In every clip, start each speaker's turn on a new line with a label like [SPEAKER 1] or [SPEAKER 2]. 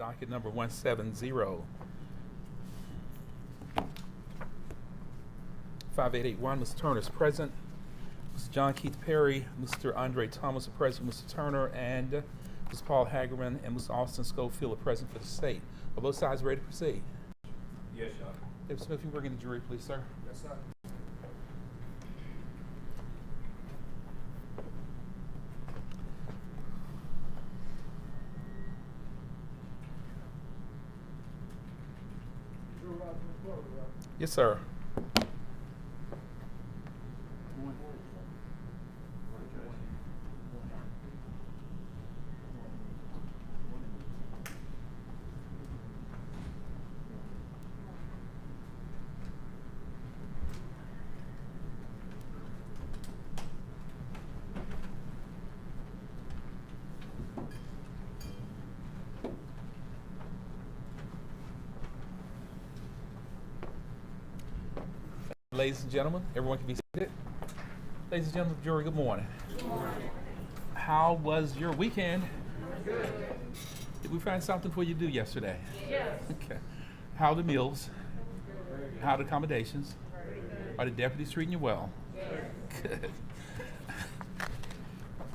[SPEAKER 1] docket number 170. 5881, Mr. Turner is present. Mr. John Keith Perry, Mr. Andre Thomas are present, Mr. Turner, and Mr. Paul Hagerman and Mr. Austin Schofield are present for the state. Are both sides ready to proceed?
[SPEAKER 2] Yes, Your Honor.
[SPEAKER 1] David Smith, you bring in the jury, please, sir.
[SPEAKER 2] Yes, sir.
[SPEAKER 1] Yes, sir. Ladies and gentlemen, everyone can be seated. Ladies and gentlemen of the jury, good morning.
[SPEAKER 3] Good morning.
[SPEAKER 1] How was your weekend?
[SPEAKER 3] Good.
[SPEAKER 1] Did we find something for you to do yesterday?
[SPEAKER 3] Yes.
[SPEAKER 1] Okay. How are the meals? How are the accommodations? Are the deputies treating you well?
[SPEAKER 3] Yes.
[SPEAKER 1] Good.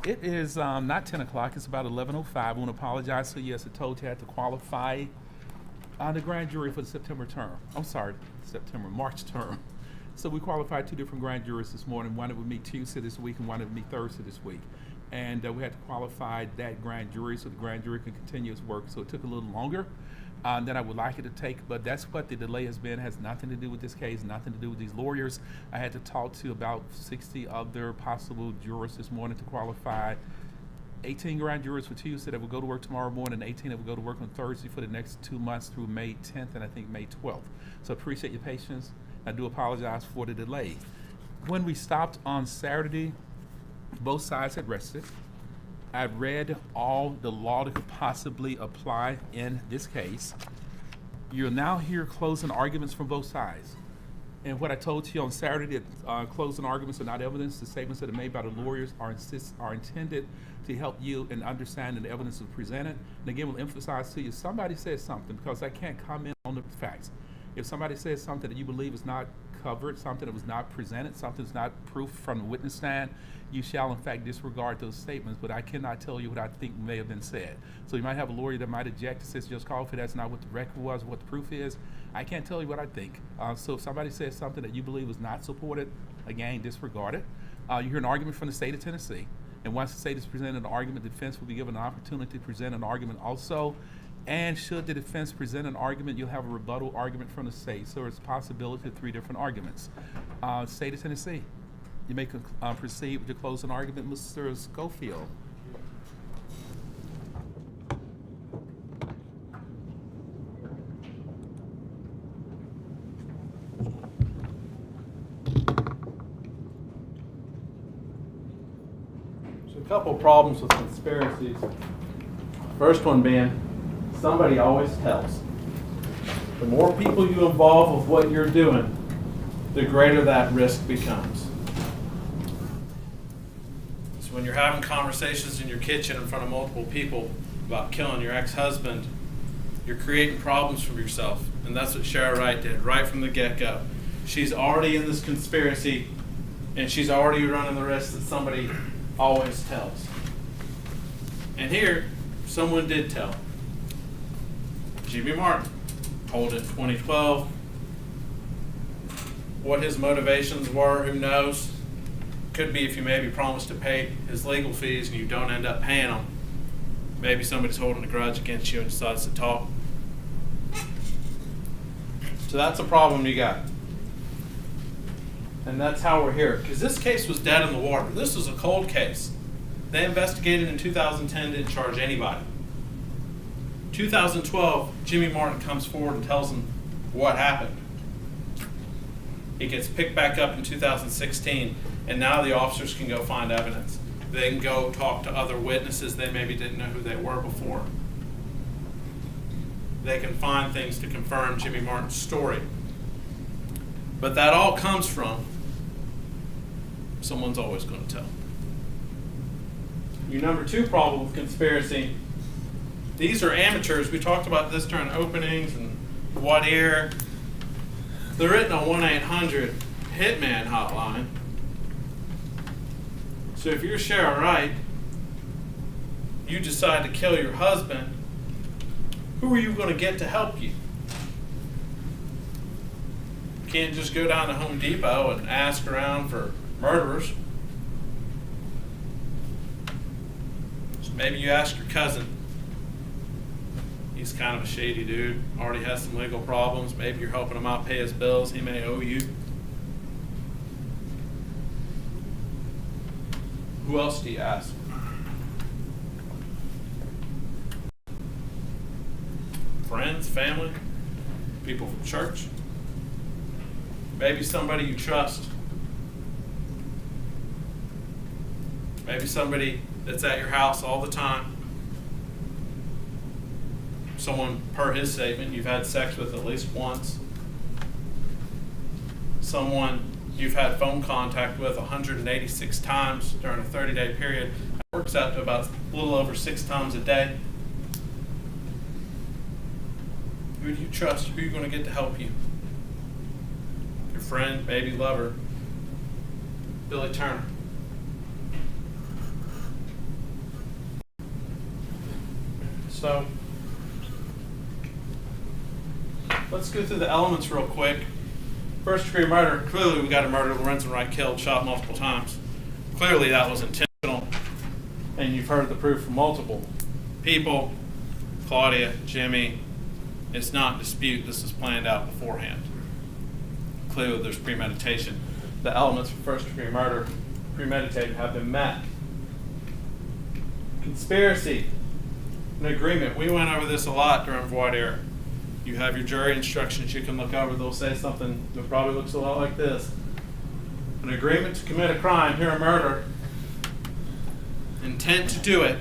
[SPEAKER 1] It is not 10 o'clock, it's about 11:05. I want to apologize to you as I told you I had to qualify the grand jury for the September term. I'm sorry, March term. So we qualified two different grand juries this morning. One that would meet Tuesday this week and one that would meet Thursday this week. And we had to qualify that grand jury so the grand jury can continue its work. So it took a little longer than I would like it to take, but that's what the delay has been. It has nothing to do with this case, nothing to do with these lawyers. I had to talk to about 60 other possible jurors this morning to qualify 18 grand jurors for Tuesday that will go to work tomorrow morning, and 18 that will go to work on Thursday for the next 2 months through May 10th and I think May 12th. So appreciate your patience. I do apologize for the delay. When we stopped on Saturday, both sides had rested. I read all the law that could possibly apply in this case. You'll now hear closing arguments from both sides. And what I told you on Saturday, that closing arguments are not evidence. The statements that are made by the lawyers are intended to help you in understanding the evidence that's presented. And again, we'll emphasize to you, somebody says something, because I can't comment on the facts. If somebody says something that you believe is not covered, something that was not presented, something that's not proof from the witness stand, you shall in fact disregard those statements, but I cannot tell you what I think may have been said. So you might have a lawyer that might object and says, just call for that's not what the record was, what the proof is. I can't tell you what I think. So if somebody says something that you believe was not supported, again, disregard it. You hear an argument from the state of Tennessee, and once the state has presented an argument, the defense will be given an opportunity to present an argument also. And should the defense present an argument, you'll have a rebuttal argument from the state. So there's a possibility of 3 different arguments. State of Tennessee, you may proceed with your closing argument, Mr. Schofield.
[SPEAKER 2] So a couple problems with conspiracies. First one being, somebody always tells. The more people you involve with what you're doing, the greater that risk becomes. So when you're having conversations in your kitchen in front of multiple people about killing your ex-husband, you're creating problems for yourself. And that's what Shara Wright did right from the get-go. She's already in this conspiracy, and she's already running the risk that somebody always tells. And here, someone did tell. Jimmy Martin, told in 2012. What his motivations were, who knows? Could be if you maybe promised to pay his legal fees and you don't end up paying them. Maybe somebody's holding a grudge against you and decides to talk. So that's a problem you got. And that's how we're here. Because this case was dead in the water. This was a cold case. They investigated in 2010, didn't charge anybody. 2012, Jimmy Martin comes forward and tells them what happened. It gets picked back up in 2016, and now the officers can go find evidence. They can go talk to other witnesses they maybe didn't know who they were before. They can find things to confirm Jimmy Martin's story. But that all comes from someone's always going to tell. Your number 2 problem with conspiracy These are amateurs. We talked about this during openings and voir dire. They're written a 1-800 hitman hotline. So if you're Shara Wright, you decide to kill your husband, who are you going to get to help you? You can't just go down to Home Depot and ask around for murderers. So maybe you ask your cousin. He's kind of a shady dude, already has some legal problems. Maybe you're helping him out pay his bills. He may owe you. Who else do you ask? Friends, family, people from church. Maybe somebody you trust. Maybe somebody that's at your house all the time. Someone, per his statement, you've had sex with at least once. Someone you've had phone contact with 186 times during a 30-day period. That works out to about a little over 6 times a day. Who do you trust? Who are you going to get to help you? Your friend, maybe lover, Billy Turner. So, let's go through the elements real quick. First degree murder, clearly we got a murder. Lorenzen Wright killed, shot multiple times. Clearly that was intentional. And you've heard the proof from multiple people. Claudia, Jimmy, it's not in dispute. This is planned out beforehand. Clearly there's premeditation. The elements for first degree murder, premeditated, have been met. Conspiracy, an agreement. We went over this a lot during voir dire. You have your jury instructions you can look over. They'll say something that probably looks a lot like this. An agreement to commit a crime, here a murder, intent to do it,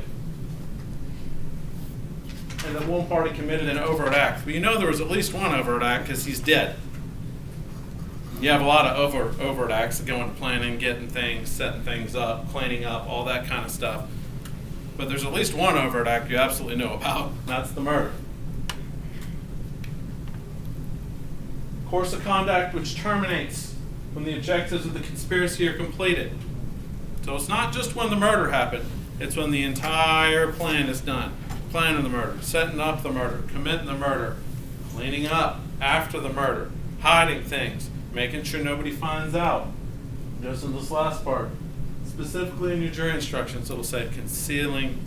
[SPEAKER 2] and that one party committed an overt act. Well, you know there was at least one overt act because he's dead. You have a lot of overt acts that go into planning, getting things, setting things up, cleaning up, all that kind of stuff. But there's at least one overt act you absolutely know about, and that's the murder. Course of conduct which terminates when the objectives of the conspiracy are completed. So it's not just when the murder happened, it's when the entire plan is done. Planning the murder, setting up the murder, committing the murder, cleaning up after the murder, hiding things, making sure nobody finds out. Just in this last part, specifically in your jury instructions, it'll say concealing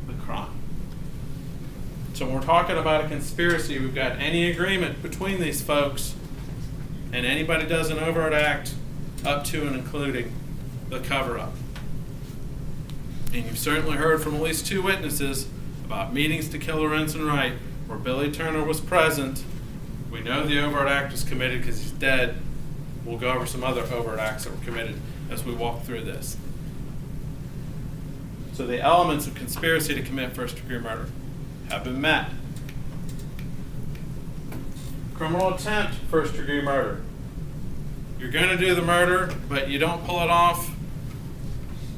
[SPEAKER 2] the crime. So when we're talking about a conspiracy, we've got any agreement between these folks, and anybody does an overt act up to and including the cover-up. And you've certainly heard from at least 2 witnesses about meetings to kill Lorenzen Wright where Billy Turner was present. We know the overt act was committed because he's dead. We'll go over some other overt acts that were committed as we walk through this. So the elements of conspiracy to commit first-degree murder have been met. Criminal attempt, first-degree murder. You're going to do the murder, but you don't pull it off.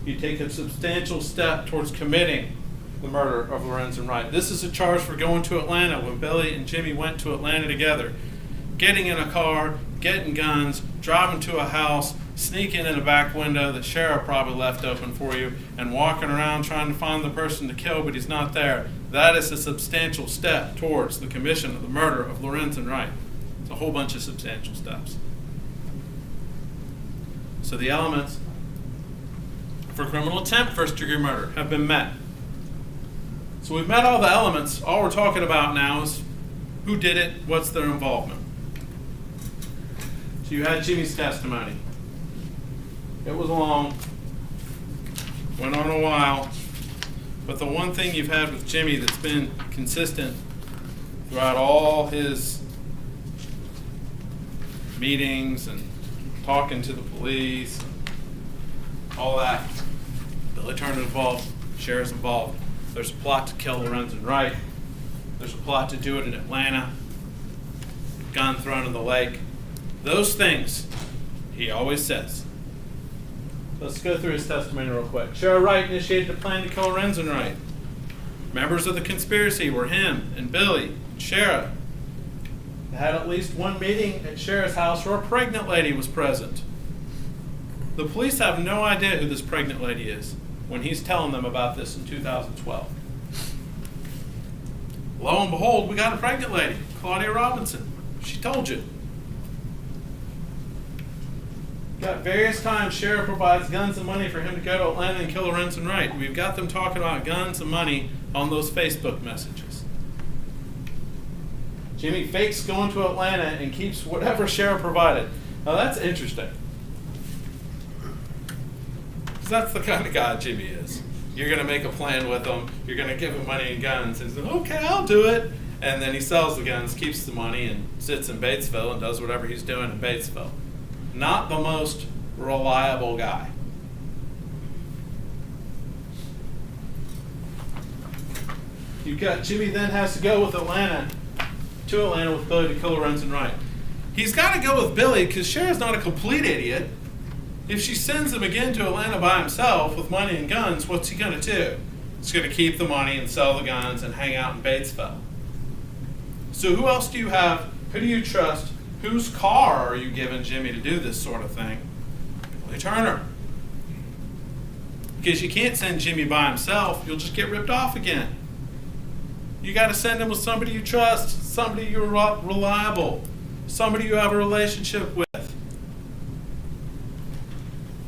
[SPEAKER 2] You take a substantial step towards committing the murder of Lorenzen Wright. This is a charge for going to Atlanta when Billy and Jimmy went to Atlanta together. Getting in a car, getting guns, driving to a house, sneaking in a back window that Sheriff probably left open for you, and walking around trying to find the person to kill, but he's not there. That is a substantial step towards the commission of the murder of Lorenzen Wright. It's a whole bunch of substantial steps. So the elements for criminal attempt first-degree murder have been met. So we've met all the elements. All we're talking about now is who did it, what's their involvement. So you had Jimmy's testimony. It was long, went on a while, but the one thing you've had with Jimmy that's been consistent throughout all his meetings and talking to the police, all that, Billy Turner's involved, Sheriff's involved. There's a plot to kill Lorenzen Wright. There's a plot to do it in Atlanta. Gun thrown in the lake. Those things he always says. Let's go through his testimony real quick. Sheriff Wright initiated a plan to kill Lorenzen Wright. Members of the conspiracy were him and Billy and Shara. They had at least one meeting at Shara's house where a pregnant lady was present. The police have no idea who this pregnant lady is when he's telling them about this in 2012. Lo and behold, we got a pregnant lady, Claudia Robinson. She told you. Got various times Shara provides guns and money for him to go to Atlanta and kill Lorenzen Wright. We've got them talking about guns and money on those Facebook messages. Jimmy fakes going to Atlanta and keeps whatever Shara provided. Now that's interesting. Because that's the kind of guy Jimmy is. You're going to make a plan with him. You're going to give him money and guns. And he's like, okay, I'll do it. And then he sells the guns, keeps the money, and sits in Batesville and does whatever he's doing in Batesville. Not the most reliable guy. You've got Jimmy then has to go to Atlanta with Billy to kill Lorenzen Wright. He's got to go with Billy because Shara's not a complete idiot. If she sends him again to Atlanta by himself with money and guns, what's he going to do? He's going to keep the money and sell the guns and hang out in Batesville. So who else do you have? Who do you trust? Whose car are you giving Jimmy to do this sort of thing? Billy Turner. Because you can't send Jimmy by himself. You'll just get ripped off again. You got to send him with somebody you trust, somebody you're reliable, somebody you have a relationship with.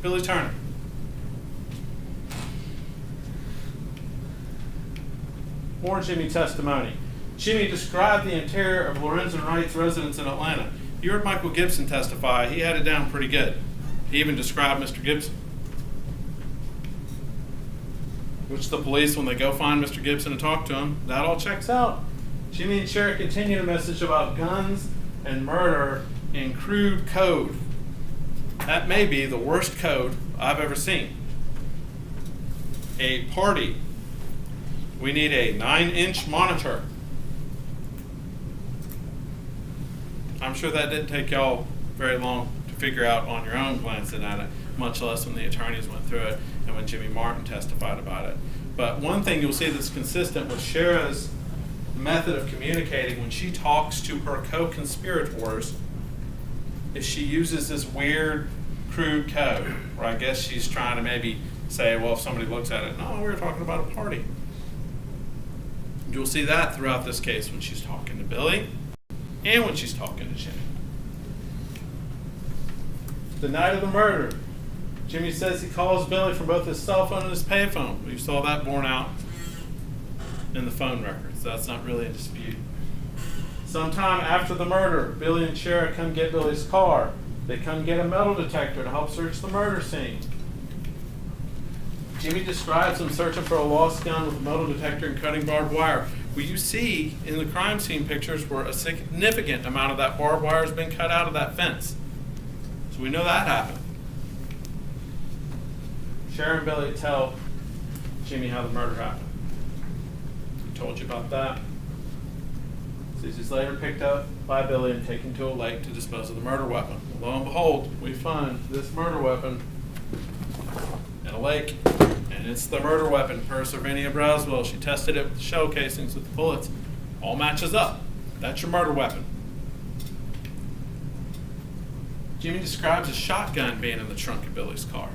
[SPEAKER 2] Billy Turner. More Jimmy testimony. Jimmy described the interior of Lorenzen Wright's residence in Atlanta. You heard Michael Gibson testify. He had it down pretty good. He even described Mr. Gibson. Which the police, when they go find Mr. Gibson and talk to him, that all checks out. Jimmy and Shara continue a message about guns and murder in crude code. That may be the worst code I've ever seen. A party. We need a 9-inch monitor. I'm sure that didn't take y'all very long to figure out on your own glancing at it, much less when the attorneys went through it and when Jimmy Martin testified about it. But one thing you'll see that's consistent with Shara's method of communicating when she talks to her co-conspirators is she uses this weird, crude code, where I guess she's trying to maybe say, well, if somebody looks at it, no, we were talking about a party. You'll see that throughout this case when she's talking to Billy and when she's talking to Jimmy. The night of the murder, Jimmy says he calls Billy from both his cell phone and his payphone. You saw that borne out in the phone records. That's not really a dispute. Sometime after the murder, Billy and Shara come get Billy's car. They come get a metal detector to help search the murder scene. Jimmy describes him searching for a lost gun with a metal detector and cutting barbed wire. Well, you see in the crime scene pictures where a significant amount of that barbed wire has been cut out of that fence. So we know that happened. Shara and Billy tell Jimmy how the murder happened. I told you about that. He's later picked up by Billy and taken to a lake to dispose of the murder weapon. Lo and behold, we find this murder weapon in a lake, and it's the murder weapon per Servania Braswell. She tested it with the shell casings with the bullets. All matches up. That's your murder weapon. Jimmy describes a shotgun being in the trunk of Billy's car.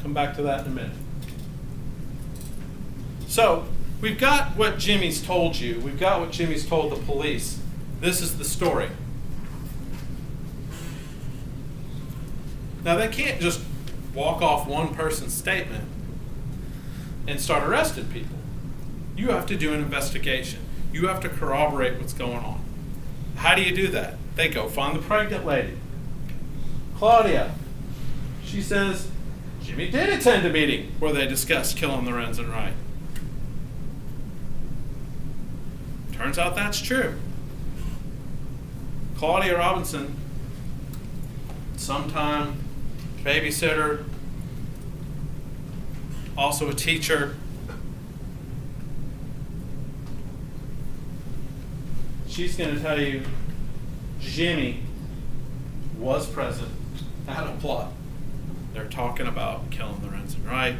[SPEAKER 2] Come back to that in a minute. So, we've got what Jimmy's told you. We've got what Jimmy's told the police. This is the story. Now, they can't just walk off one person's statement and start arresting people. You have to do an investigation. You have to corroborate what's going on. How do you do that? They go find the pregnant lady, Claudia. She says, Jimmy did attend a meeting where they discussed killing Lorenzen Wright. Turns out that's true. Claudia Robinson, sometime babysitter, also a teacher. She's going to tell you Jimmy was present at a plot. They're talking about killing Lorenzen Wright.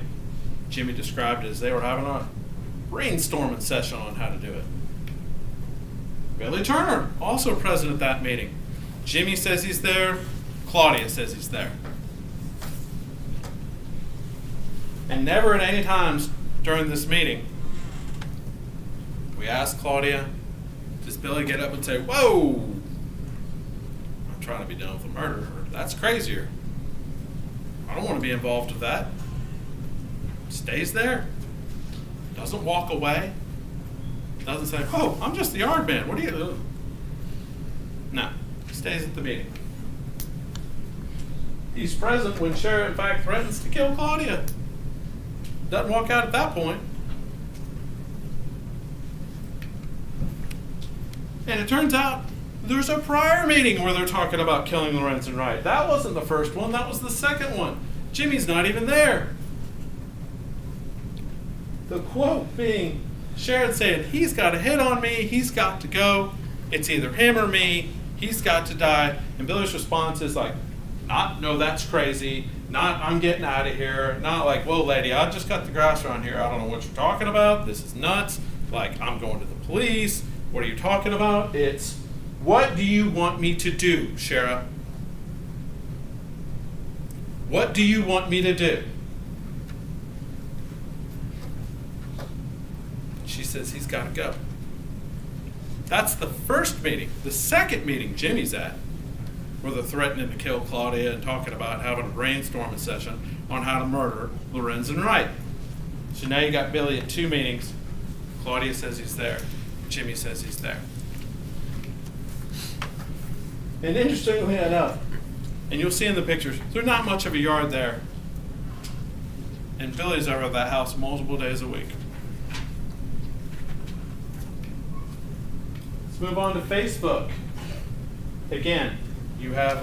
[SPEAKER 2] Jimmy described it as they were having a brainstorming session on how to do it. Billy Turner, also present at that meeting. Jimmy says he's there. Claudia says he's there. And never at any times during this meeting, we asked Claudia, does Billy get up and say, whoa, I'm trying to be done with a murder, or that's crazier. I don't want to be involved with that. Stays there. Doesn't walk away. Doesn't say, oh, I'm just the yard man. What do you do? No. He stays at the meeting. He's present when Shara, in fact, threatens to kill Claudia. Doesn't walk out at that point. And it turns out there's a prior meeting where they're talking about killing Lorenzen Wright. That wasn't the first one. That was the second one. Jimmy's not even there. The quote being Sharon saying, he's got a hit on me, he's got to go, it's either him or me, he's got to die. And Billy's response is like, not, no, that's crazy, not, I'm getting out of here, not like, whoa, lady, I just cut the grass around here, I don't know what you're talking about, this is nuts, like, I'm going to the police, what are you talking about? It's, what do you want me to do, Shara? What do you want me to do? She says he's got to go. That's the first meeting. The second meeting Jimmy's at, where they're threatening to kill Claudia and talking about having a brainstorming session on how to murder Lorenzen Wright. So now you got Billy at two meetings. Claudia says he's there. Jimmy says he's there. And interestingly enough, and you'll see in the pictures, there's not much of a yard there. And Billy's over at that house multiple days a week. Move on to Facebook. Again, you have,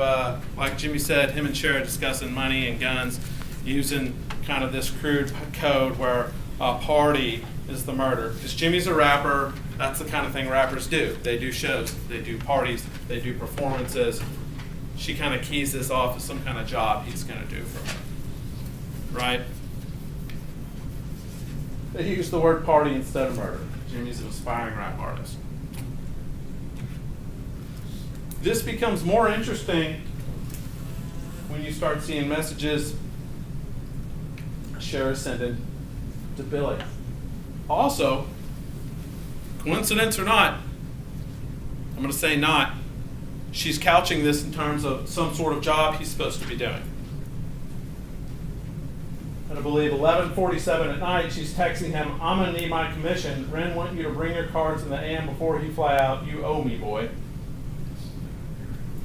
[SPEAKER 2] like Jimmy said, him and Shara discussing money and guns, using kind of this crude code where a party is the murder. Because Jimmy's a rapper, that's the kind of thing rappers do. They do shows, they do parties, they do performances. She kind of keys this off as some kind of job he's going to do for her. Right? They use the word party instead of murder. Jimmy's an aspiring rap artist. This becomes more interesting when you start seeing messages Shara sending to Billy. Also, coincidence or not, I'm going to say not, she's couching this in terms of some sort of job he's supposed to be doing. And I believe 11:47 at night, she's texting him, I'm going to need my commission. Ren want you to bring your cards in the AM before he fly out. You owe me, boy.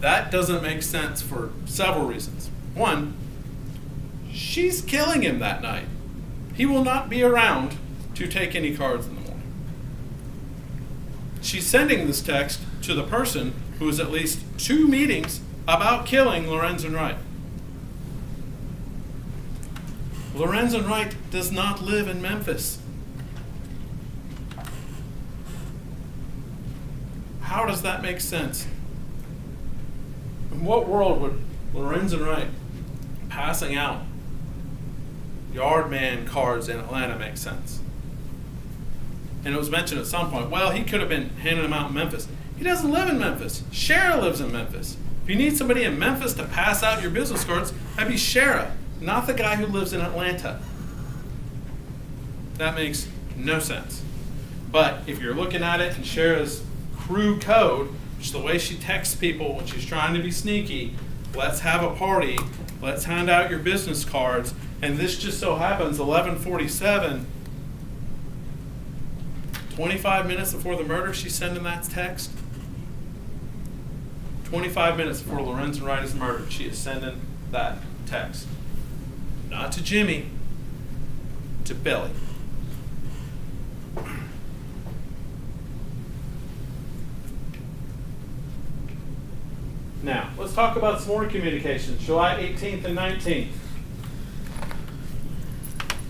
[SPEAKER 2] That doesn't make sense for several reasons. One, she's killing him that night. He will not be around to take any cards in the morning. She's sending this text to the person who is at least 2 meetings about killing Lorenzen Wright. Lorenzen Wright does not live in Memphis. How does that make sense? In what world would Lorenzen Wright passing out yard man cards in Atlanta make sense? And it was mentioned at some point, well, he could have been handing them out in Memphis. He doesn't live in Memphis. Shara lives in Memphis. If you need somebody in Memphis to pass out your business cards, that'd be Shara, not the guy who lives in Atlanta. That makes no sense. But if you're looking at it in Shara's crude code, which is the way she texts people when she's trying to be sneaky, let's have a party, let's hand out your business cards, and this just so happens 11:47, 25 minutes before the murder, she's sending that text. 25 minutes before Lorenzen Wright is murdered, she is sending that text. Not to Jimmy, to Billy. Now, let's talk about some more communications. July 18th and 19th.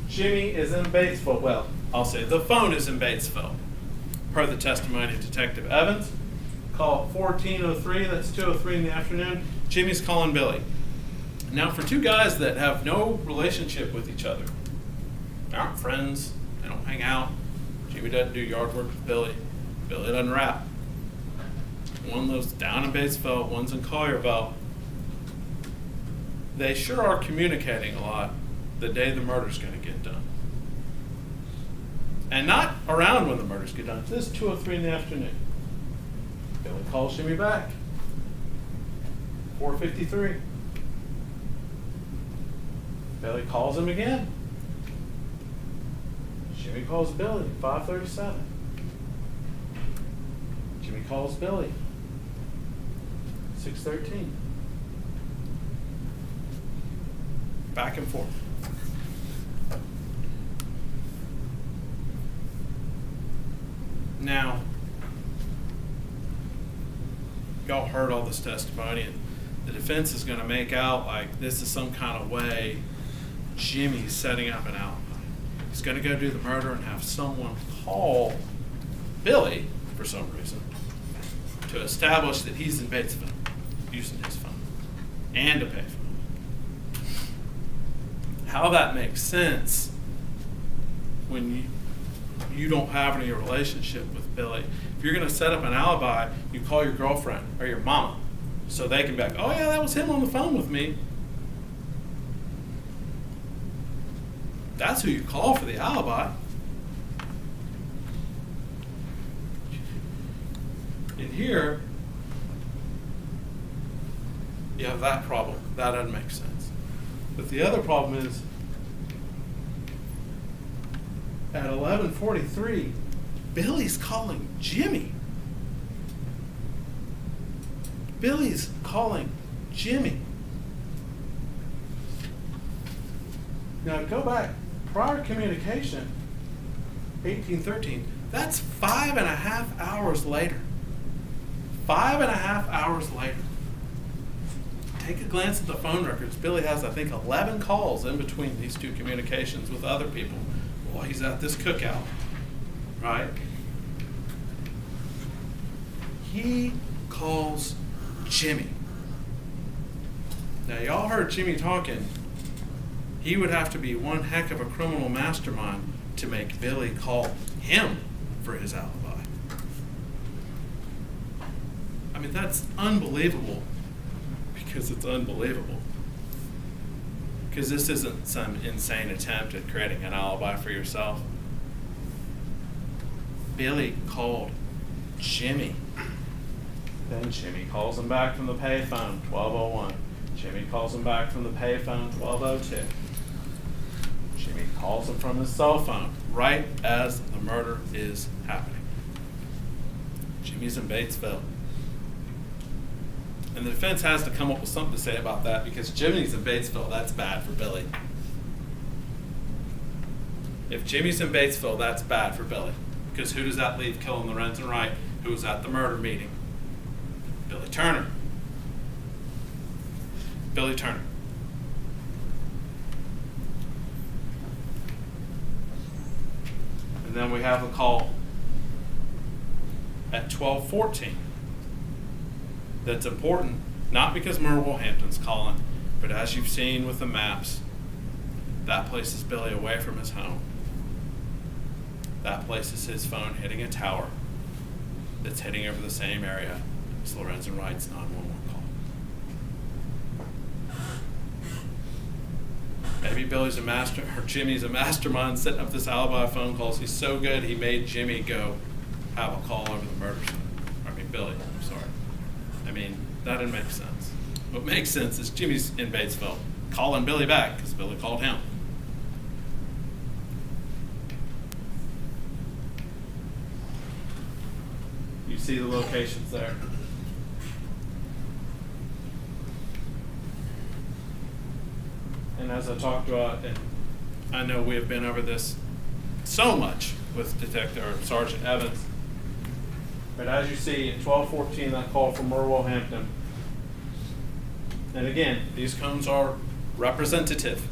[SPEAKER 2] Jimmy is in Batesville. Well, I'll say the phone is in Batesville, per the testimony of Detective Evans. Call 1403, that's 2:03 in the afternoon. Jimmy's calling Billy. Now, for two guys that have no relationship with each other, they aren't friends, they don't hang out, Jimmy doesn't do yard work with Billy. Billy doesn't rap. One lives down in Batesville, one's in Collierville. They sure are communicating a lot the day the murder's going to get done. And not around when the murders get done. This is 2:03 in the afternoon. Billy calls Jimmy back. 4:53. Billy calls him again. Jimmy calls Billy. 5:37. Jimmy calls Billy. 6:13. Back and forth. Now, y'all heard all this testimony, and the defense is going to make out like this is some kind of way Jimmy's setting up an alibi. He's going to go do the murder and have someone call Billy, for some reason, to establish that he's in Batesville using his phone and a payphone. How that makes sense when you don't have any relationship with Billy. If you're going to set up an alibi, you call your girlfriend or your mama so they can be like, oh yeah, that was him on the phone with me. That's who you call for the alibi. In here, you have that problem. That doesn't make sense. But the other problem is, at 11:43, Billy's calling Jimmy. Billy's calling Jimmy. Now go back, prior communication, 1813, that's 5.5 hours later. 5.5 hours later. Take a glance at the phone records. Billy has, I think, 11 calls in between these two communications with other people while he's at this cookout, right? He calls Jimmy. Now, y'all heard Jimmy talking. He would have to be one heck of a criminal mastermind to make Billy call him for his alibi. I mean, that's unbelievable because it's unbelievable. Because this isn't some insane attempt at creating an alibi for yourself. Billy called Jimmy. Then Jimmy calls him back from the payphone, 12:01. Jimmy calls him back from the payphone, 12:02. Jimmy calls him from his cell phone right as the murder is happening. Jimmy's in Batesville. And the defense has to come up with something to say about that because Jimmy's in Batesville, that's bad for Billy. If Jimmy's in Batesville, that's bad for Billy. Because who does that leave killing Lorenzen Wright, who was at the murder meeting? Billy Turner. Billy Turner. And then we have a call at 12:14 that's important, not because Merle Hampton's calling, but as you've seen with the maps, that places Billy away from his home. That places his phone hitting a tower that's hitting over the same area as Lorenzen Wright's 911 call. Maybe Billy's a master, or Jimmy's a mastermind setting up this alibi phone calls. He's so good he made Jimmy go have a call over the murder scene. Billy, I'm sorry. I mean, that didn't make sense. What makes sense is Jimmy's in Batesville calling Billy back because Billy called him. You see the locations there. And as I talked about, and I know we have been over this so much with Sergeant Evans, but as you see at 12:14, that call from Merle Hampton. And again, these cones are representative.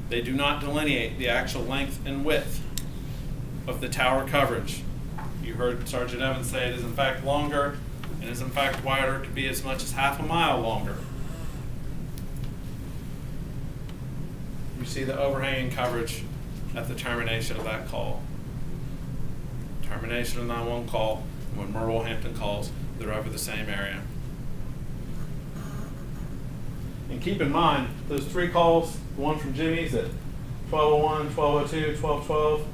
[SPEAKER 2] They do not delineate the actual length and width of the tower coverage. You heard Sergeant Evans say it is in fact longer and is in fact wider. It could be as much as half a mile longer. You see the overhanging coverage at the termination of that call. termination of 911 call, and when Merle Hampton calls, they're over the same area. And keep in mind, those 3 calls, the one from Jimmy's at 12:01, 12:02, 12:12,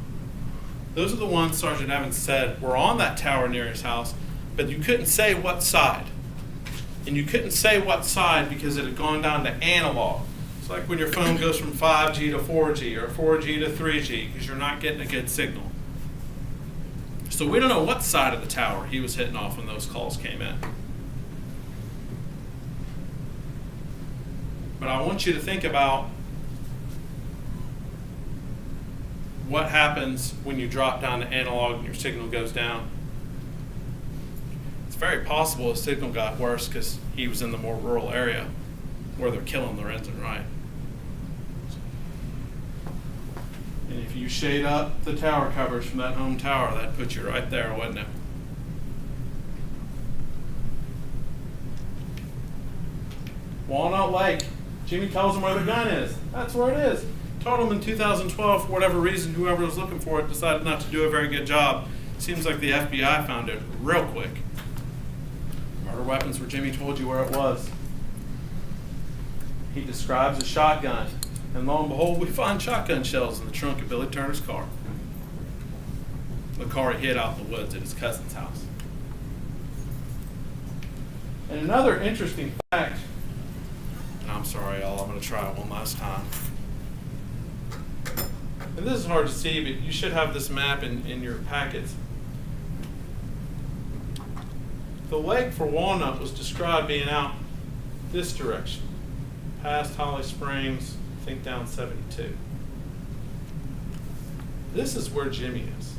[SPEAKER 2] those are the ones Sergeant Evans said were on that tower near his house, but you couldn't say what side. And you couldn't say what side because it had gone down to analog. It's like when your phone goes from 5G to 4G or 4G to 3G because you're not getting a good signal. So we don't know what side of the tower he was hitting off when those calls came in. But I want you to think about what happens when you drop down to analog and your signal goes down. It's very possible his signal got worse because he was in the more rural area where they're killing Lorenzen Wright. And if you shade up the tower coverage from that home tower, that puts you right there, wouldn't it? Walnut Lake. Jimmy tells him where the gun is. That's where it is. Told him in 2012, for whatever reason, whoever was looking for it decided not to do a very good job. Seems like the FBI found it real quick. Murder weapons where Jimmy told you where it was. He describes a shotgun. And lo and behold, we find shotgun shells in the trunk of Billy Turner's car. The car he hid out in the woods at his cousin's house. And another interesting fact, and I'm sorry, y'all, I'm going to try it one last time. And this is hard to see, but you should have this map in your packets. The lake for Walnut was described being out this direction, past Holly Springs, I think down 72. This is where Jimmy is.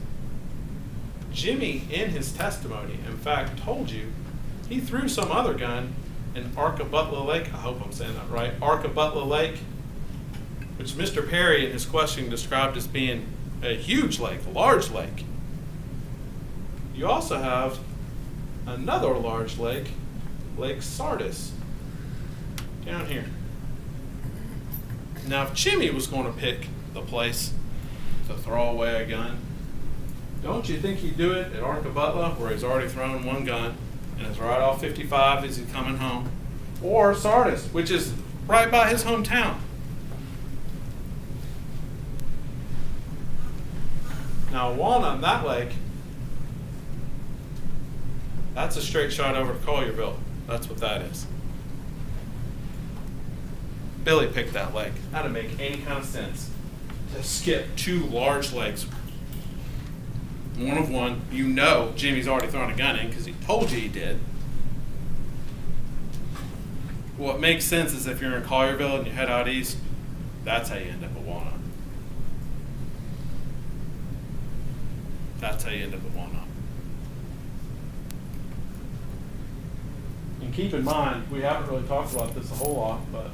[SPEAKER 2] Jimmy, in his testimony, in fact, told you he threw some other gun in Arca-Butler Lake. I hope I'm saying that right. Arca-Butler Lake, which Mr. Perry in his questioning described as being a huge lake, a large lake. You also have another large lake, Lake Sardis, down here. Now, if Jimmy was going to pick the place to throw away a gun, don't you think he'd do it at Arca-Butler, where he's already thrown one gun and is right off 55 as he's coming home, or Sardis, which is right by his hometown? Now, Walnut and that lake, that's a straight shot over to Collierville. That's what that is. Billy picked that lake. That would make any kind of sense to skip 2 large lakes. One of one, you know Jimmy's already thrown a gun in because he told you he did. What makes sense is if you're in Collierville and you head out east, that's how you end up at Walnut. That's how you end up at Walnut. And keep in mind, we haven't really talked about this a whole lot, but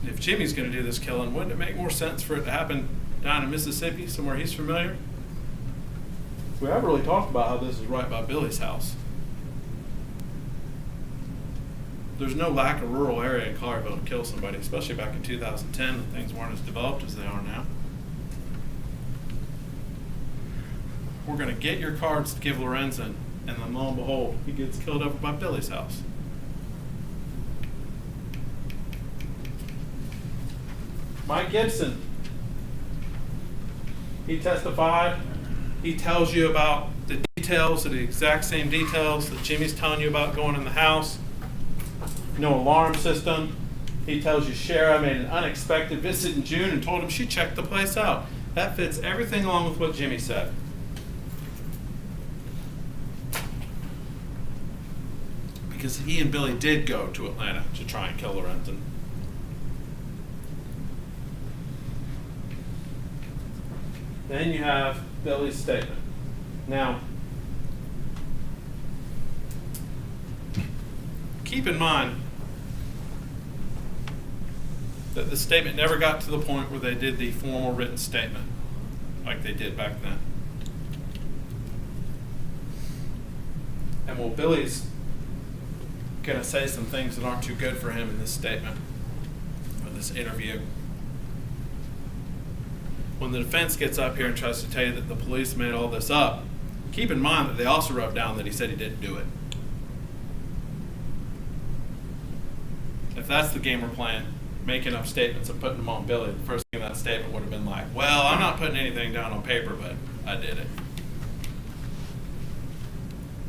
[SPEAKER 2] if Jimmy's going to do this killing, wouldn't it make more sense for it to happen down in Mississippi, somewhere he's familiar? We haven't really talked about how this is right by Billy's house. There's no lack of rural area in Collierville to kill somebody, especially back in 2010 when things weren't as developed as they are now. We're going to get your cards to give Lorenzen, and then lo and behold, he gets killed over by Billy's house. Mike Gibson, he testified. He tells you about the details, the exact same details that Jimmy's telling you about going in the house. No alarm system. He tells you Shara made an unexpected visit in June and told him she checked the place out. That fits everything along with what Jimmy said. Because he and Billy did go to Atlanta to try and kill Lorenzen. Then you have Billy's statement. Now, keep in mind that the statement never got to the point where they did the formal written statement like they did back then. And well, Billy's going to say some things that aren't too good for him in this statement. this interview. When the defense gets up here and tries to tell you that the police made all this up, keep in mind that they also wrote down that he said he didn't do it. If that's the game we're playing, making up statements and putting them on Billy, the first thing in that statement would have been like, well, I'm not putting anything down on paper, but I did it.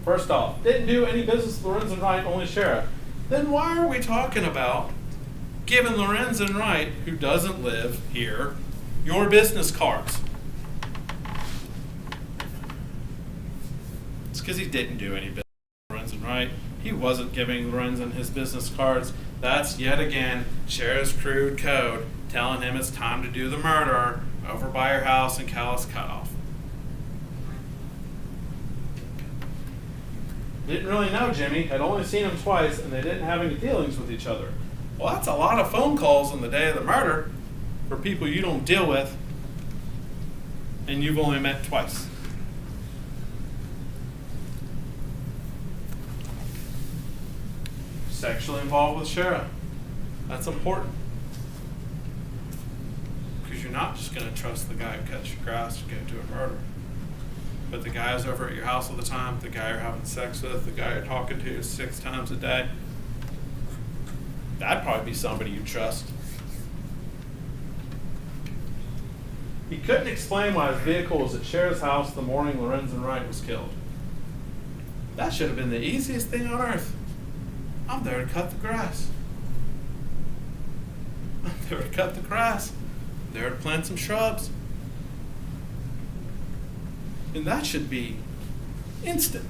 [SPEAKER 2] First off, didn't do any business with Lorenzen Wright, only sheriff. Then why are we talking about giving Lorenzen Wright, who doesn't live here, your business cards? It's because he didn't do any business with Lorenzen Wright. He wasn't giving Lorenzen his business cards. That's yet again Sheriff's crude code telling him it's time to do the murder over by your house in Callis Cutoff. Didn't really know Jimmy, had only seen him twice, and they didn't have any dealings with each other. Well, that's a lot of phone calls on the day of the murder for people you don't deal with and you've only met twice. Sexually involved with Shara. That's important. Because you're not just going to trust the guy who cuts your grass to get to a murder. But the guy who's over at your house all the time, the guy you're having sex with, the guy you're talking to 6 times a day, that'd probably be somebody you trust. He couldn't explain why his vehicle was at Shara's house the morning Lorenzen Wright was killed. That should have been the easiest thing on earth. I'm there to cut the grass. I'm there to cut the grass. I'm there to plant some shrubs. And that should be instant.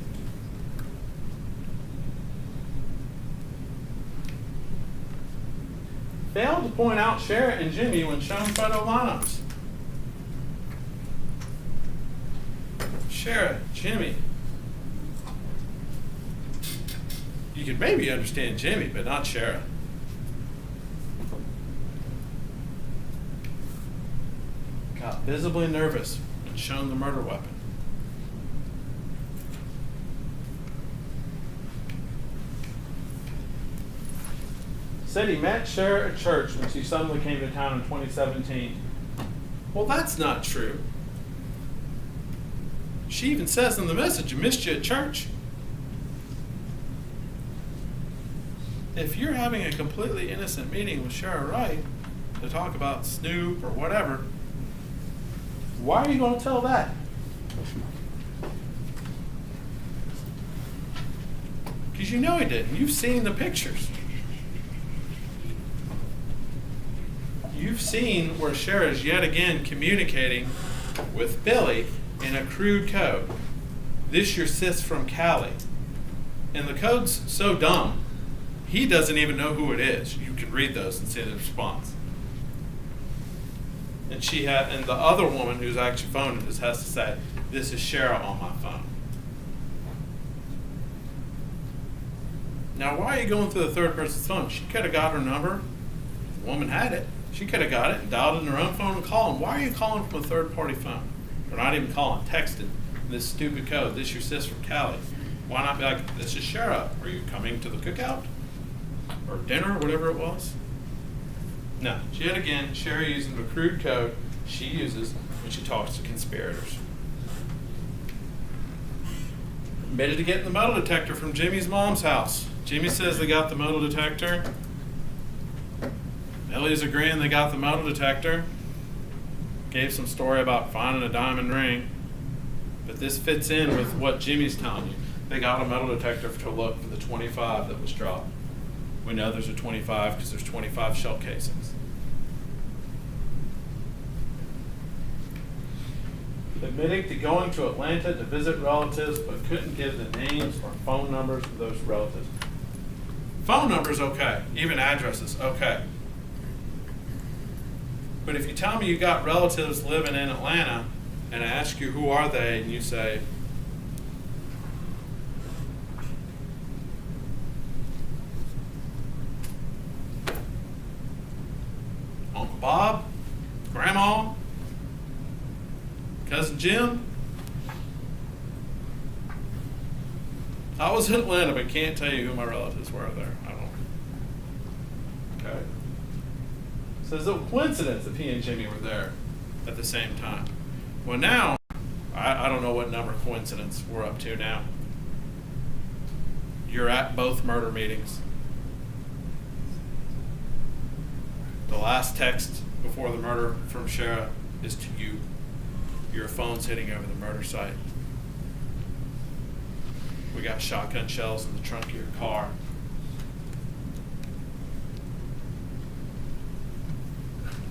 [SPEAKER 2] Failed to point out Shara and Jimmy when shown photo lineups. Shara, Jimmy. You could maybe understand Jimmy, but not Shara. Got visibly nervous when shown the murder weapon. Said he met Shara at church when she suddenly came to town in 2017. Well, that's not true. She even says in the message, I missed you at church. If you're having a completely innocent meeting with Shara Wright to talk about Snoop or whatever, why are you going to tell that? Because you know he didn't. You've seen the pictures. You've seen where Shara is yet again communicating with Billy in a crude code. This your sis from Cali. And the code's so dumb, he doesn't even know who it is. You can read those and see the response. And and the other woman who's actually phoned it has to say, this is Shara on my phone. Now, why are you going through the third person's phone? She could have got her number. The woman had it. She could have got it and dialed in her own phone and called him. Why are you calling from a third-party phone? Or not even calling, texting this stupid code, this your sis from Cali. Why not be like, this is Shara. Are you coming to the cookout? Or dinner, whatever it was? No. Yet again, Shara using the crude code she uses when she talks to conspirators. Admitted to getting the metal detector from Jimmy's mom's house. Jimmy says they got the metal detector. Ellie's agreeing they got the metal detector. Gave some story about finding a diamond ring. But this fits in with what Jimmy's telling you. They got a metal detector to look for the 25 that was dropped. We know there's a 25 because there's 25 shell casings. Admitting to going to Atlanta to visit relatives but couldn't give the names or phone numbers of those relatives. Phone numbers, okay. Even addresses, okay. But if you tell me you got relatives living in Atlanta and I ask you who are they and you say, Uncle Bob, Grandma, Cousin Jim. I was in Atlanta, but can't tell you who my relatives were there. I don't know. Okay. So it's a coincidence that he and Jimmy were there at the same time. Well, now, I don't know what number coincidence we're up to now. You're at both murder meetings. The last text before the murder from Shara is to you. Your phone's hitting over the murder site. We got shotgun shells in the trunk of your car.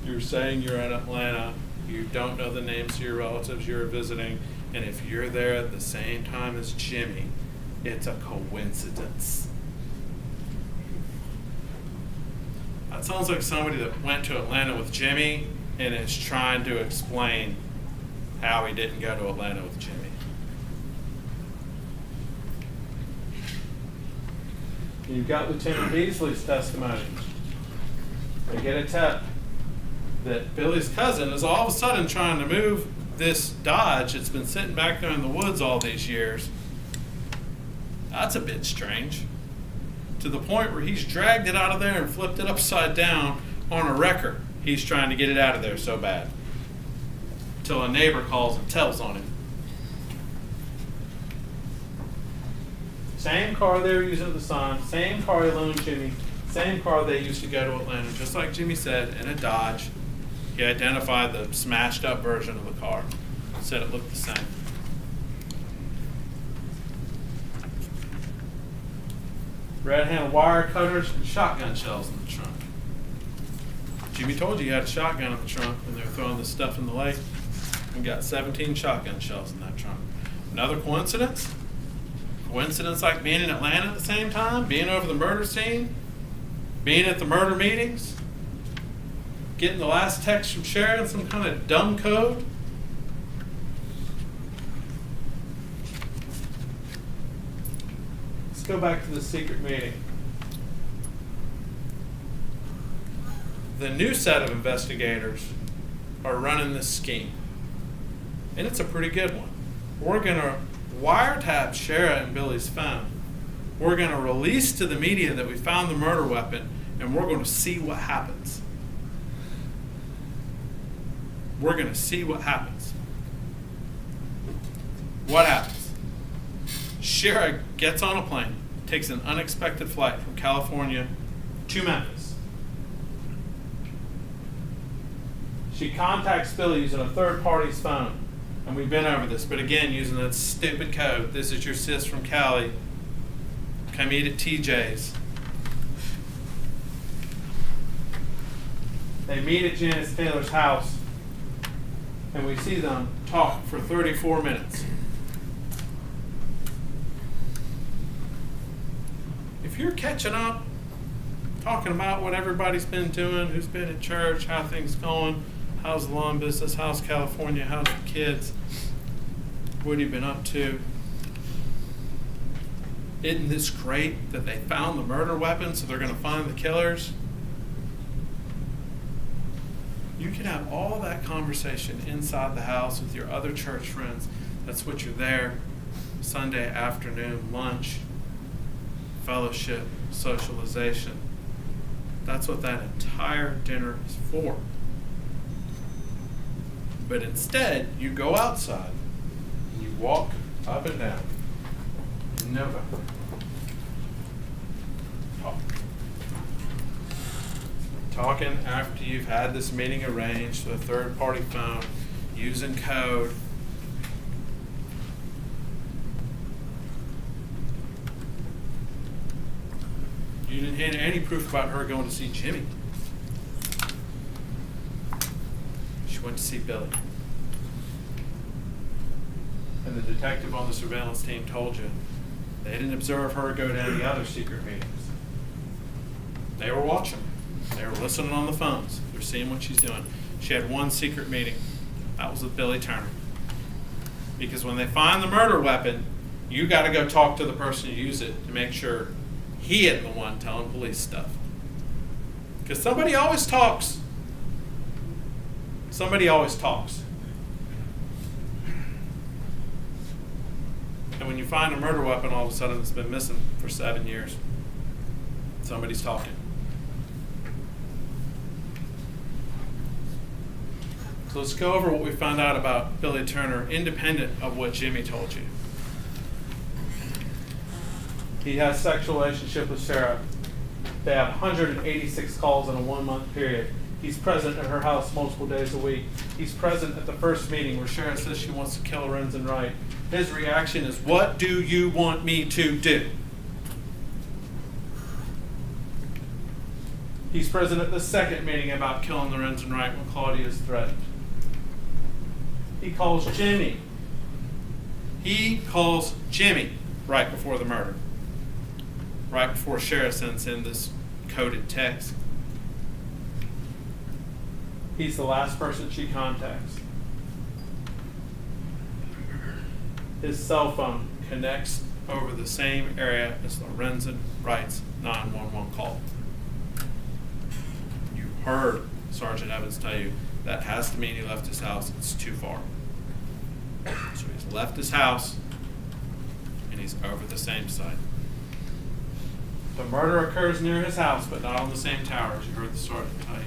[SPEAKER 2] You're saying you're in Atlanta. You don't know the names of your relatives you're visiting. And if you're there at the same time as Jimmy, it's a coincidence. That sounds like somebody that went to Atlanta with Jimmy and is trying to explain how he didn't go to Atlanta with Jimmy. You've got Lieutenant Beasley's testimony. They get a tip that Billy's cousin is all of a sudden trying to move this Dodge that's been sitting back there in the woods all these years. That's a bit strange. To the point where he's dragged it out of there and flipped it upside down on a wrecker. He's trying to get it out of there so bad. Till a neighbor calls and tells on him. Same car they were using at the time, same car he loaned Jimmy, same car they used to go to Atlanta, just like Jimmy said, in a Dodge. He identified the smashed up version of the car, said it looked the same. Red hand wire cutters and shotgun shells in the trunk. Jimmy told you he had a shotgun in the trunk when they were throwing this stuff in the lake. We got 17 shotgun shells in that trunk. Another coincidence? Coincidence like being in Atlanta at the same time, being over the murder scene, being at the murder meetings, getting the last text from Sharon, some kind of dumb code. Let's go back to the secret meeting. The new set of investigators are running this scheme. And it's a pretty good one. We're going to wiretap Shara and Billy's phone. We're going to release to the media that we found the murder weapon, and we're going to see what happens. We're going to see what happens. What happens? Shara gets on a plane, takes an unexpected flight from California to Memphis. She contacts Billy using a third party's phone. And we've been over this, but again, using that stupid code. This is your sis from Cali. Come eat at TJ's. They meet at Janice Taylor's house, and we see them talk for 34 minutes. If you're catching up, talking about what everybody's been doing, who's been at church, how things going, how's the lawn business, how's California, how's the kids, what have you been up to? Isn't this great that they found the murder weapon, so they're going to find the killers? You can have all that conversation inside the house with your other church friends. That's what you're there. Sunday afternoon, lunch, fellowship, socialization. That's what that entire dinner is for. But instead, you go outside and you walk up and down in November. Talking after you've had this meeting arranged with a third-party phone, using code. You didn't have any proof about her going to see Jimmy. She went to see Billy. And the detective on the surveillance team told you they didn't observe her go to any other secret meetings. They were watching. They were listening on the phones. They're seeing what she's doing. She had one secret meeting. That was with Billy Turner. Because when they find the murder weapon, you got to go talk to the person who used it to make sure he isn't the one telling police stuff. Because somebody always talks. Somebody always talks. And when you find a murder weapon, all of a sudden it's been missing for 7 years. Somebody's talking. So let's go over what we found out about Billy Turner, independent of what Jimmy told you. He has sexual relationship with Sarah. They have 186 calls in a 1-month period. He's present at her house multiple days a week. He's present at the first meeting where Sarah says she wants to kill Lorenzen Wright. His reaction is, "What do you want me to do?" He's present at the second meeting about killing Lorenzen Wright when Claudia is threatened. He calls Jimmy. He calls Jimmy right before the murder. Right before Shara sends in this coded text. He's the last person she contacts. His cell phone connects over the same area as Lorenzen Wright's 911 call. You heard Sergeant Evans tell you that has to mean he left his house. It's too far. So he's left his house and he's over the same site. The murder occurs near his house, but not on the same tower, as you heard the sergeant tell you.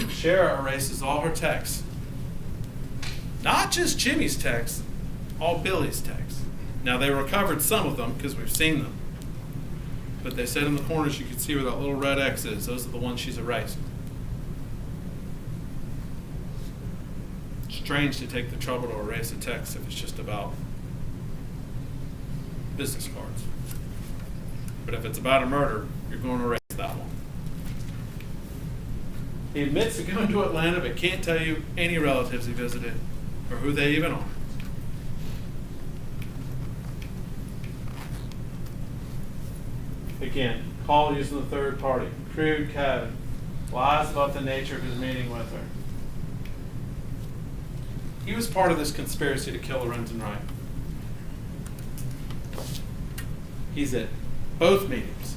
[SPEAKER 2] Shara erases all her texts. Not just Jimmy's texts, all Billy's texts. Now, they recovered some of them because we've seen them. But they said in the corners you could see where that little red X is. Those are the ones she's erased. Strange to take the trouble to erase a text if it's just about business cards. But if it's about a murder, you're going to erase that one. He admits to going to Atlanta, but can't tell you any relatives he visited or who they even are. Again, call using the third party, crude code, lies about the nature of his meeting with her. He was part of this conspiracy to kill Lorenzen Wright. He's at both meetings.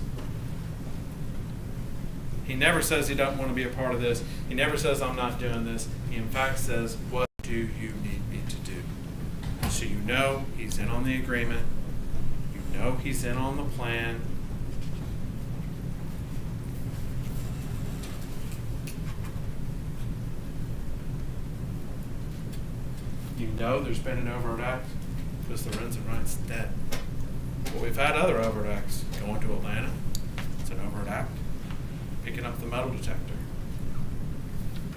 [SPEAKER 2] He never says he doesn't want to be a part of this. He never says, "I'm not doing this." He in fact says, "What do you need me to do?" So you know he's in on the agreement. You know he's in on the plan. You know there's been an overt act because Lorenzen Wright's dead. But we've had other overt acts. Going to Atlanta, it's an overt act. Picking up the metal detector.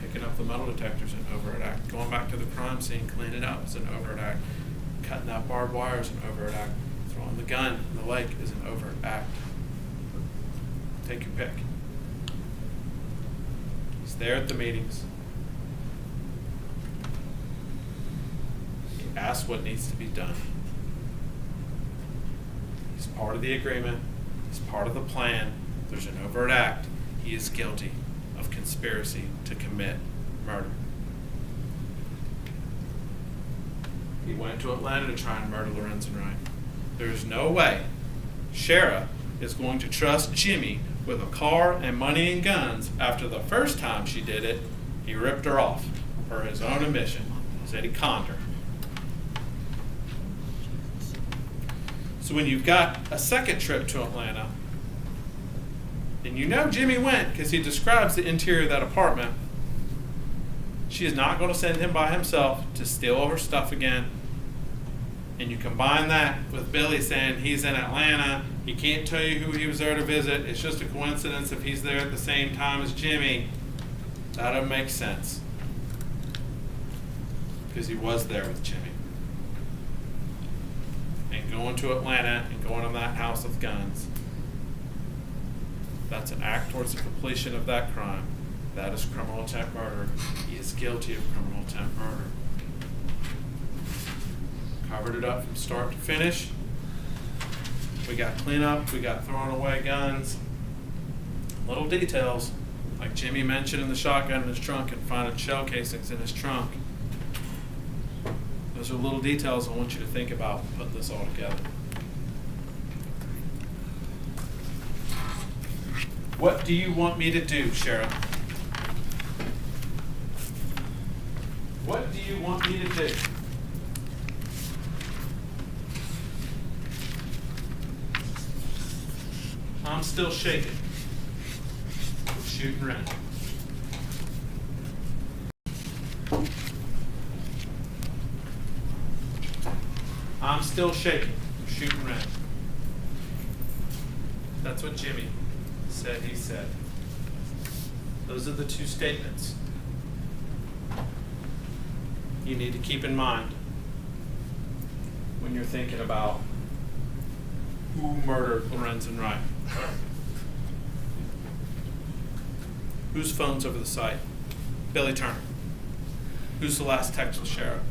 [SPEAKER 2] Picking up the metal detector is an overt act. Going back to the crime scene, cleaning up is an overt act. Cutting that barbed wire is an overt act. Throwing the gun in the lake is an overt act. Take your pick. He's there at the meetings. He asks what needs to be done. He's part of the agreement. He's part of the plan. There's an overt act. He is guilty of conspiracy to commit murder. He went to Atlanta to try and murder Lorenzen Wright. There's no way Shara is going to trust Jimmy with a car and money and guns after the first time she did it, he ripped her off for his own admission. Said he conned her. So when you've got a second trip to Atlanta, and you know Jimmy went because he describes the interior of that apartment, she is not going to send him by himself to steal all her stuff again. And you combine that with Billy saying he's in Atlanta, he can't tell you who he was there to visit, it's just a coincidence if he's there at the same time as Jimmy. That doesn't make sense. Because he was there with Jimmy. And going to Atlanta and going in that house with guns, that's an act towards the completion of that crime. That is criminal intent murder. He is guilty of criminal intent murder. Covered it up from start to finish. We got cleanup, we got throwing away guns. Little details, like Jimmy mentioned in the shotgun in his trunk and finding shell casings in his trunk. Those are little details I want you to think about putting this all together. What do you want me to do, Shara? What do you want me to do? I'm still shaking. We're shooting around. I'm still shaking from shooting red. That's what Jimmy said he said. Those are the two statements you need to keep in mind when you're thinking about who murdered Lorenzen Wright. Whose phone's over the site? Billy Turner. Who's the last text with Sheriff?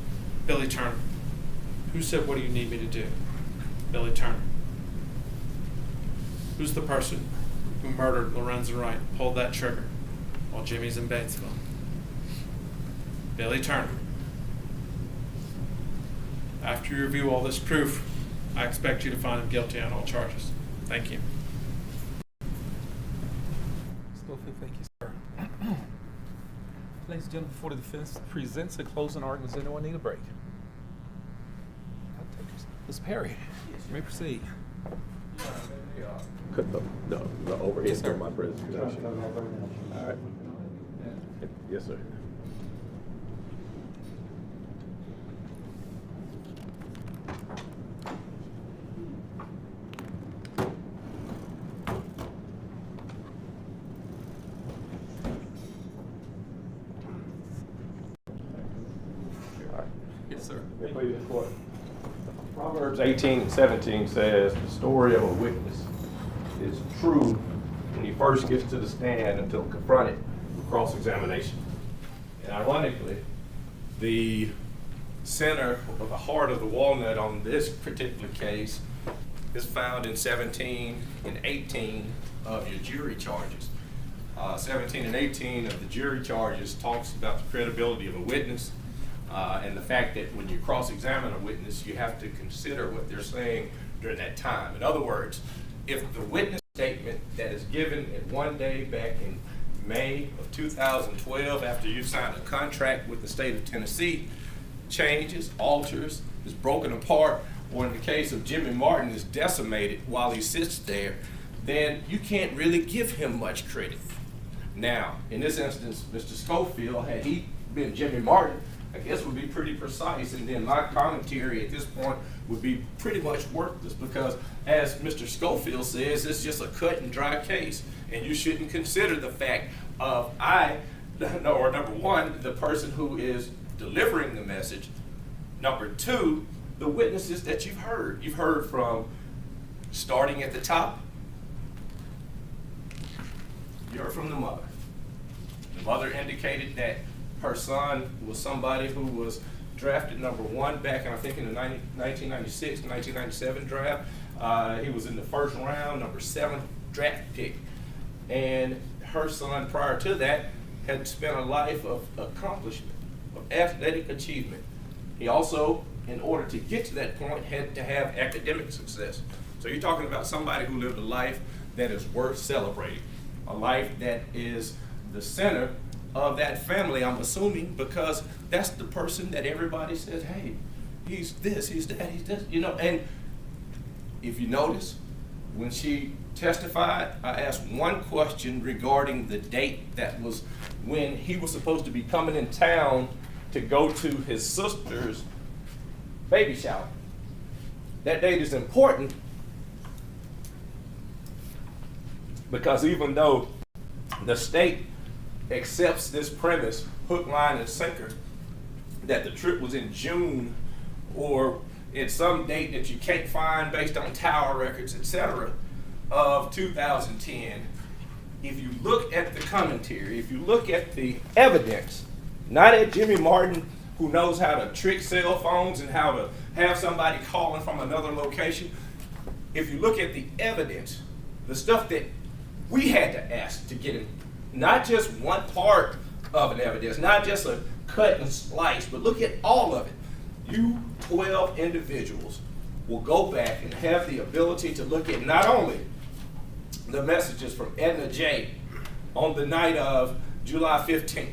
[SPEAKER 2] Billy Turner. Who said, "What do you need me to do?" Billy Turner. Who's the person who murdered Lorenzen Wright, pulled that trigger while Jimmy's in Batesville? Billy Turner. After you review all this proof, I expect you to find him guilty on all charges. Thank you.
[SPEAKER 1] Thank you, sir. Ladies and gentlemen, before the defense presents a closing argument, does anyone need a break? Ms. Perry, you may proceed.
[SPEAKER 3] Cut the overhead from my presentation. All right. Yes, sir.
[SPEAKER 1] Yes, sir.
[SPEAKER 3] Proverbs 18:17 says, "The story of a witness is true when he first gets to the stand until confronted with cross-examination." And ironically, the center or the heart of the walnut on this particular case is found in 17 and 18 of your jury charges. 17 and 18 of the jury charges talks about the credibility of a witness. And the fact that when you cross-examine a witness, you have to consider what they're saying during that time. In other words, if the witness statement that is given at one day back in May of 2012, after you signed a contract with the state of Tennessee, changes, alters, is broken apart, or in the case of Jimmy Martin, is decimated while he sits there, then you can't really give him much credit. Now, in this instance, Mr. Schofield, had he been Jimmy Martin, I guess would be pretty precise, and then my commentary at this point would be pretty much worthless because, as Mr. Schofield says, it's just a cut and dry case, and you shouldn't consider the fact of number one, the person who is delivering the message, number two, the witnesses that you've heard. You've heard from, starting at the top, you heard from the mother. The mother indicated that her son was somebody who was drafted number one back in, I think, in the 1996, 1997 draft. He was in the first round, number 7 draft pick. And her son, prior to that, had spent a life of accomplishment, of athletic achievement. He also, in order to get to that point, had to have academic success. So you're talking about somebody who lived a life that is worth celebrating, a life that is the center of that family, I'm assuming, because that's the person that everybody says, hey, he's this, he's that, he's this, you know. And if you notice, when she testified, I asked one question regarding the date that was when he was supposed to be coming in town to go to his sister's baby shower. That date is important because even though the state accepts this premise, hook, line, and sinker, that the trip was in June or at some date that you can't find based on tower records, etc., of 2010, if you look at the commentary, if you look at the evidence, not at Jimmy Martin, who knows how to trick cell phones and how to have somebody calling from another location, if you look at the evidence, the stuff that we had to ask to get in, not just one part of an evidence, not just a cut and slice, but look at all of it. You 12 individuals will go back and have the ability to look at not only the messages from Edna J. on the night of July 15th,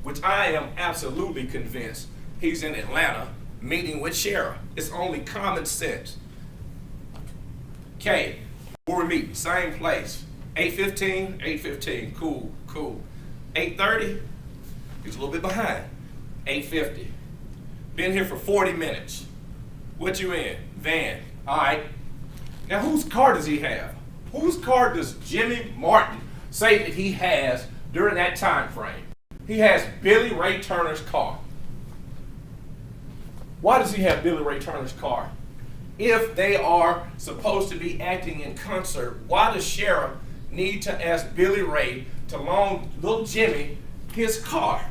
[SPEAKER 3] which I am absolutely convinced he's in Atlanta meeting with Sheriff. It's only common sense. K, we're meeting, same place. 8:15, cool. 8:30, he's a little bit behind. 8:50, been here for 40 minutes. What you in? Van. All right. Now, whose car does he have? Whose car does Jimmy Martin say that he has during that time frame? He has Billy Ray Turner's car. Why does he have Billy Ray Turner's car? If they are supposed to be acting in concert, why does Sheriff need to ask Billy Ray to loan little Jimmy his car?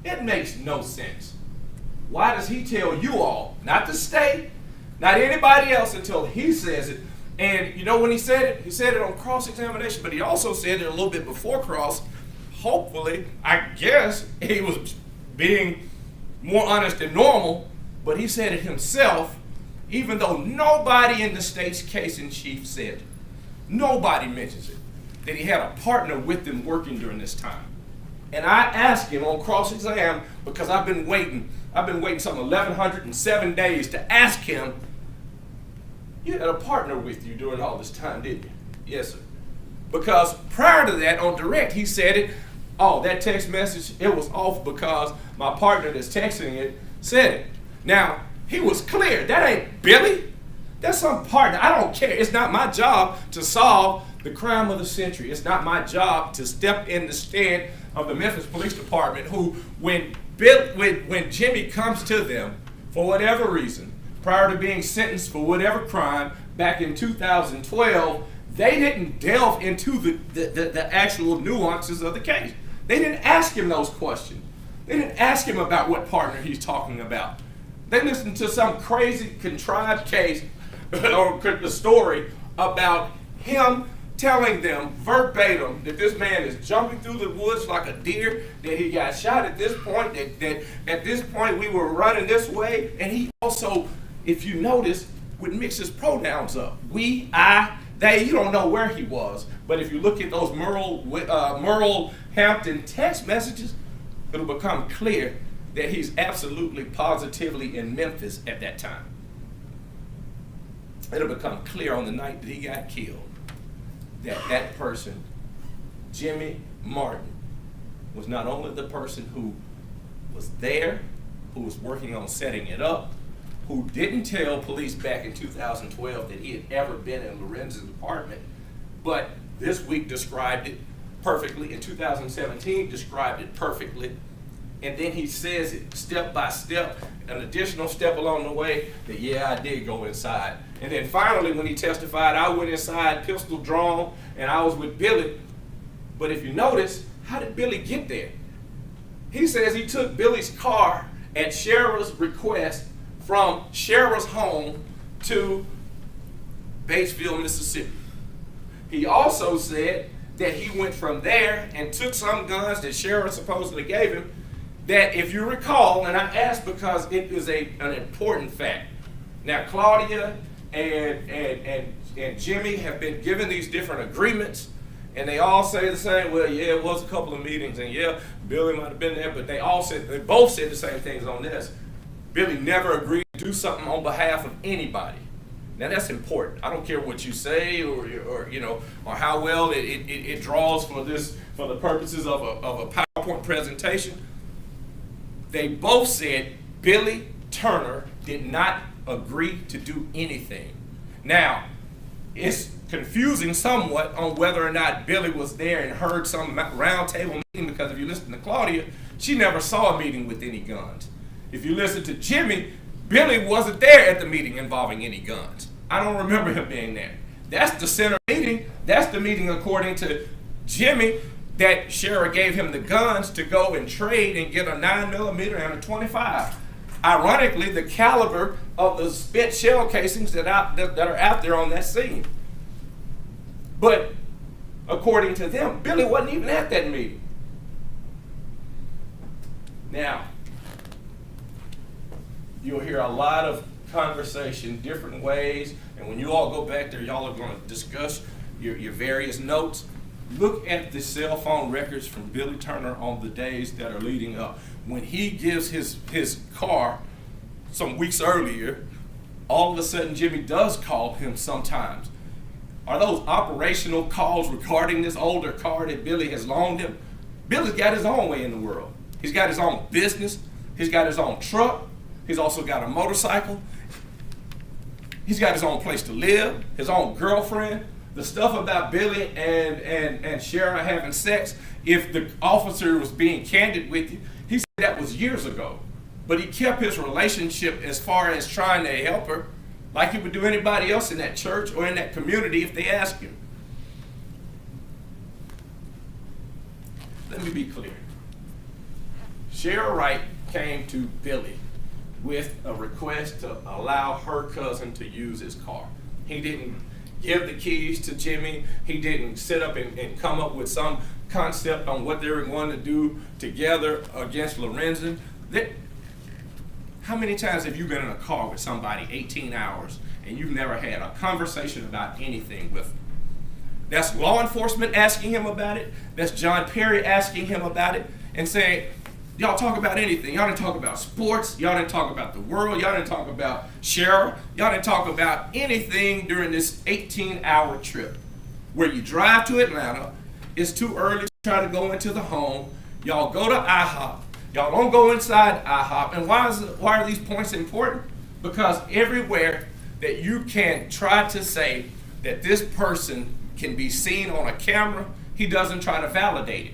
[SPEAKER 3] It makes no sense. Why does he tell you all, not the state, not anybody else, until he says it? And you know when he said it? He said it on cross-examination, but he also said it a little bit before cross. Hopefully, I guess he was being more honest than normal, but he said it himself, even though nobody in the state's case in chief said it. Nobody mentions it, that he had a partner with him working during this time. And I asked him on cross-exam, because I've been waiting some 1,107 days to ask him, you had a partner with you during all this time, didn't you? Yes, sir. Because prior to that, on direct, he said it, oh, that text message, it was off because my partner that's texting it said it. Now, he was clear. That ain't Billy. That's some partner. I don't care. It's not my job to solve the crime of the century. It's not my job to step in the stead of the Memphis Police Department, who, when Jimmy comes to them, for whatever reason, prior to being sentenced for whatever crime back in 2012, they didn't delve into the actual nuances of the case. They didn't ask him those questions. They didn't ask him about what partner he's talking about. They listened to some crazy contrived case or the story about him telling them verbatim that this man is jumping through the woods like a deer, that he got shot at this point, that at this point we were running this way, and he also, if you notice, would mix his pronouns up. We, I, they, you don't know where he was, but if you look at those Merle Hampton text messages, it'll become clear that he's absolutely positively in Memphis at that time. It'll become clear on the night that he got killed that that person, Jimmy Martin, was not only the person who was there, who was working on setting it up, who didn't tell police back in 2012 that he had ever been in Lorenzen's apartment, but this week described it perfectly, in 2017 described it perfectly, and then he says it step by step, an additional step along the way, that yeah, I did go inside. And then finally when he testified, I went inside, pistol drawn, and I was with Billy. But if you notice, how did Billy get there? He says he took Billy's car at Sheriff's request from Sheriff's home to Batesville, Mississippi. He also said that he went from there and took some guns that Sheriff supposedly gave him, that if you recall, and I asked because it is an important fact. Now Claudia and Jimmy have been given these different agreements, and they all say the same, well, yeah, it was a couple of meetings, and yeah, Billy might have been there, but they both said the same things on this. Billy never agreed to do something on behalf of anybody. Now that's important. I don't care what you say or how well it draws for the purposes of a PowerPoint presentation. They both said Billy Turner did not agree to do anything. Now, it's confusing somewhat on whether or not Billy was there and heard some roundtable meeting, because if you listen to Claudia, she never saw a meeting with any guns. If you listen to Jimmy, Billy wasn't there at the meeting involving any guns. I don't remember him being there. That's the center meeting. That's the meeting, according to Jimmy, that Sheriff gave him the guns to go and trade and get a 9mm and a 25. Ironically, the caliber of the spent shell casings that are out there on that scene. But according to them, Billy wasn't even at that meeting. Now, you'll hear a lot of conversation different ways, and when you all go back there, y'all are going to discuss your various notes. Look at the cell phone records from Billy Turner on the days that are leading up. When he gives his car some weeks earlier, all of a sudden Jimmy does call him sometimes. Are those operational calls regarding this older car that Billy has loaned him? Billy's got his own way in the world. He's got his own business. He's got his own truck. He's also got a motorcycle. He's got his own place to live, his own girlfriend. The stuff about Billy and Shara having sex, if the officer was being candid with you, he said that was years ago. But he kept his relationship as far as trying to help her, like he would do anybody else in that church or in that community if they asked him. Let me be clear. Shara Wright came to Billy with a request to allow her cousin to use his car. He didn't give the keys to Jimmy. He didn't sit up and come up with some concept on what they were going to do together against Lorenzen. How many times have you been in a car with somebody 18 hours and you've never had a conversation about anything with them? That's law enforcement asking him about it. That's John Perry asking him about it and saying, y'all talk about anything. Y'all didn't talk about sports. Y'all didn't talk about the world. Y'all didn't talk about Shara. Y'all didn't talk about anything during this 18-hour trip where you drive to Atlanta. It's too early to try to go into the home. Y'all go to IHOP. Y'all don't go inside IHOP. And why are these points important? Because everywhere that you can try to say that this person can be seen on a camera, he doesn't try to validate it.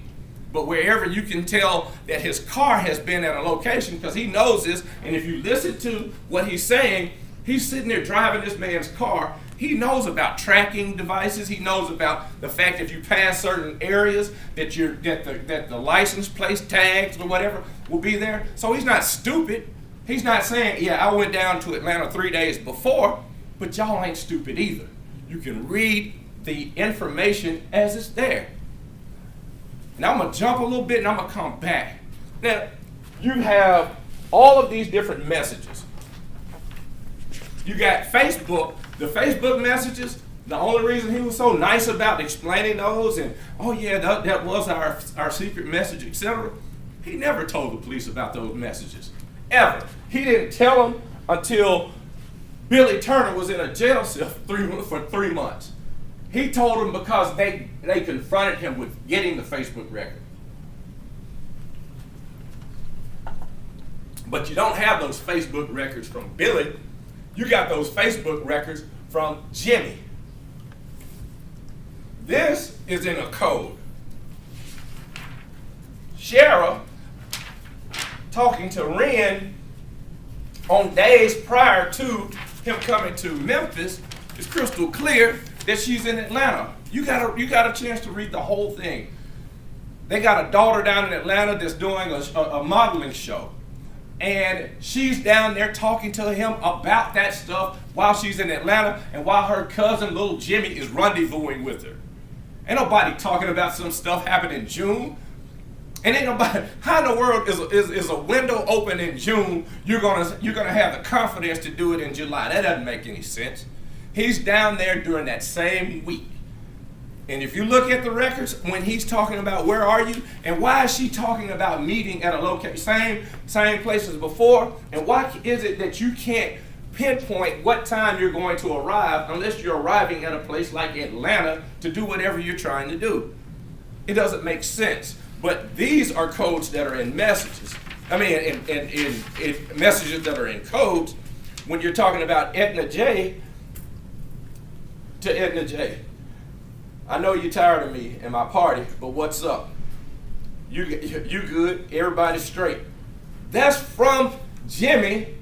[SPEAKER 3] But wherever you can tell that his car has been at a location, because he knows this, and if you listen to what he's saying, he's sitting there driving this man's car. He knows about tracking devices. He knows about the fact if you pass certain areas that the license plate tags or whatever will be there. So he's not stupid. He's not saying, yeah, I went down to Atlanta 3 days before, but y'all ain't stupid either. You can read the information as it's there. Now I'm going to jump a little bit and I'm going to come back. Now, you have all of these different messages. You got Facebook, the Facebook messages. The only reason he was so nice about explaining those and, oh yeah, that was our secret message, etc. He never told the police about those messages, ever. He didn't tell them until Billy Turner was in a jail cell for 3 months. He told them because they confronted him with getting the Facebook record. But you don't have those Facebook records from Billy. You got those Facebook records from Jimmy. This is in a code. Shara talking to Ren on days prior to him coming to Memphis is crystal clear that she's in Atlanta. You got a chance to read the whole thing. They got a daughter down in Atlanta that's doing a modeling show. And she's down there talking to him about that stuff while she's in Atlanta and while her cousin, little Jimmy, is rendezvousing with her. Ain't nobody talking about some stuff happened in June. And ain't nobody, how in the world is a window open in June, you're gonna have the confidence to do it in July? That doesn't make any sense. He's down there during that same week. And if you look at the records, when he's talking about where are you, and why is she talking about meeting at a location, same place as before, and why is it that you can't pinpoint what time you're going to arrive unless you're arriving at a place like Atlanta to do whatever you're trying to do? It doesn't make sense. But these are codes that are in messages. I mean, in messages that are in codes. When you're talking about Edna J to Edna J. I know you're tired of me and my party, but what's up? You good? Everybody's straight. That's from Jimmy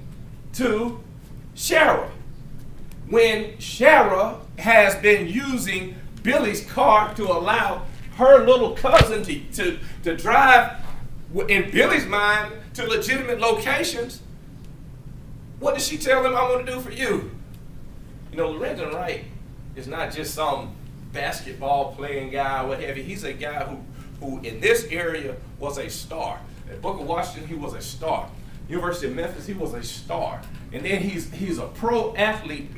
[SPEAKER 3] to Shara. When Shara has been using Billy's car to allow her little cousin to drive, in Billy's mind, to legitimate locations, what did she tell him I want to do for you? You know, Lorenzen Wright is not just some basketball playing guy, what have you. He's a guy who in this area was a star. At Booker Washington, he was a star. University of Memphis, he was a star. And then he's a pro athlete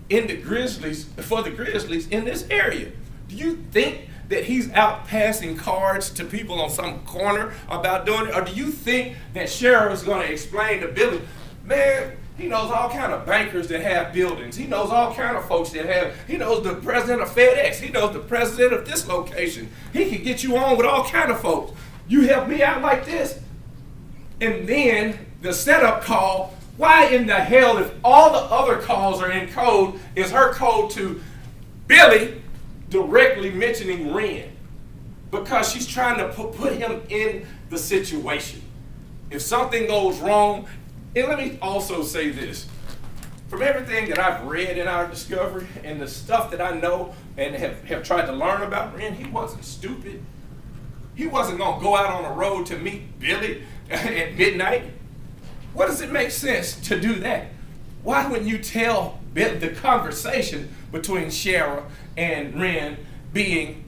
[SPEAKER 3] in the Grizzlies, for the Grizzlies in this area. Do you think that he's out passing cards to people on some corner about doing it? Or do you think that Shara is going to explain to Billy, man, he knows all kind of bankers that have buildings. He knows all kind of folks that have, he knows the president of FedEx. He knows the president of this location. He can get you on with all kind of folks. You help me out like this. And then the setup call Why in the hell, if all the other calls are in code, is her code to Billy directly mentioning Ren? Because she's trying to put him in the situation. If something goes wrong, and let me also say this. From everything that I've read in our discovery and the stuff that I know and have tried to learn about Ren, he wasn't stupid. He wasn't going to go out on a road to meet Billy at midnight. What does it make sense to do that? Why wouldn't you tell the conversation between Shara and Ren being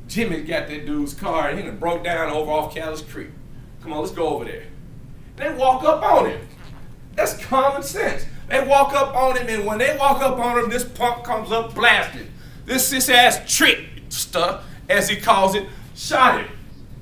[SPEAKER 3] Jimmy got that dude's car and he done broke down over off Callis Creek. Come on, let's go over there. They walk up on him. That's common sense. They walk up on him, and when they walk up on him, this punk comes up blasting. This cis-ass trickster, as he calls it, shot him.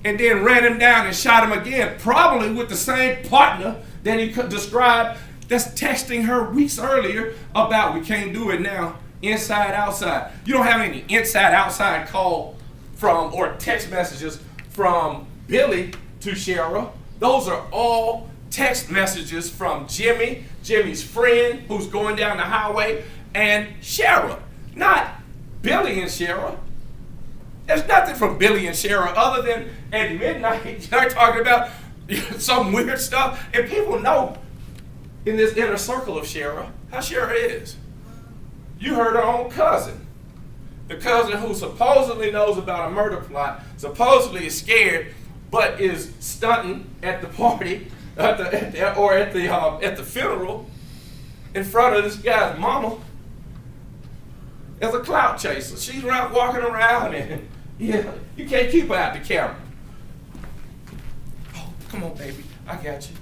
[SPEAKER 3] And then ran him down and shot him again, probably with the same partner that he could describe that's texting her weeks earlier about we can't do it now, inside, outside. You don't have any inside, outside call from or text messages from Billy to Shara. Those are all text messages from Jimmy, Jimmy's friend who's going down the highway, and Shara, not Billy and Shara. There's nothing from Billy and Shara other than at midnight they're talking about some weird stuff, and people know in this inner circle of Shara how Shara is. You heard her own cousin. The cousin who supposedly knows about a murder plot, supposedly is scared, but is stunting at the party at the funeral in front of this guy's mama as a clout chaser. She's around walking around and yeah, you can't keep her out the camera. Oh, come on, baby, I got you.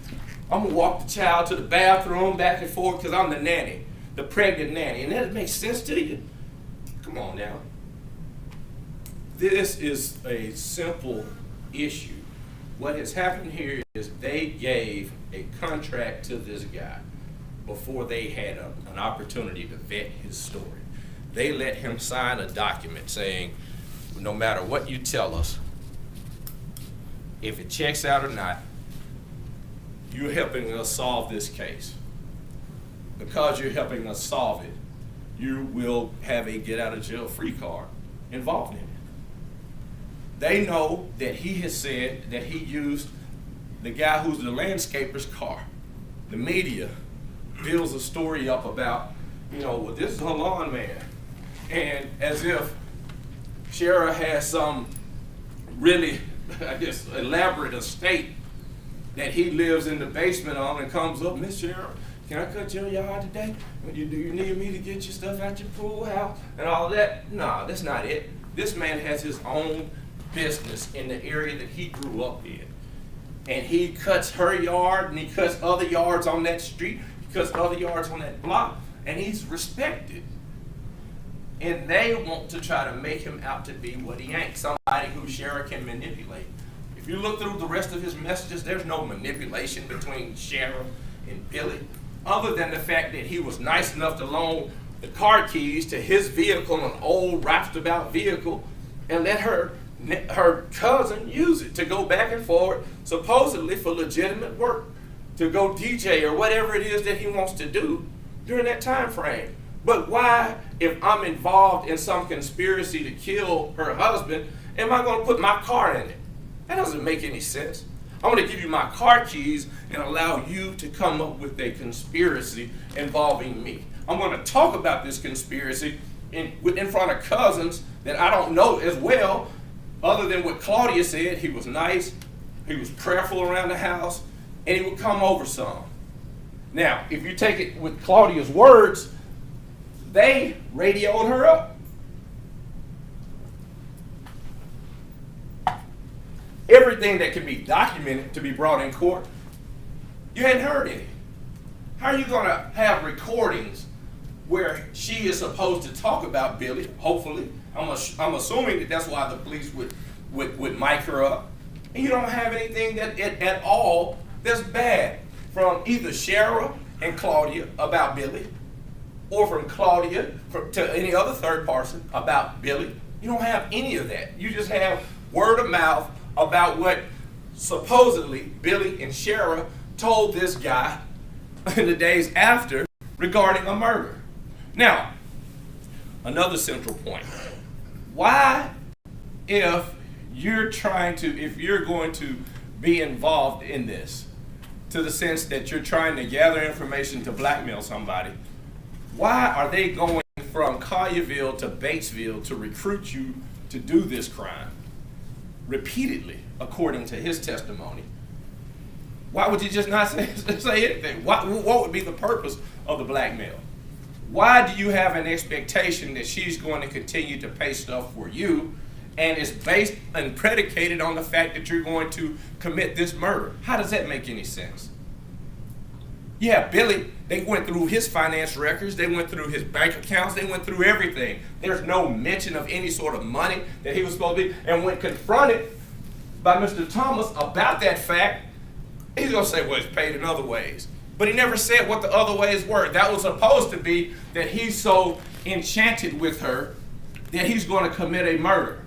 [SPEAKER 3] I'm gonna walk the child to the bathroom back and forth because I'm the nanny, the pregnant nanny, and that makes sense to you. Come on now. This is a simple issue. What has happened here is they gave a contract to this guy before they had an opportunity to vet his story. They let him sign a document saying, no matter what you tell us, if it checks out or not, you're helping us solve this case. Because you're helping us solve it, you will have a get out of jail free card involved in it. They know that he has said that he used the guy who's the landscaper's car. The media builds a story up about, well, this is her lawn man. And as if Shara has some really, elaborate estate that he lives in the basement on and comes up, Miss Shara, can I cut your yard today? Do you need me to get your stuff out your pool house and all that? No, that's not it. This man has his own business in the area that he grew up in. And he cuts her yard and he cuts other yards on that street, he cuts other yards on that block, and he's respected. And they want to try to make him out to be what he ain't, somebody who Shara can manipulate. If you look through the rest of his messages, there's no manipulation between Shara and Billy, other than the fact that he was nice enough to loan the car keys to his vehicle, an old roustabout vehicle, and let her cousin use it to go back and forth, supposedly for legitimate work, to go DJ or whatever it is that he wants to do during that time frame. But why, if I'm involved in some conspiracy to kill her husband, am I going to put my car in it? That doesn't make any sense. I'm going to give you my car keys and allow you to come up with a conspiracy involving me. I'm going to talk about this conspiracy in front of cousins that I don't know as well, other than what Claudia said. He was nice, he was prayerful around the house, and he would come over some. Now, if you take it with Claudia's words, they radioed her up. Everything that can be documented to be brought in court, you hadn't heard any. How are you going to have recordings where she is supposed to talk about Billy, hopefully? I'm assuming that that's why the police would mic her up. And you don't have anything that at all that's bad from either Shara and Claudia about Billy, or from Claudia to any other third person about Billy. You don't have any of that. You just have word of mouth about what supposedly Billy and Shara told this guy in the days after regarding a murder. Now, another central point. Why, if you're going to be involved in this, to the sense that you're trying to gather information to blackmail somebody, why are they going from Collierville to Batesville to recruit you to do this crime repeatedly, according to his testimony? Why would you just not say anything? What would be the purpose of the blackmail? Why do you have an expectation that she's going to continue to pay stuff for you, and it's based and predicated on the fact that you're going to commit this murder? How does that make any sense? Yeah, Billy, they went through his finance records, they went through his bank accounts, they went through everything. There's no mention of any sort of money that he was supposed to be. And when confronted by Mr. Thomas about that fact, he's going to say, well, it's paid in other ways. But he never said what the other ways were. That was supposed to be that he's so enchanted with her that he's going to commit a murder.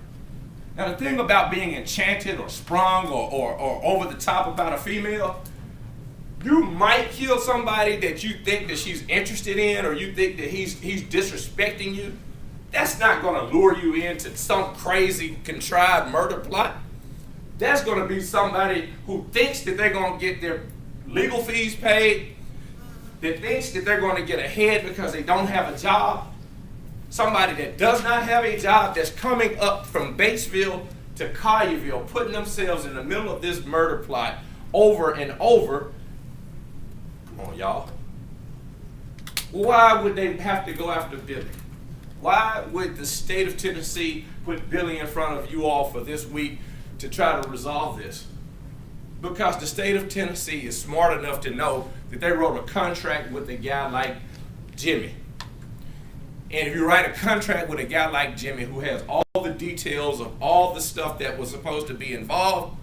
[SPEAKER 3] Now, the thing about being enchanted or sprung or over the top about a female, you might kill somebody that you think that she's interested in, or you think that he's disrespecting you. That's not going to lure you into some crazy contrived murder plot. That's going to be somebody who thinks that they're going to get their legal fees paid, that thinks that they're going to get ahead because they don't have a job. Somebody that does not have a job, that's coming up from Batesville to Collierville, putting themselves in the middle of this murder plot over and over. Come on, y'all. Why would they have to go after Billy? Why would the state of Tennessee put Billy in front of you all for this week to try to resolve this? Because the state of Tennessee is smart enough to know that they wrote a contract with a guy like Jimmy. And if you write a contract with a guy like Jimmy who has all the details of all the stuff that was supposed to be involved,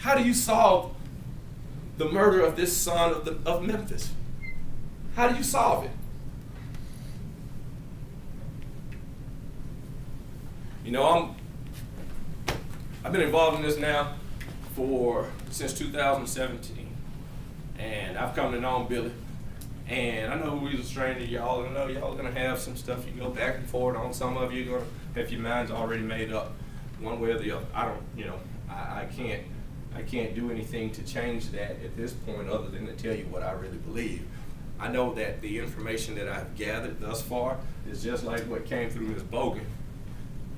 [SPEAKER 3] how do you solve the murder of this son of Memphis? How do you solve it? You know, I've been involved in this now since 2017, and I've come to know Billy, and I know he's a stranger to y'all, and I know y'all are gonna have some stuff you can go back and forth on. Some of you are gonna have your minds already made up one way or the other. I can't do anything to change that at this point other than to tell you what I really believe. I know that the information that I've gathered thus far is just like what came through Ms. Bogan.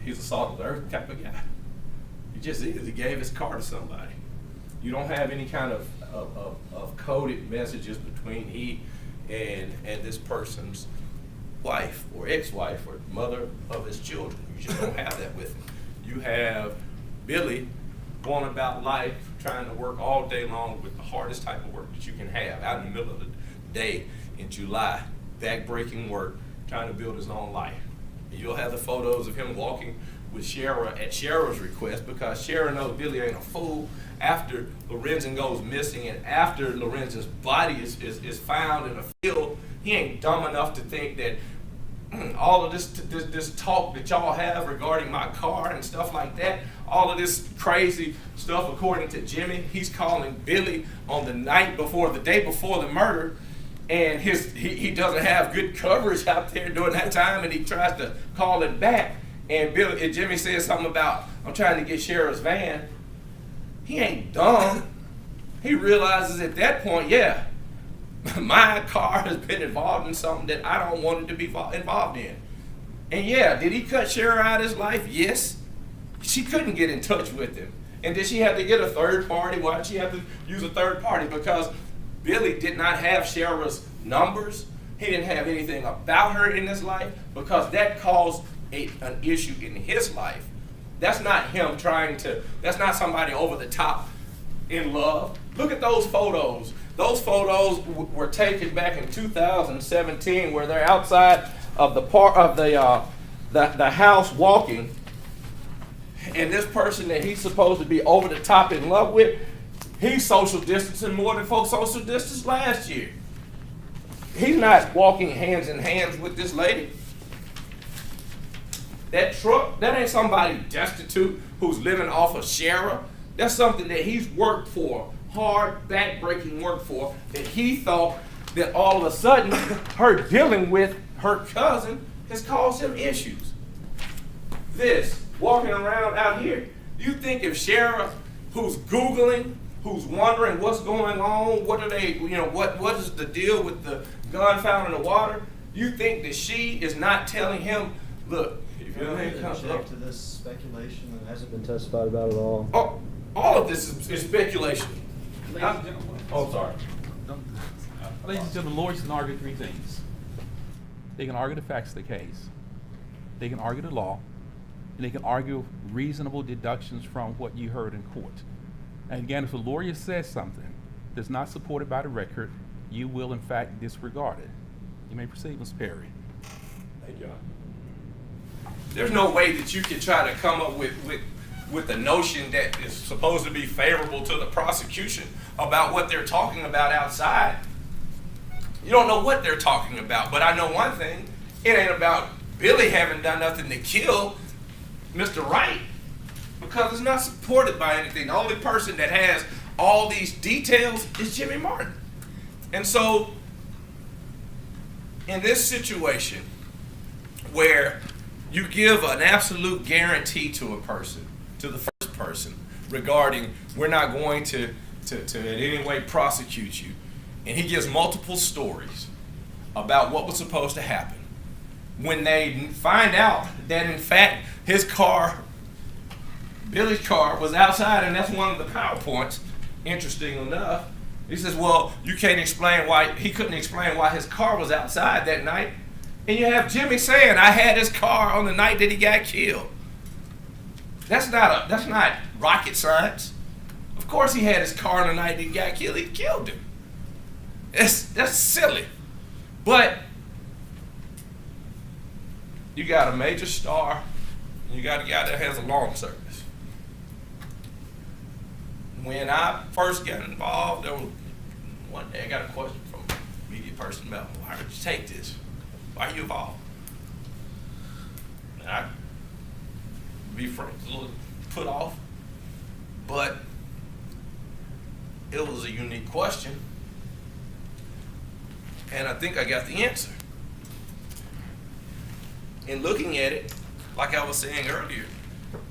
[SPEAKER 3] He's a salt of the earth type of guy. He just is. He gave his car to somebody. You don't have any kind of coded messages between he and this person's wife or ex-wife or mother of his children. You just don't have that with him. You have Billy going about life trying to work all day long with the hardest type of work that you can have, out in the middle of the day in July, back-breaking work, trying to build his own life. And you'll have the photos of him walking with Shara at Shara's request, because Shara knows Billy ain't a fool. After Lorenzen goes missing and after Lorenzen's body is found in a field, he ain't dumb enough to think that all of this talk that y'all have regarding my car and stuff like that, all of this crazy stuff according to Jimmy, he's calling Billy on the day before the murder, and he doesn't have good coverage out there during that time, and he tries to call it back, and Jimmy says something about, I'm trying to get Sheriff's van. He ain't dumb. He realizes at that point, yeah, my car has been involved in something that I don't want it to be involved in. And yeah, did he cut Shara out of his life? Yes. She couldn't get in touch with him. And did she have to get a third party? Why did she have to use a third party? Because Billy did not have Shara's numbers. He didn't have anything about her in his life, because that caused an issue in his life. That's not him that's not somebody over the top in love. Look at those photos. Those photos were taken back in 2017, where they're outside of the house walking, and this person that he's supposed to be over the top in love with, he's social distancing more than folks social distanced last year. He's not walking hands in hands with this lady. That truck, that ain't somebody destitute who's living off of Shara. That's something that he's worked for, hard, back-breaking work for, that he thought that all of a sudden her dealing with her cousin has caused him issues. This, walking around out here, you think if Sheriff, who's Googling, who's wondering what's going on, what are they, what is the deal with the gun found in the water, you think that she is not telling him, look, if your name comes up.
[SPEAKER 4] To this speculation that hasn't been testified about at all.
[SPEAKER 3] All of this is speculation.
[SPEAKER 1] Ladies and gentlemen.
[SPEAKER 3] Oh, sorry.
[SPEAKER 1] Ladies and gentlemen, lawyers can argue three things. They can argue the facts of the case, they can argue the law, and they can argue reasonable deductions from what you heard in court. And again, if a lawyer says something that's not supported by the record, you will in fact disregard it. You may proceed, Ms. Perry.
[SPEAKER 3] Thank you. There's no way that you can try to come up with a notion that is supposed to be favorable to the prosecution about what they're talking about outside. You don't know what they're talking about, but I know one thing. It ain't about Billy having done nothing to kill Mr. Wright, because it's not supported by anything. The only person that has all these details is Jimmy Martin. And so, in this situation where you give an absolute guarantee to a person, to the first person, regarding we're not going to in any way prosecute you, and he gives multiple stories about what was supposed to happen. When they find out that in fact his car, Billy's car, was outside, and that's one of the PowerPoints, interesting enough, he says, well, you can't explain why, he couldn't explain why his car was outside that night. And you have Jimmy saying, I had his car on the night that he got killed. That's not rocket science. Of course he had his car on the night that he got killed. He killed him. That's silly. But you got a major star, and you got a guy that has a long service. When I first got involved, there was one day I got a question from a media person about, why did you take this? Why are you involved? And I'd be frank, a little put off, but it was a unique question, and I think I got the answer. In looking at it, like I was saying earlier,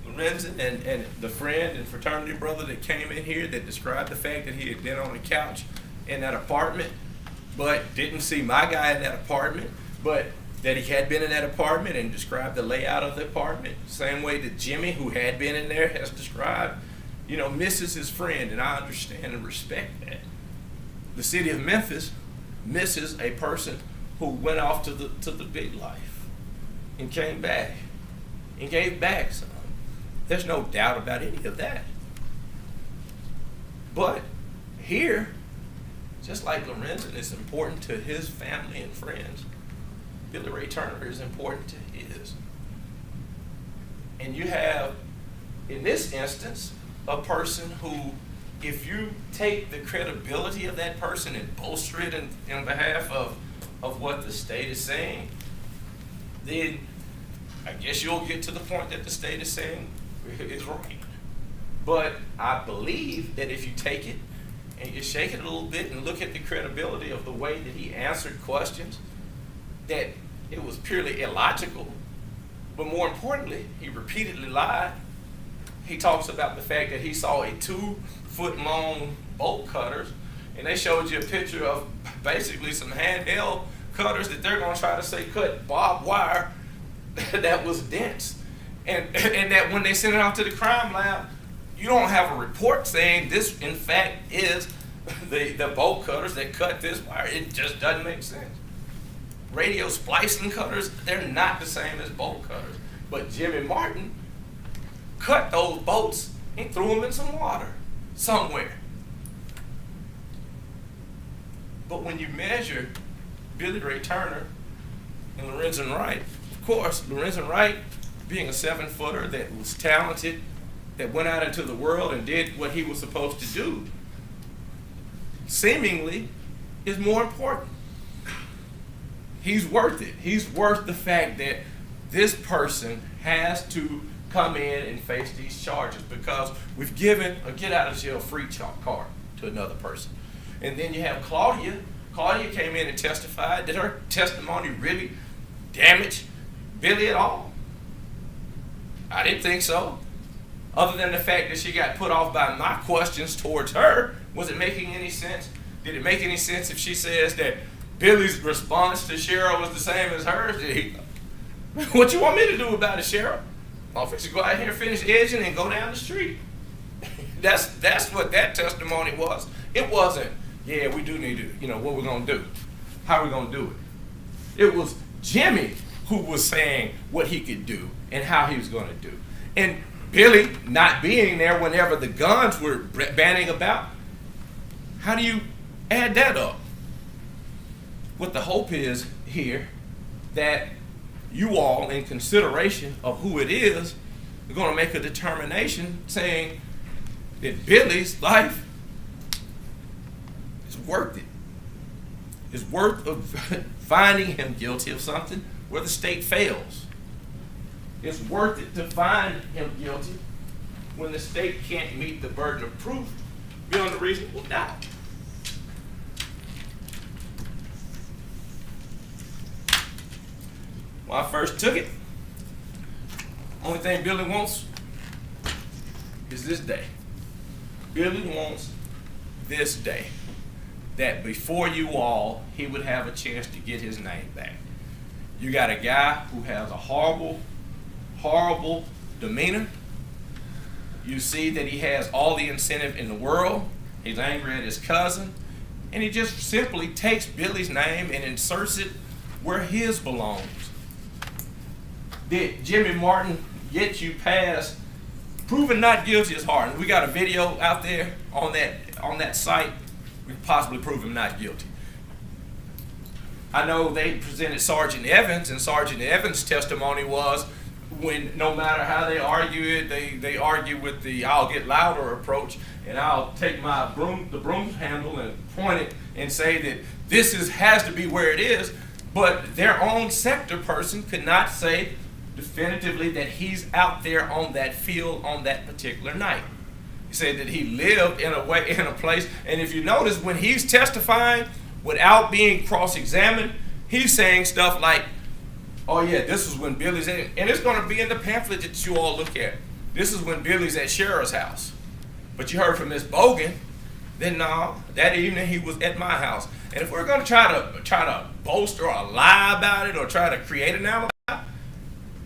[SPEAKER 3] Lorenzen and the friend and fraternity brother that came in here that described the fact that he had been on the couch in that apartment, but didn't see my guy in that apartment, but that he had been in that apartment, and described the layout of the apartment, same way that Jimmy, who had been in there, has described, misses his friend, and I understand and respect that. The city of Memphis misses a person who went off to the big life and came back and gave back some. There's no doubt about any of that. But here, just like Lorenzen is important to his family and friends, Billy Ray Turner is important to his. And you have, in this instance, a person who, if you take the credibility of that person and bolster it in behalf of what the state is saying, then I guess you'll get to the point that the state is saying is right. But I believe that if you take it and you shake it a little bit and look at the credibility of the way that he answered questions, that it was purely illogical. But more importantly, he repeatedly lied. He talks about the fact that he saw a 2-foot-long bolt cutters, and they showed you a picture of basically some handheld cutters that they're going to try to say cut barbed wire that was dense. And that when they send it off to the crime lab, you don't have a report saying this, in fact, is the bolt cutters that cut this wire. It just doesn't make sense. Radio splicing cutters, they're not the same as bolt cutters. But Jimmy Martin cut those bolts and threw them in some water somewhere. But when you measure Billy Ray Turner and Lorenzen Wright, of course, Lorenzen Wright, being a 7-footer that was talented, that went out into the world and did what he was supposed to do, seemingly is more important. He's worth it. He's worth the fact that this person has to come in and face these charges, because we've given a get out of jail free card to another person. And then you have Claudia, Claudia came in and testified. Did her testimony really damage Billy at all? I didn't think so. Other than the fact that she got put off by my questions towards her, was it making any sense? Did it make any sense if she says that Billy's response to Cheryl was the same as hers? What you want me to do about it, Cheryl? I'll fix to go out here and finish edging and go down the street. That's what that testimony was. It wasn't, yeah, we do need to, what we're going to do. How are we going to do it? It was Jimmy who was saying what he could do and how he was going to do. And Billy not being there whenever the guns were banning about, how do you add that up? What the hope is here, that you all, in consideration of who it is, are going to make a determination saying that Billy's life is worth it. It's worth of finding him guilty of something where the state fails. It's worth it to find him guilty when the state can't meet the burden of proof beyond a reasonable doubt. When I first took it, only thing Billy wants is this day. Billy wants this day, that before you all, he would have a chance to get his name back. You got a guy who has a horrible, horrible demeanor. You see that he has all the incentive in the world. He's angry at his cousin. And he just simply takes Billy's name and inserts it where his belongs. Did Jimmy Martin get you past proven not guilty is hard? And we got a video out there on that site. We can possibly prove him not guilty. I know they presented Sergeant Evans, and Sergeant Evans' testimony was, when no matter how they argue it, they argue with the I'll get louder approach, and I'll take the broom handle and point it and say that this has to be where it is, but their own sector person could not say definitively that he's out there on that field on that particular night. He said that he lived in a place, and if you notice, when he's testifying without being cross-examined, he's saying stuff like, oh yeah, this is when Billy's in, and it's going to be in the pamphlet that you all look at. This is when Billy's at Cheryl's house. But you heard from Miss Bogan, then no, that evening he was at my house. And if we're going to try to boast or lie about it or try to create an alibi,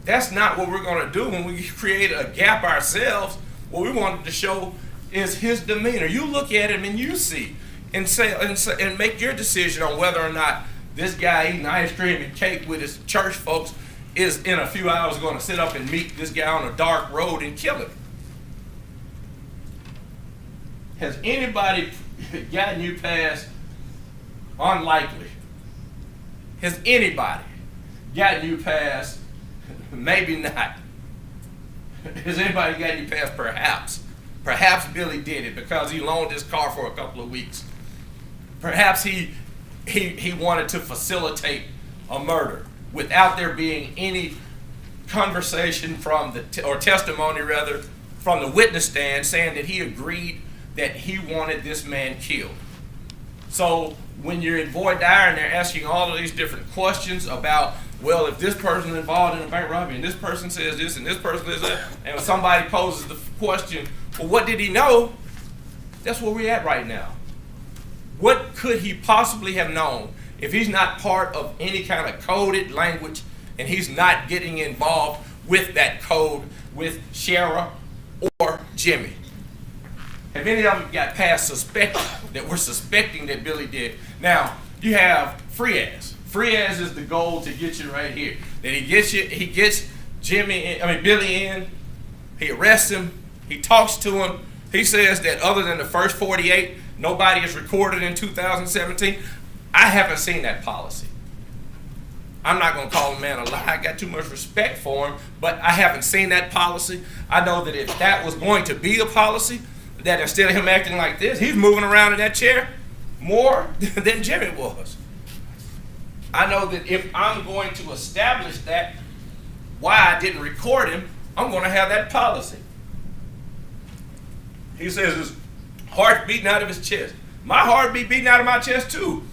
[SPEAKER 3] that's not what we're going to do when we create a gap ourselves. What we wanted to show is his demeanor. You look at him and you see, and say and make your decision on whether or not this guy eating ice cream and cake with his church folks is in a few hours going to sit up and meet this guy on a dark road and kill him. Has anybody gotten you past unlikely? Has anybody gotten you past maybe not? Has anybody gotten you past perhaps? Perhaps Billy did it because he loaned his car for a couple of weeks. Perhaps he wanted to facilitate a murder without there being any conversation or testimony rather, from the witness stand saying that he agreed that he wanted this man killed. So when you're in voir dire and they're asking all of these different questions about, well, if this person is involved in a bank robbery and this person says this and this person says that, and somebody poses the question, well, what did he know? That's where we're at right now. What could he possibly have known if he's not part of any kind of coded language and he's not getting involved with that code with Shara or Jimmy? Have any of them got past suspecting that we're suspecting that Billy did? Now, you have Frias. Frias is the goal to get you right here. That he gets Billy in, he arrests him, he talks to him, he says that other than the first 48, nobody is recorded in 2017. I haven't seen that policy. I'm not going to call the man a lie. I got too much respect for him, but I haven't seen that policy. I know that if that was going to be a policy, that instead of him acting like this, he's moving around in that chair more than Jimmy was. I know that if I'm going to establish that, why I didn't record him, I'm going to have that policy. He says his heart beating out of his chest. My heart be beating out of my chest too.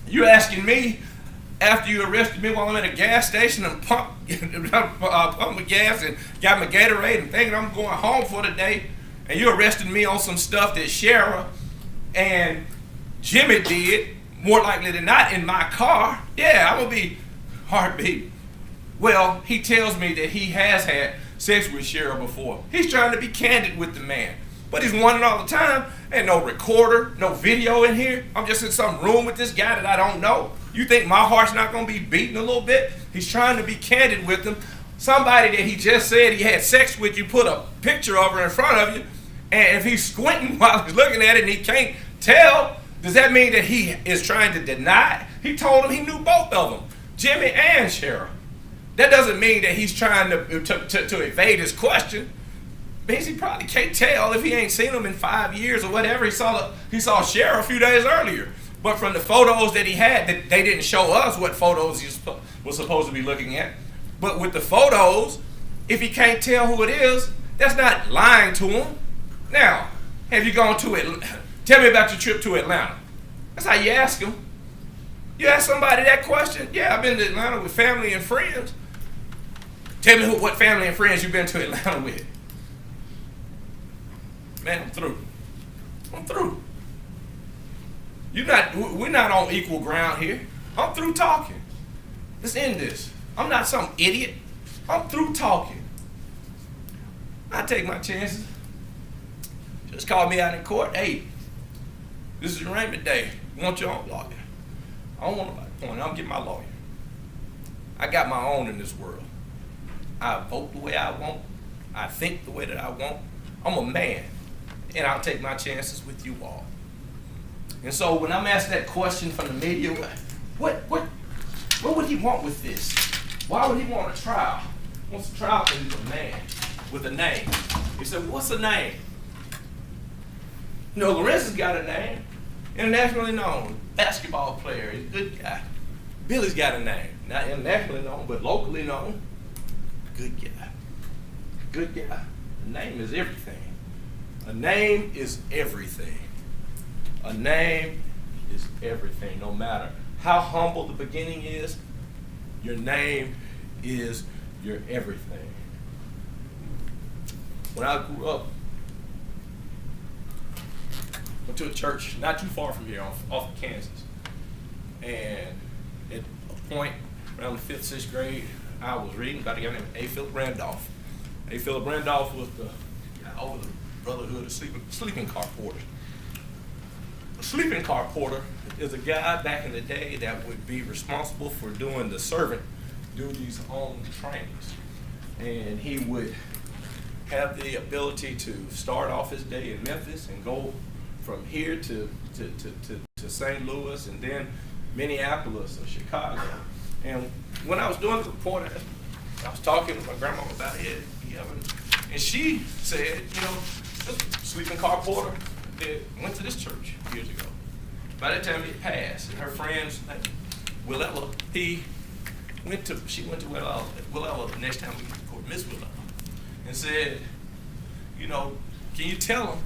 [SPEAKER 3] You asking me after you arrested me while I'm at a gas station and pump my gas and got my Gatorade and thinking I'm going home for the day, and you arrested me on some stuff that Shara and Jimmy did, more likely than not, in my car. Yeah, I'm gonna be heartbeat. Well, he tells me that he has had sex with Shara before. He's trying to be candid with the man, but he's wanting all the time. Ain't no recorder, no video in here. I'm just in some room with this guy that I don't know. You think my heart's not gonna be beating a little bit? He's trying to be candid with him. Somebody that he just said he had sex with, you put a picture of her in front of you, and if he's squinting while he's looking at it and he can't tell, does that mean that he is trying to deny it? He told him he knew both of them, Jimmy and Shara. That doesn't mean that he's trying to evade his question. It means he probably can't tell if he ain't seen him in 5 years or whatever. He saw Shara a few days earlier. But from the photos that he had, they didn't show us what photos he was supposed to be looking at. But with the photos, if he can't tell who it is, that's not lying to him. Now, have you gone to Atlanta? Tell me about your trip to Atlanta. That's how you ask him. You ask somebody that question, yeah, I've been to Atlanta with family and friends. Tell me what family and friends you've been to Atlanta with. Man, I'm through. I'm through. We're not on equal ground here. I'm through talking. Let's end this. I'm not some idiot. I'm through talking. I take my chances. Just call me out in court. Hey, this is arraignment day. You want your own lawyer? I don't want nobody pointing. I'm getting my lawyer. I got my own in this world. I vote the way I want. I think the way that I want. I'm a man, and I'll take my chances with you all. And so when I'm asked that question from the media, what would he want with this? Why would he want a trial? He wants a trial because he's a man with a name. He said, what's a name? You know, Lorenzen's got a name. Internationally known. Basketball player. He's a good guy. Billy's got a name. Not internationally known, but locally known. Good guy. Good guy. A name is everything. A name is everything. A name is everything. No matter how humble the beginning is, your name is your everything. When I grew up, went to a church not too far from here, off of Kansas. And at a point around the 5th, 6th grade, I was reading about a guy named A. Philip Randolph. A. Philip Randolph was the guy over the Brotherhood of Sleeping Car Porters. A sleeping car porter is a guy back in the day that would be responsible for doing the servant duties on trains. And he would have the ability to start off his day in Memphis and go from here to St. Louis and then Minneapolis or Chicago. And when I was doing the report, I was talking with my grandma about it, and she said, you know, this sleeping car porter that went to this church years ago. By that time it passed, and her friends, like Willella, she went to Willella the next time we went to court, Miss Willella, and said, you know, can you tell them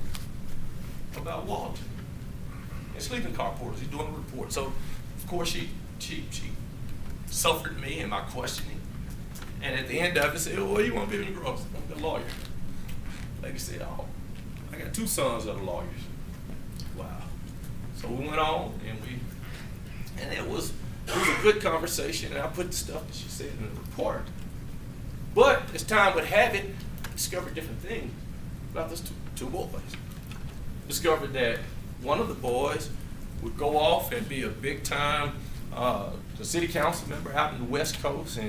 [SPEAKER 3] about Walter and sleeping car porters? He's doing a report. So, of course, she suffered me in my questioning, and at the end of it said, well, what do you want to be when you grow up? I'm a lawyer. Lady said, oh, I got 2 sons that are lawyers. Wow. So we went on, and it was a good conversation, and I put the stuff that she said in the report. But as time would have it, I discovered different things about those two boys. Discovered that one of the boys would go off and be a big-time the city council member out in the West Coast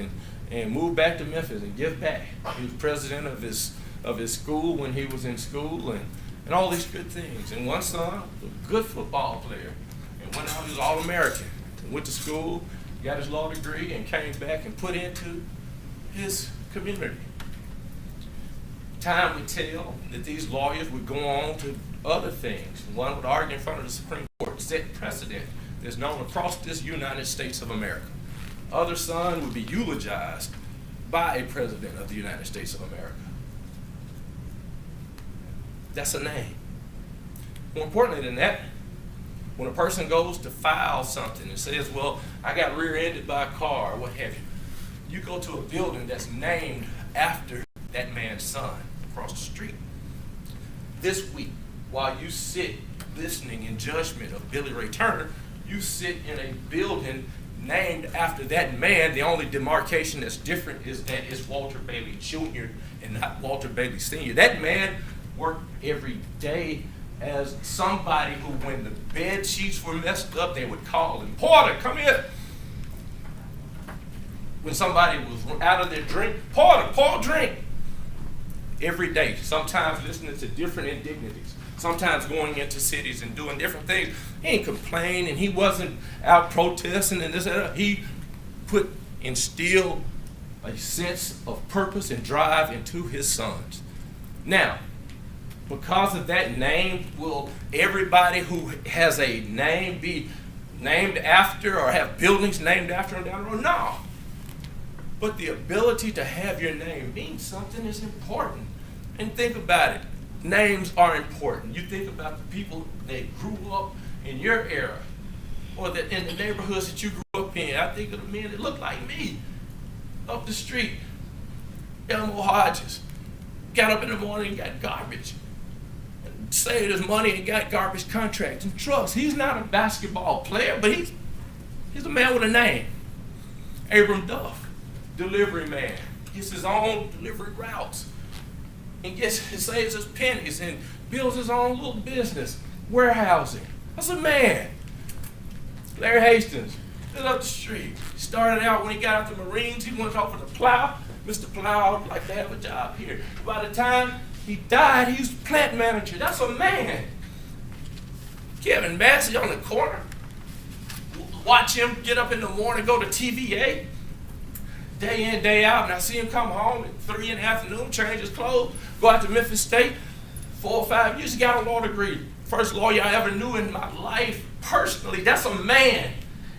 [SPEAKER 3] and move back to Memphis and give back. He was president of his school when he was in school and all these good things. And one son was a good football player and went out, he was All-American, and went to school, got his law degree, and came back and put into his community. Time would tell that these lawyers would go on to other things. One would argue in front of the Supreme Court, set precedent that's known across this United States of America. Other son would be eulogized by a president of the United States of America. That's a name. More importantly than that, When a person goes to file something and says, well, I got rear-ended by a car or what have you, you go to a building that's named after that man's son across the street. This week, while you sit listening in judgment of Billy Ray Turner, you sit in a building named after that man. The only demarcation that's different is that it's Walter Bailey Jr. and not Walter Bailey Sr. That man worked every day as somebody who, when the bed sheets were messed up, they would call him, Porter, come here. When somebody was out of their drink, Porter, pour a drink. Every day, sometimes listening to different indignities, sometimes going into cities and doing different things. He ain't complaining, he wasn't out protesting and this and that. He instilled a sense of purpose and drive into his sons. Now, because of that name, will everybody who has a name be named after or have buildings named after them down the road? No. But the ability to have your name mean something is important. And think about it. Names are important. You think about the people that grew up in your era or that in the neighborhoods that you grew up in. I think of the men that look like me up the street. Elmo Hodges got up in the morning and got garbage. Saved his money and got garbage contracts and trucks. He's not a basketball player, but he's a man with a name. Abram Duff, delivery man. Gets his own delivery routes. And saves his pennies and builds his own little business, warehousing. That's a man. Larry Hastings, lived up the street. Started out when he got out the Marines, he went off with a plow. Mr. Plow would like to have a job here. By the time he died, he was the plant manager. That's a man. Kevin Massey on the corner. Watch him get up in the morning, go to TVA. Day in, day out, and I see him come home at 3 in the afternoon, change his clothes, go out to Memphis State, 4 or 5 years, he got a law degree. First lawyer I ever knew in my life, personally. That's a man.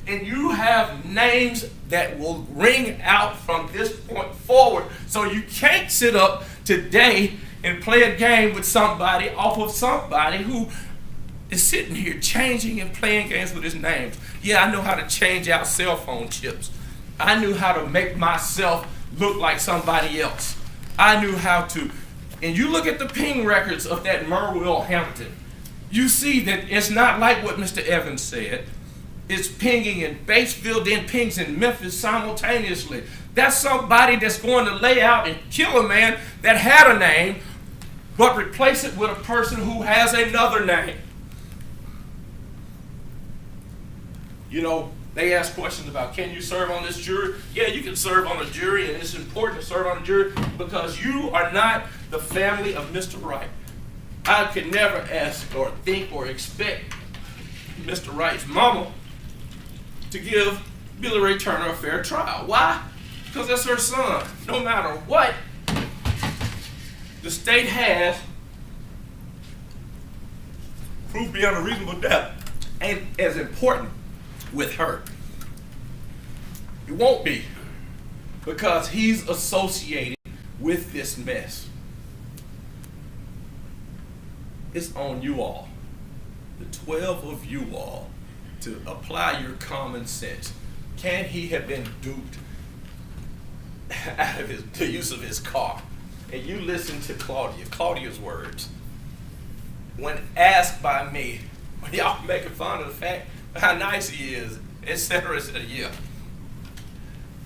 [SPEAKER 3] And you have names that will ring out from this point forward, so you can't sit up today and play a game with somebody off of somebody who is sitting here changing and playing games with his names. Yeah, I know how to change out cell phone chips. I knew how to make myself look like somebody else. I knew how to. And you look at the ping records of that Merwell Hampton, you see that it's not like what Mr. Evans said. It's pinging in Batesville, then pings in Memphis simultaneously. That's somebody that's going to lay out and kill a man that had a name, but replace it with a person who has another name. You know, they ask questions about, can you serve on this jury? Yeah, you can serve on a jury, and it's important to serve on a jury because you are not the family of Mr. Wright. I could never ask or think or expect Mr. Wright's mama to give Billy Ray Turner a fair trial. Why? Because that's her son. No matter what the state has, proof beyond a reasonable doubt, and as important with her. It won't be, because he's associated with this mess. It's on you all, the 12 of you all, to apply your common sense. Can he have been duped out of the use of his car? And you listen to Claudia's words. When asked by me, when y'all making fun of the fact how nice he is, etc., yeah.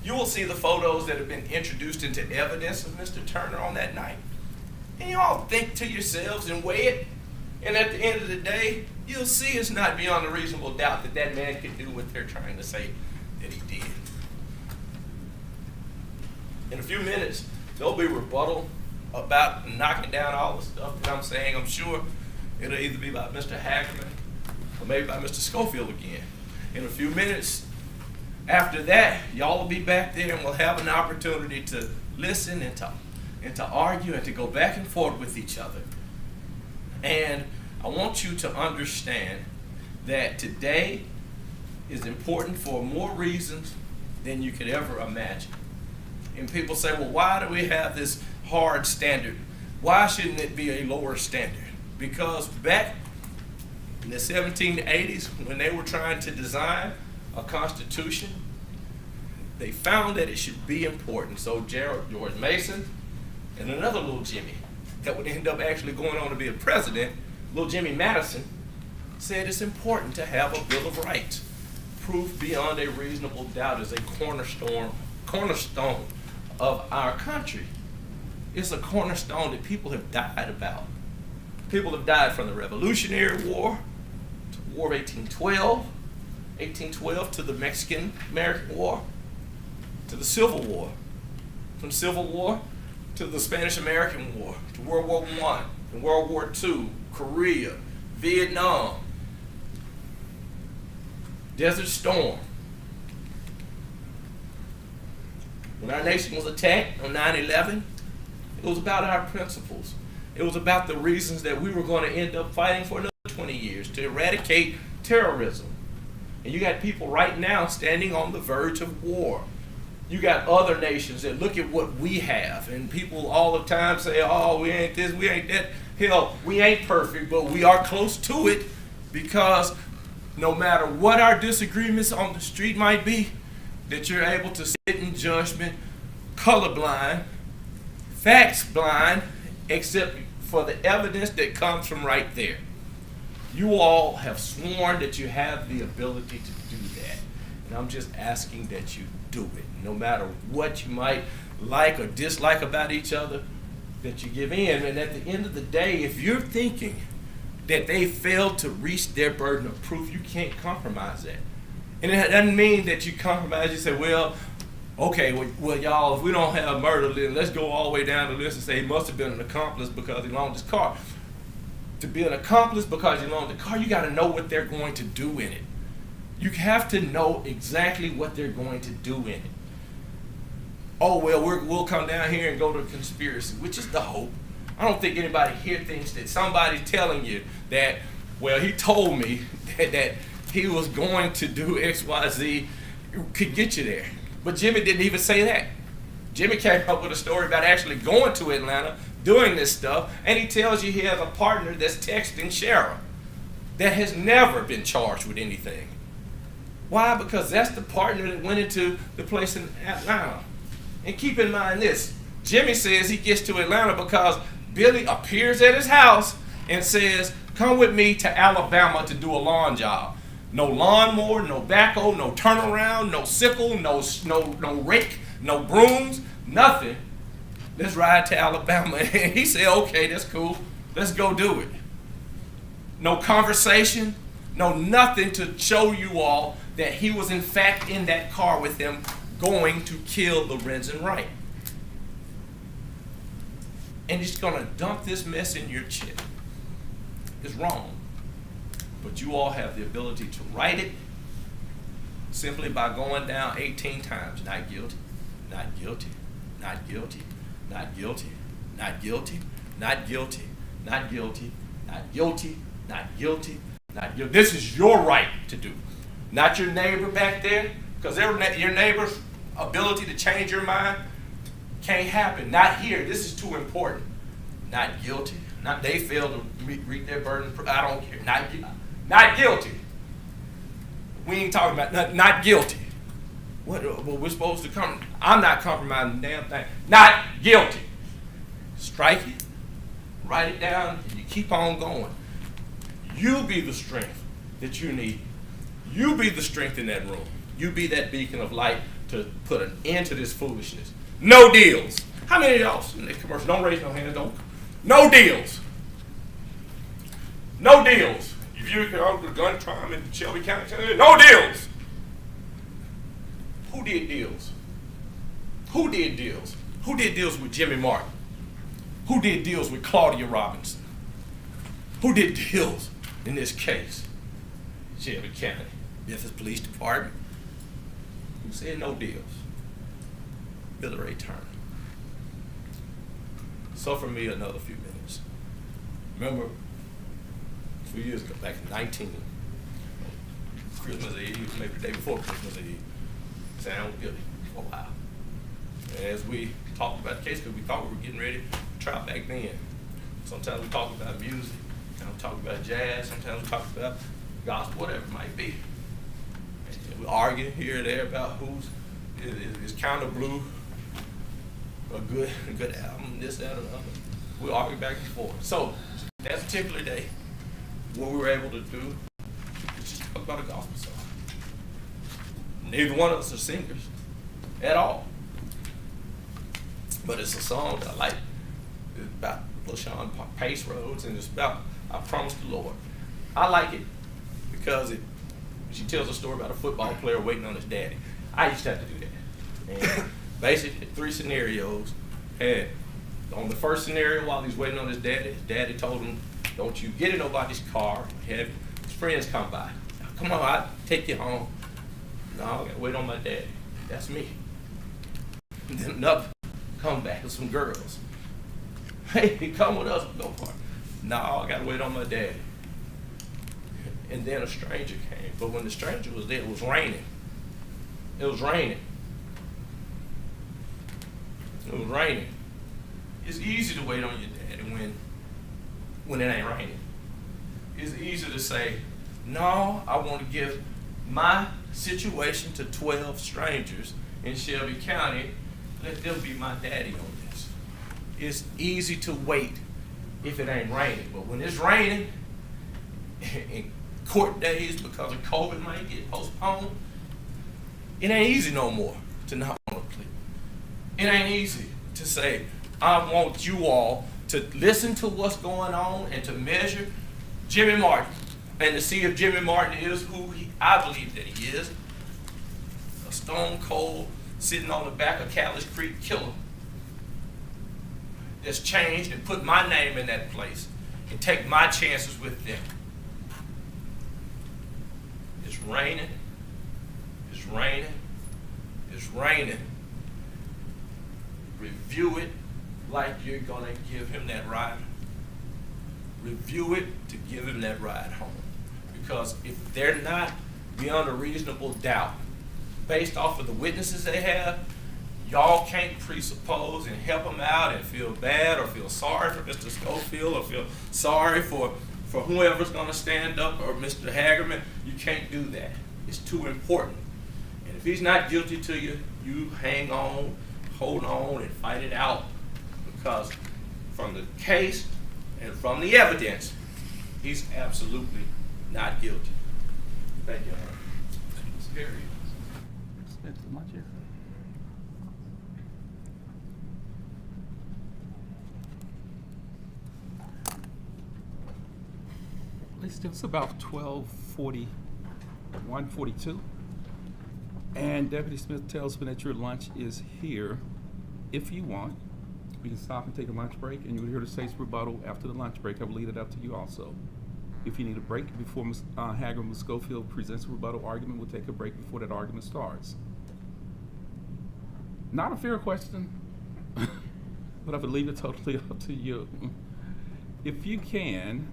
[SPEAKER 3] You will see the photos that have been introduced into evidence of Mr. Turner on that night. And you all think to yourselves and weigh it. And at the end of the day, you'll see it's not beyond a reasonable doubt that that man could do what they're trying to say that he did. In a few minutes, there'll be rebuttal about knocking down all the stuff that I'm saying. I'm sure it'll either be by Mr. Hagerman or maybe by Mr. Schofield again. In a few minutes after that, y'all will be back there and we'll have an opportunity to listen and to argue and to go back and forth with each other. And I want you to understand that today is important for more reasons than you could ever imagine. And people say, well, why do we have this hard standard? Why shouldn't it be a lower standard? Because back In the 1780s, when they were trying to design a constitution, they found that it should be important. So George Mason and another little Jimmy that would end up actually going on to be a president, little Jimmy Madison, said it's important to have a Bill of Rights. Proof beyond a reasonable doubt is a cornerstone of our country. It's a cornerstone that people have died about. People have died from the Revolutionary War, to the War of 1812 to the Mexican-American War, to the Civil War, from Civil War to the Spanish-American War, to World War I, and World War II, Korea, Vietnam, Desert Storm. When our nation was attacked on 9/11, it was about our principles. It was about the reasons that we were going to end up fighting for another 20 years to eradicate terrorism. And you got people right now standing on the verge of war. You got other nations that look at what we have, and people all the time say, oh, we ain't this, we ain't that. Hell, we ain't perfect, but we are close to it, because no matter what our disagreements on the street might be, that you're able to sit in judgment, colorblind, facts blind, except for the evidence that comes from right there. You all have sworn that you have the ability to do that. And I'm just asking that you do it. No matter what you might like or dislike about each other, that you give in. And at the end of the day, if you're thinking that they failed to reach their burden of proof, you can't compromise that. And it doesn't mean that you compromise. You say, well, okay, well, y'all, if we don't have murder, then let's go all the way down the list and say he must have been an accomplice because he loaned his car. To be an accomplice because you loaned the car, you got to know what they're going to do in it. You have to know exactly what they're going to do in it. Oh, well, we'll come down here and go to conspiracy, which is the hope. I don't think anybody here thinks that somebody's telling you that, well, he told me that he was going to do X, Y, Z, could get you there. But Jimmy didn't even say that. Jimmy came up with a story about actually going to Atlanta, doing this stuff, and he tells you he has a partner that's texting Shara that has never been charged with anything. Why? Because that's the partner that went into the place in Atlanta. And keep in mind this, Jimmy says he gets to Atlanta because Billy appears at his house and says, come with me to Alabama to do a lawn job. No lawnmower, no backhoe, no turnaround, no sickle, no rake, no brooms, nothing. Let's ride to Alabama. And he said, okay, that's cool. Let's go do it. No conversation, no nothing to show you all that he was in fact in that car with him going to kill Lorenzen Wright. And he's going to dump this mess in your chest. It's wrong. But you all have the ability to right it simply by going down 18 times. Not guilty, not guilty, not guilty, not guilty, not guilty, not guilty, not guilty, not guilty, not guilty, not guilty. This is your right to do. Not your neighbor back there, because your neighbor's ability to change your mind can't happen. Not here. This is too important. Not guilty. Not they failed to meet their burden. I don't care. Not guilty. We ain't talking about not guilty. What? Well, we're supposed to come. I'm not compromising the damn thing. Not guilty. Strike it. Write it down. And you keep on going. You be the strength that you need. You be the strength in that room. You be that beacon of light to put an end to this foolishness. No deals. How many of y'all in the commercial? Don't raise no hands. Don't. No deals. No deals. If you go to the gun trial in Shelby County, no deals. Who did deals? Who did deals? Who did deals with Jimmy Martin? Who did deals with Claudia Robinson? Who did deals in this case? Shelby County, Memphis Police Department. Who said no deals? Billy Ray Turner. Suffer me another few minutes. Remember, 2 years ago, back in Christmas Eve, maybe the day before Christmas Eve, Sam was guilty for a while. And as we talked about the case, because we thought we were getting ready to try back then. Sometimes we talk about music, Sometimes we talk about jazz, sometimes we talk about gospel, whatever it might be. And we argue here or there about who's is Kind of Blue a good album, this, that, or the other. We argue back and forth. So that particular day, what we were able to do is just talk about a gospel song. Neither one of us are singers at all. But it's a song that I like. It's about LaShawn Pace Roads, and it's about I Promise the Lord. I like it because she tells a story about a football player waiting on his daddy. I used to have to do that. And basically, 3 scenarios. And on the first scenario, while he's waiting on his daddy told him, don't you get in nobody's car, have his friends come by. Now, come on, I'll take you home. No, I gotta wait on my daddy. That's me. And then another comeback with some girls. Hey, come with us, go for it. No, I gotta wait on my daddy. And then a stranger came. But when the stranger was there, it was raining. It was raining. It was raining. It's easy to wait on your daddy when it ain't raining. It's easy to say, no, I want to give my situation to 12 strangers in Shelby County. Let them be my daddy on this. It's easy to wait if it ain't raining. But when it's raining, and court days because of COVID might get postponed, it ain't easy no more to not want to plead. It ain't easy to say, I want you all to listen to what's going on and to measure Jimmy Martin and to see if Jimmy Martin is who I believe that he is, a stone cold, sitting on the back of Callis Creek killer that's changed and put my name in that place and take my chances with them. It's raining. It's raining. It's raining. Review it like you're going to give him that ride. Review it to give him that ride home. Because if they're not beyond a reasonable doubt, based off of the witnesses they have, y'all can't presuppose and help them out and feel bad or feel sorry for Mr. Schofield or feel sorry for whoever's going to stand up or Mr. Hagerman. You can't do that. It's too important. And if he's not guilty to you, you hang on, hold on, and fight it out. Because from the case and from the evidence, he's absolutely not guilty. Thank you. It's scary.
[SPEAKER 1] Spent too much here. It's about 12:40, 1:42. And Deputy Smith tells me that your lunch is here. If you want, we can stop and take a lunch break, and you'll hear the state's rebuttal after the lunch break. I will leave it up to you also. If you need a break before Ms. Hagerman Schofield presents a rebuttal argument, we'll take a break before that argument starts. Not a fair question, but I will leave it totally up to you. If you can,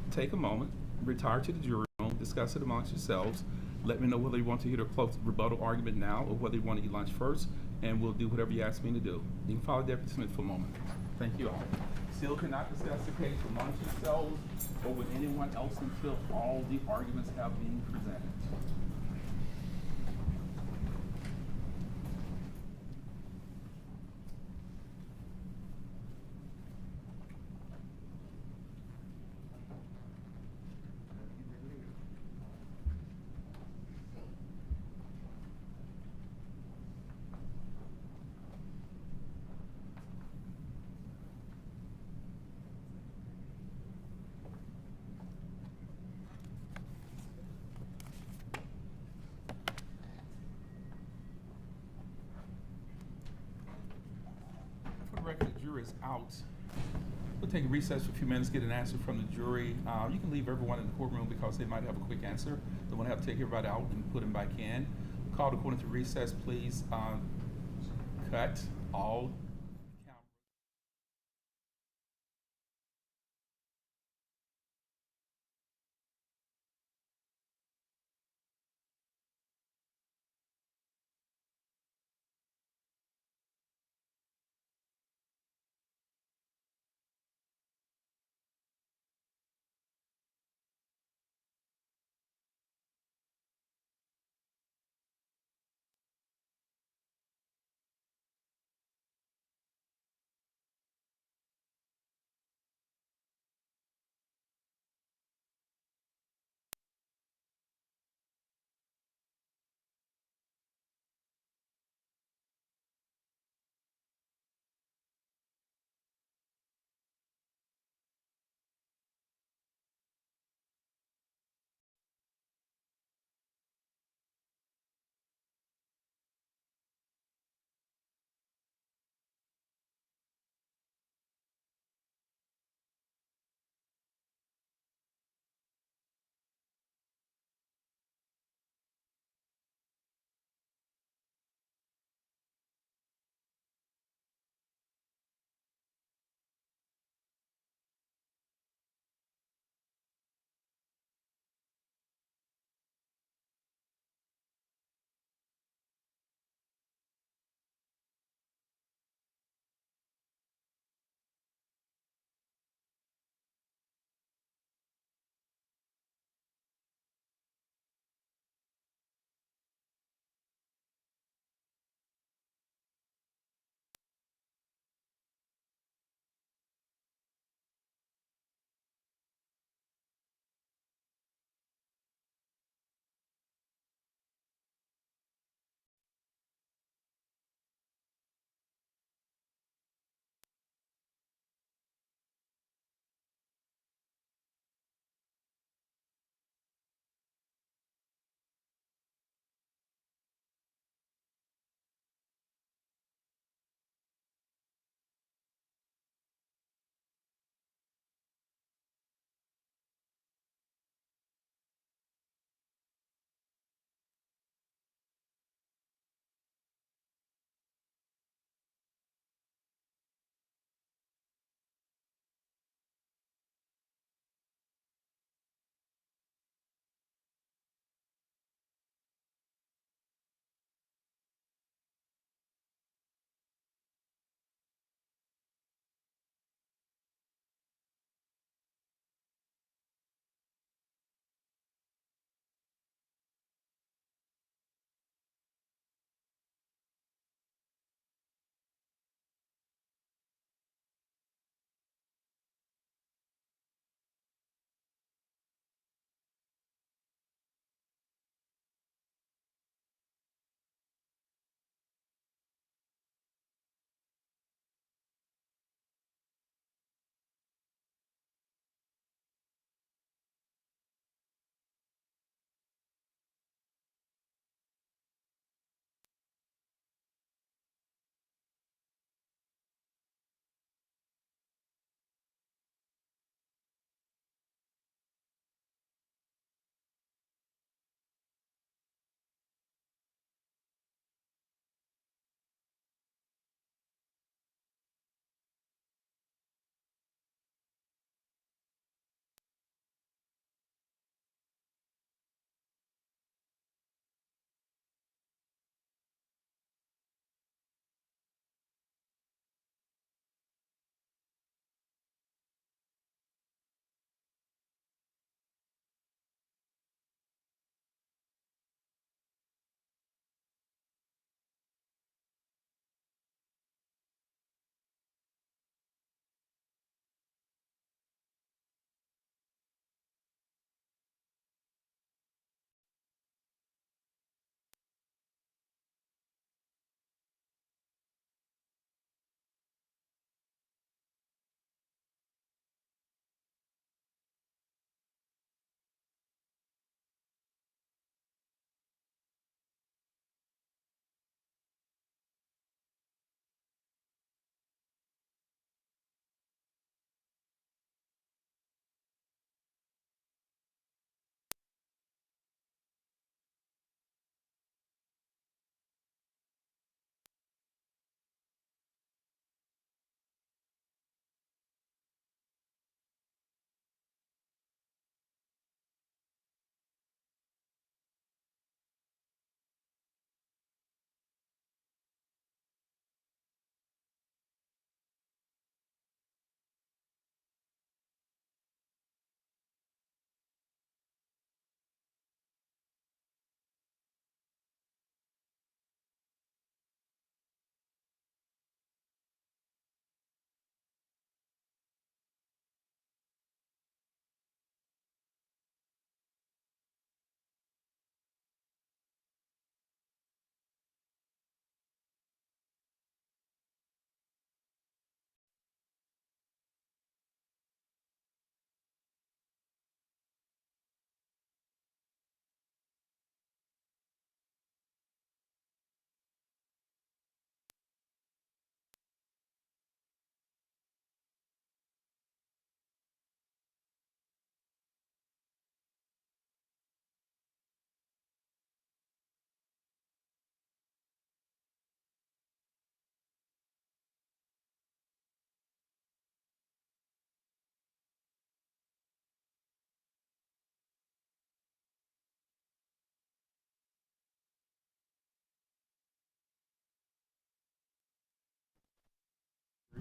[SPEAKER 1] take a moment, retire to the jury room, discuss it amongst yourselves. Let me know whether you want to hear the close rebuttal argument now or whether you want to eat lunch first, and we'll do whatever you ask me to do. You can follow Deputy Smith for a moment. Thank you all. Still cannot discuss the case amongst yourselves or with anyone else until all the arguments have been presented. Record, the jury is out. We'll take a recess for a few minutes, get an answer from the jury. You can leave everyone in the courtroom because they might have a quick answer. They want to have to take everybody out and put them back in. Called according to recess, please cut all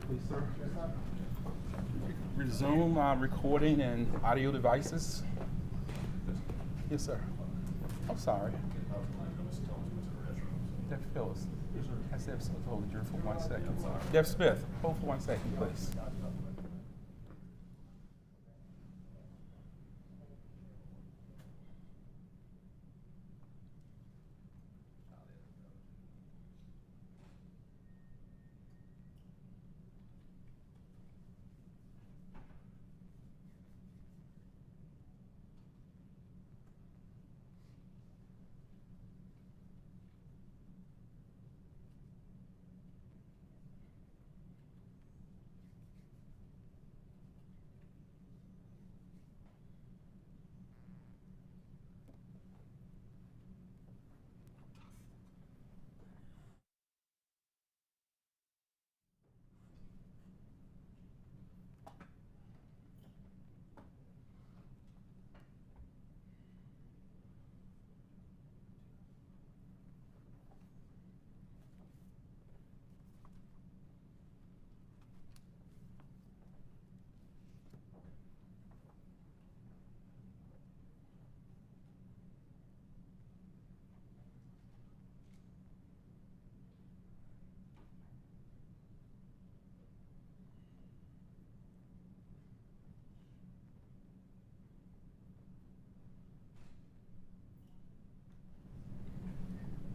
[SPEAKER 1] please, sir. Resume recording and audio devices. Yes, sir. I'm sorry. Deb Phillips. Has Deb Smith hold the jury for 1 second? Deb Smith, hold for 1 second, please.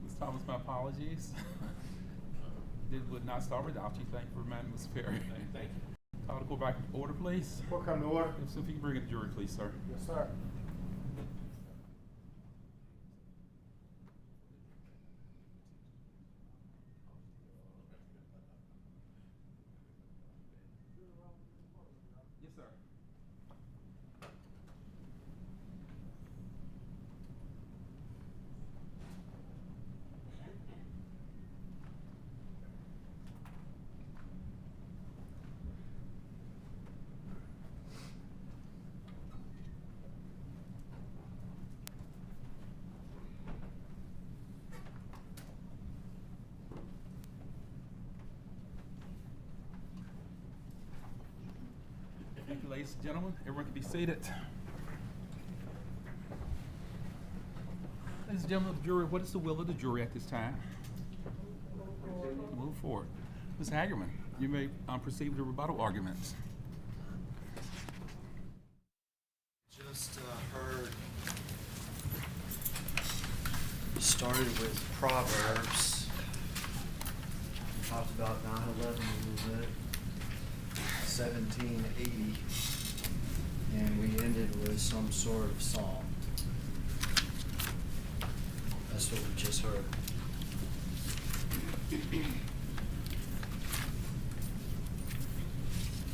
[SPEAKER 1] Ms. Thomas, my apologies. Would not start without you. Thank you for reminding Ms. Perry.
[SPEAKER 3] Thank you.
[SPEAKER 1] Call to go back to order, please.
[SPEAKER 5] Court come to order.
[SPEAKER 1] If you can bring in the jury, please, sir.
[SPEAKER 5] Yes, sir.
[SPEAKER 1] Yes, sir. Thank you, ladies and gentlemen. Everyone can be seated. Ladies and gentlemen of the jury, what is the will of the jury at this time? Move forward. Ms. Hagerman, you may proceed with the rebuttal arguments.
[SPEAKER 4] Just heard, started with Proverbs, talked about 9/11 a little bit, 1780, and we ended with some sort of song. That's what we just heard.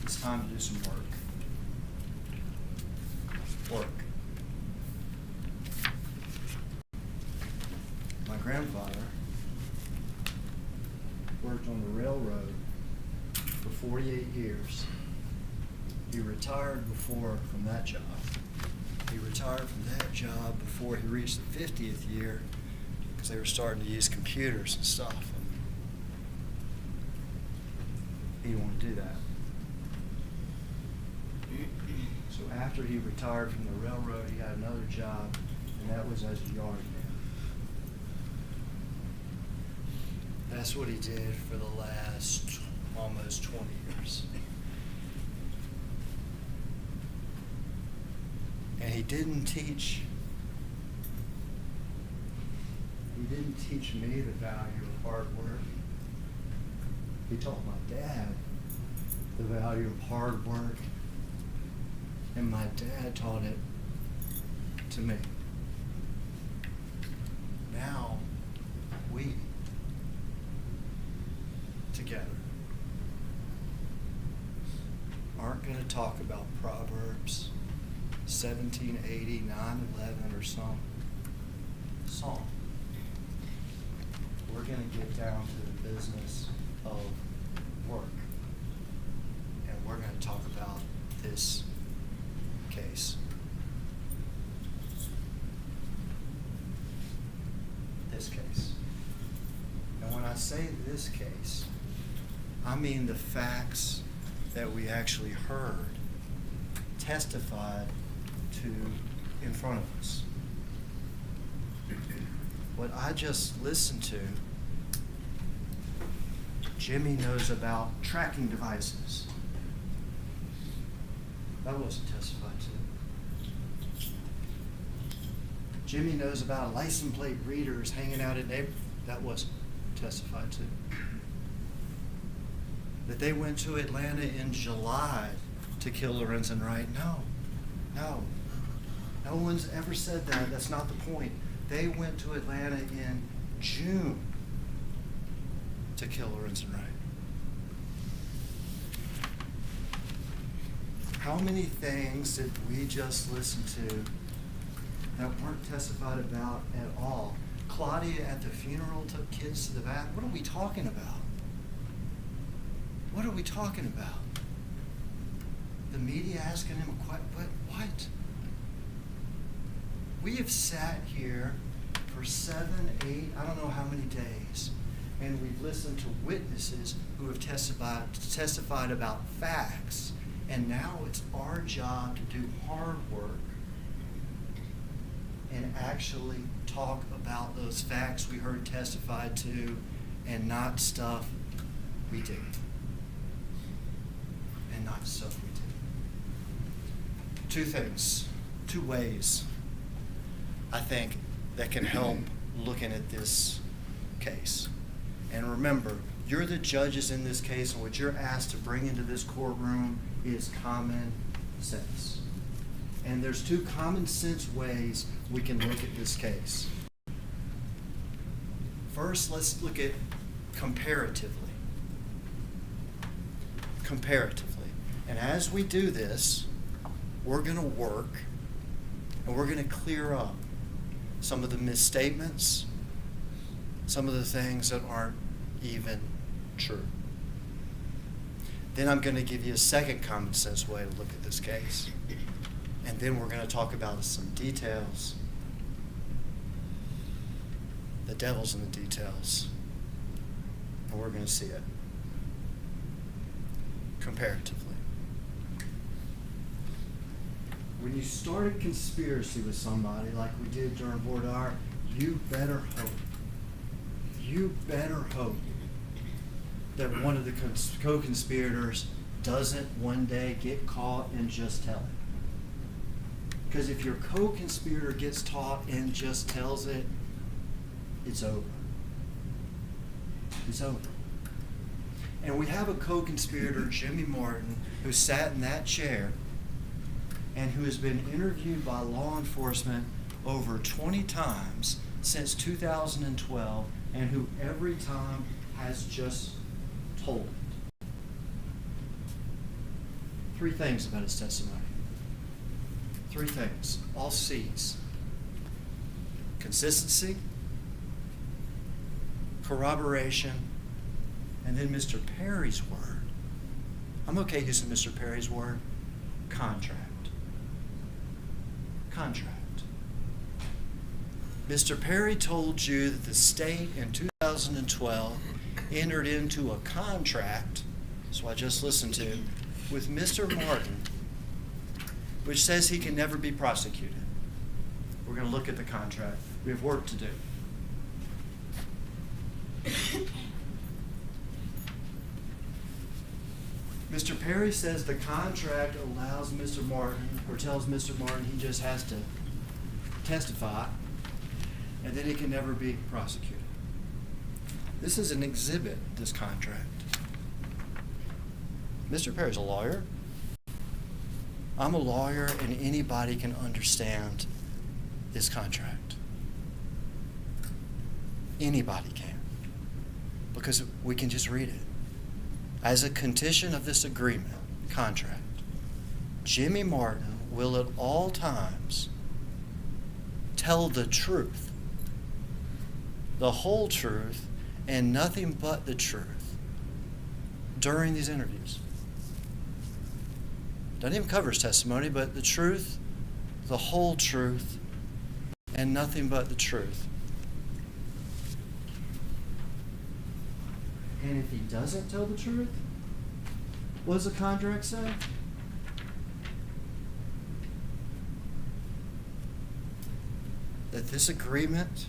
[SPEAKER 4] It's time to do some work. My grandfather worked on the railroad for 48 years. He retired from that job. He retired from that job before he reached the 50th year because they were starting to use computers and stuff. And he didn't want to do that. So after he retired from the railroad, he had another job, and that was as a yard man. That's what he did for the last almost 20 years. And he didn't teach me the value of hard work. He taught my dad the value of hard work. And my dad taught it to me. Now, we, together, aren't going to talk about Proverbs 1780, 9/11, or some song. We're going to get down to the business of work. And we're going to talk about this case. This case. And when I say this case, I mean the facts that we actually heard testified to in front of us. What I just listened to, Jimmy knows about tracking devices. That wasn't testified to. Jimmy knows about license plate readers hanging out at neighborhoods. That wasn't testified to. That they went to Atlanta in July to kill Lorenzen Wright. No. No one's ever said that. That's not the point. They went to Atlanta in June to kill Lorenzen Wright. How many things did we just listen to that weren't testified about at all? Claudia at the funeral took kids to the bath. What are we talking about? What are we talking about? The media asking him a question, but what? We have sat here for 7, 8, I don't know how many days, and we've listened to witnesses who have testified about facts, and now it's our job to do hard work and actually talk about those facts we heard testified to and not stuff we did. And not stuff we did. Two things, two ways, I think, that can help looking at this case. And remember, you're the judges in this case, and what you're asked to bring into this courtroom is common sense. And there's two common sense ways we can look at this case. First, let's look at comparatively. Comparatively. And as we do this, we're going to work and we're going to clear up some of the misstatements, some of the things that aren't even true. Then I'm going to give you a second common sense way to look at this case. And then we're going to talk about some details. The devil's in the details. And we're going to see it comparatively. When you start a conspiracy with somebody like we did during Vordar, you better hope that one of the co-conspirators doesn't one day get caught and just tell it. Because if your co-conspirator gets caught and just tells it, it's over. It's over. And we have a co-conspirator, Jimmy Martin, who sat in that chair and who has been interviewed by law enforcement over 20 times since 2012, and who every time has just told it. 3 things about his testimony. 3 things, all C's. Consistency, corroboration, and then Mr. Perry's word. I'm okay using Mr. Perry's word. Contract. Mr. Perry told you that the state in 2012 entered into a contract, that's what I just listened to, with Mr. Martin, which says he can never be prosecuted. We're going to look at the contract. We have work to do. Mr. Perry says the contract allows Mr. Martin, or tells Mr. Martin he just has to testify, and then he can never be prosecuted. This is an exhibit, this contract. Mr. Perry's a lawyer. I'm a lawyer, and anybody can understand this contract. Anybody can, because we can just read it. As a condition of this agreement, contract, Jimmy Martin will at all times tell the truth, the whole truth, and nothing but the truth during these interviews. Doesn't even cover his testimony, but the truth, the whole truth, and nothing but the truth. And if he doesn't tell the truth, what does the contract say? That this agreement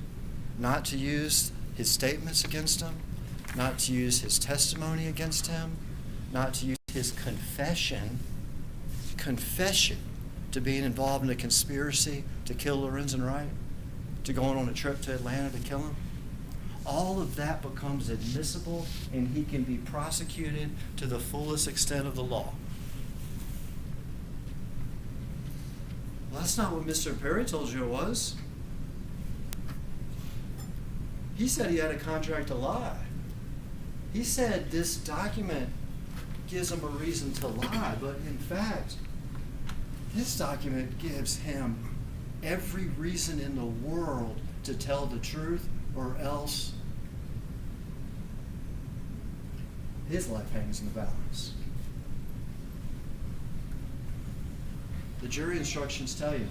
[SPEAKER 4] not to use his statements against him, not to use his testimony against him, not to use his confession to being involved in a conspiracy to kill Lorenzen Wright, to going on a trip to Atlanta to kill him, all of that becomes admissible and he can be prosecuted to the fullest extent of the law. Well, that's not what Mr. Perry told you it was. He said he had a contract to lie. He said this document gives him a reason to lie, but in fact, this document gives him every reason in the world to tell the truth, or else his life hangs in the balance. The jury instructions tell you,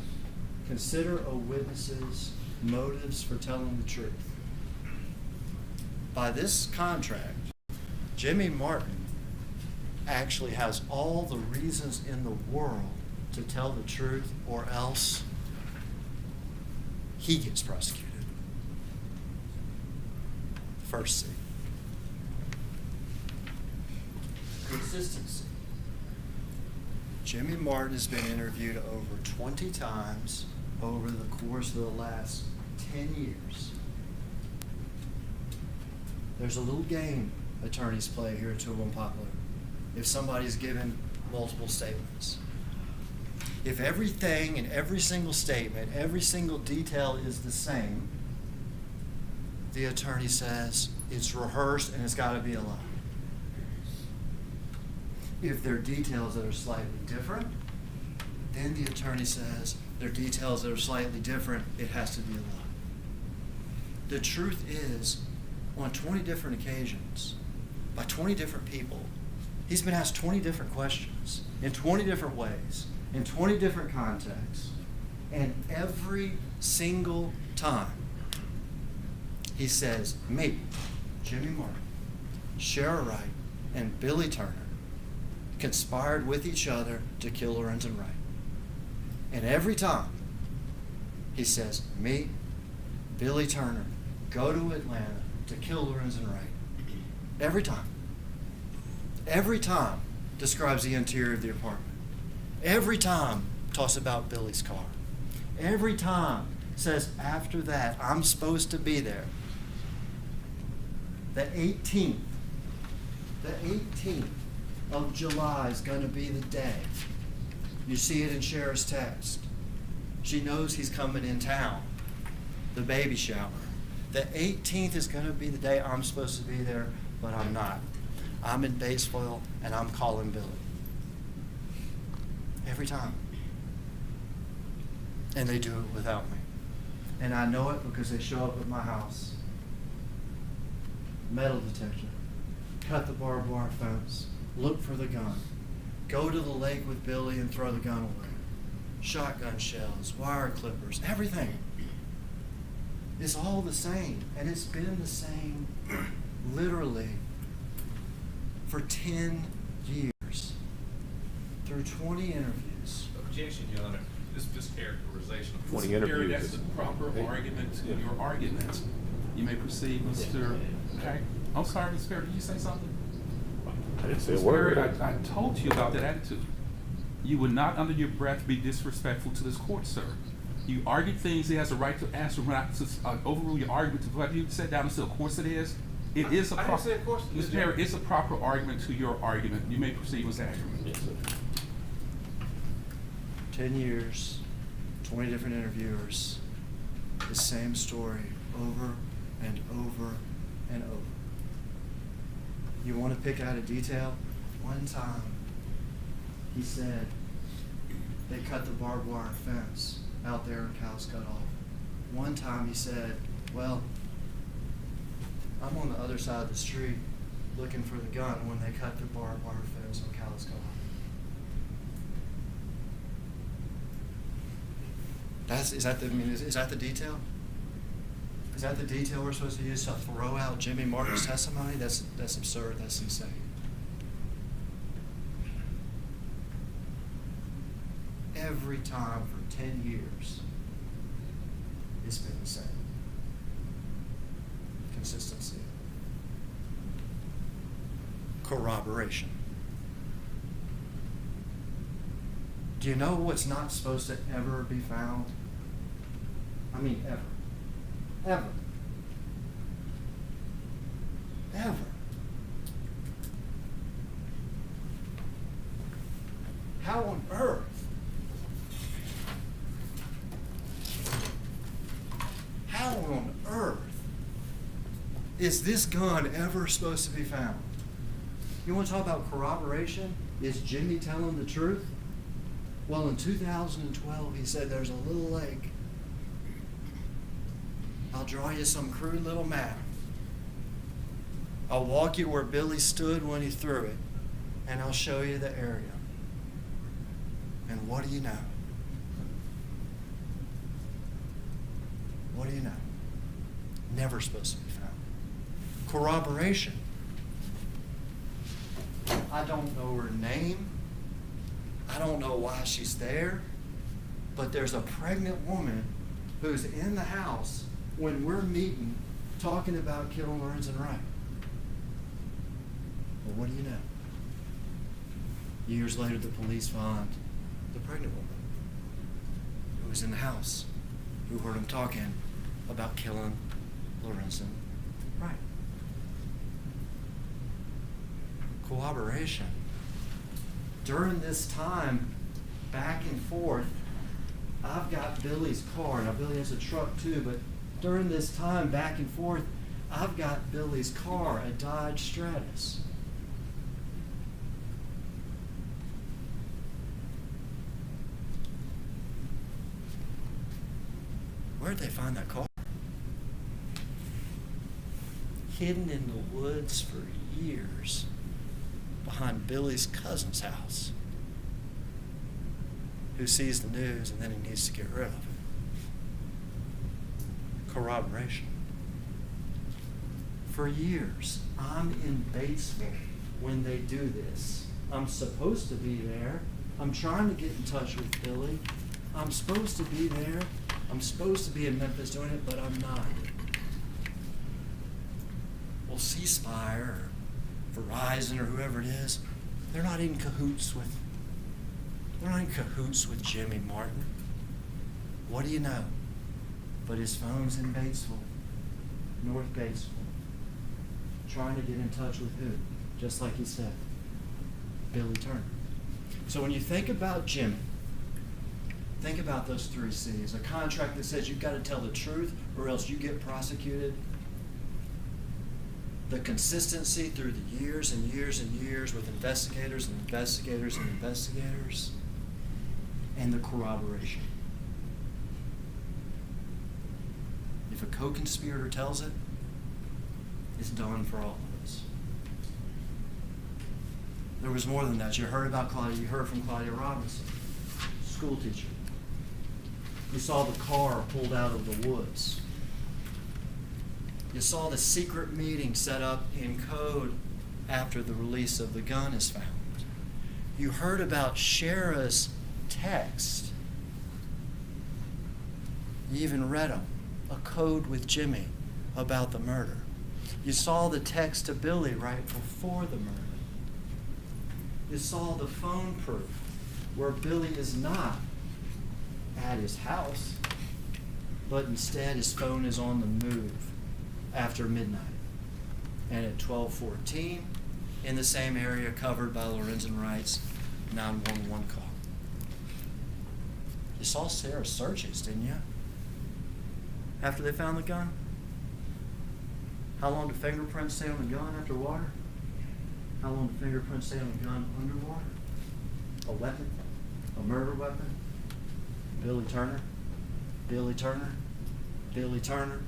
[SPEAKER 4] consider a witness's motives for telling the truth. By this contract, Jimmy Martin actually has all the reasons in the world to tell the truth, or else he gets prosecuted. First C. Consistency. Jimmy Martin has been interviewed over 20 times over the course of the last 10 years. There's a little game attorneys play here at Tool and Poplar. If somebody's given multiple statements, if everything in every single statement, every single detail is the same, the attorney says it's rehearsed and it's got to be a lie. If there are details that are slightly different, then the attorney says there are details that are slightly different, it has to be a lie. The truth is, on 20 different occasions, by 20 different people, he's been asked 20 different questions in 20 different ways, in 20 different contexts, and every single time he says, me, Jimmy Martin, Shara Wright, and Billy Turner conspired with each other to kill Lorenzen Wright. And every time he says, me, Billy Turner, go to Atlanta to kill Lorenzen Wright. Every time. Every time describes the interior of the apartment. Every time talks about Billy's car. Every time says, after that, I'm supposed to be there. The 18th of July is going to be the day. You see it in Shara's text. She knows he's coming in town. The baby shower. The 18th is going to be the day I'm supposed to be there, but I'm not. I'm in Batesville, and I'm calling Billy. Every time. And they do it without me. And I know it because they show up at my house. Metal detector. Cut the barbed wire fence. Look for the gun. Go to the lake with Billy and throw the gun away. Shotgun shells, wire clippers, everything. It's all the same. And it's been the same literally for 10 years. Through 20 interviews.
[SPEAKER 5] Objection, Your Honor. This characterization of
[SPEAKER 3] 20
[SPEAKER 1] Mr. Perry,
[SPEAKER 3] interviews.
[SPEAKER 1] that's the proper argument to your argument. You may proceed, Mr. Okay. I'm sorry, Mr. Perry, did you say something?
[SPEAKER 3] I didn't say a
[SPEAKER 1] Mr.
[SPEAKER 3] word.
[SPEAKER 1] Perry, I told you about that attitude. You would not, under your breath, be disrespectful to this court, sir. You argued things he has a right to answer. When I overrule your argument, to you sat down and said, of course it is. It is a
[SPEAKER 5] I didn't
[SPEAKER 1] proper.
[SPEAKER 5] say of course it is,
[SPEAKER 1] Mr. Perry, it's a proper argument to your argument. You may proceed, Mr. Ackerman.
[SPEAKER 3] Yes, sir.
[SPEAKER 4] 10 years, 20 different interviewers, the same story over and over and over. You want to pick out a detail? One time, he said they cut the barbed wire fence out there in Cows Cut Off. One time he said, well, I'm on the other side of the street looking for the gun when they cut the barbed wire fence on Cows Cut Off. Is that the detail? Is that the detail we're supposed to use to throw out Jimmy Martin's testimony? That's absurd. That's insane. Every time for 10 years, it's been the same. Consistency. Corroboration. Do you know what's not supposed to ever be found? I mean, ever. Ever. Ever. How on earth? How on earth is this gun ever supposed to be found? You want to talk about corroboration? Is Jimmy telling the truth? Well, in 2012, he said there's a little lake. I'll draw you some crude little map. I'll walk you where Billy stood when he threw it, and I'll show you the area. And what do you know? What do you know? Never supposed to be found. Corroboration. I don't know her name. I don't know why she's there. But there's a pregnant woman who's in the house when we're meeting talking about killing Lorenzen Wright. Well, what do you know? Years later, the police find the pregnant woman who was in the house, who heard him talking about killing Lorenzen Wright. Corroboration. During this time, back and forth, I've got Billy's car. Now, Billy has a truck too, but during this time, back and forth, I've got Billy's car, a Dodge Stratus. Where'd they find that car? Hidden in the woods for years behind Billy's cousin's house, who sees the news and then he needs to get rid of it. Corroboration. For years, I'm in Batesville when they do this. I'm supposed to be there. I'm trying to get in touch with Billy. I'm supposed to be there. I'm supposed to be in Memphis doing it, but I'm not. Well, C-Spire or Verizon or whoever it is, they're not in cahoots with Jimmy Martin. What do you know? But his phone's in Batesville, North Batesville, trying to get in touch with who? Just like he said, Billy Turner. So when you think about Jimmy, think about those 3 C's. A contract that says you've got to tell the truth or else you get prosecuted. The consistency through the years and years and years with investigators and investigators and investigators. And the corroboration. If a co-conspirator tells it, it's done for all of us. There was more than that. You heard about Claudia. You heard from Claudia Robinson, school teacher. You saw the car pulled out of the woods. You saw the secret meeting set up in code after the release of the gun is found. You heard about Shara's text. You even read them, a code with Jimmy about the murder. You saw the text to Billy right before the murder. You saw the phone proof where Billy is not at his house, but instead his phone is on the move after midnight. And at 12:14, in the same area covered by Lorenzen Wright's 911 call. You saw Sarah's searches, didn't you? After they found the gun? How long do fingerprints stay on the gun after water? How long do fingerprints stay on the gun underwater? A weapon? A murder weapon? Billy Turner? Billy Turner? Billy Turner?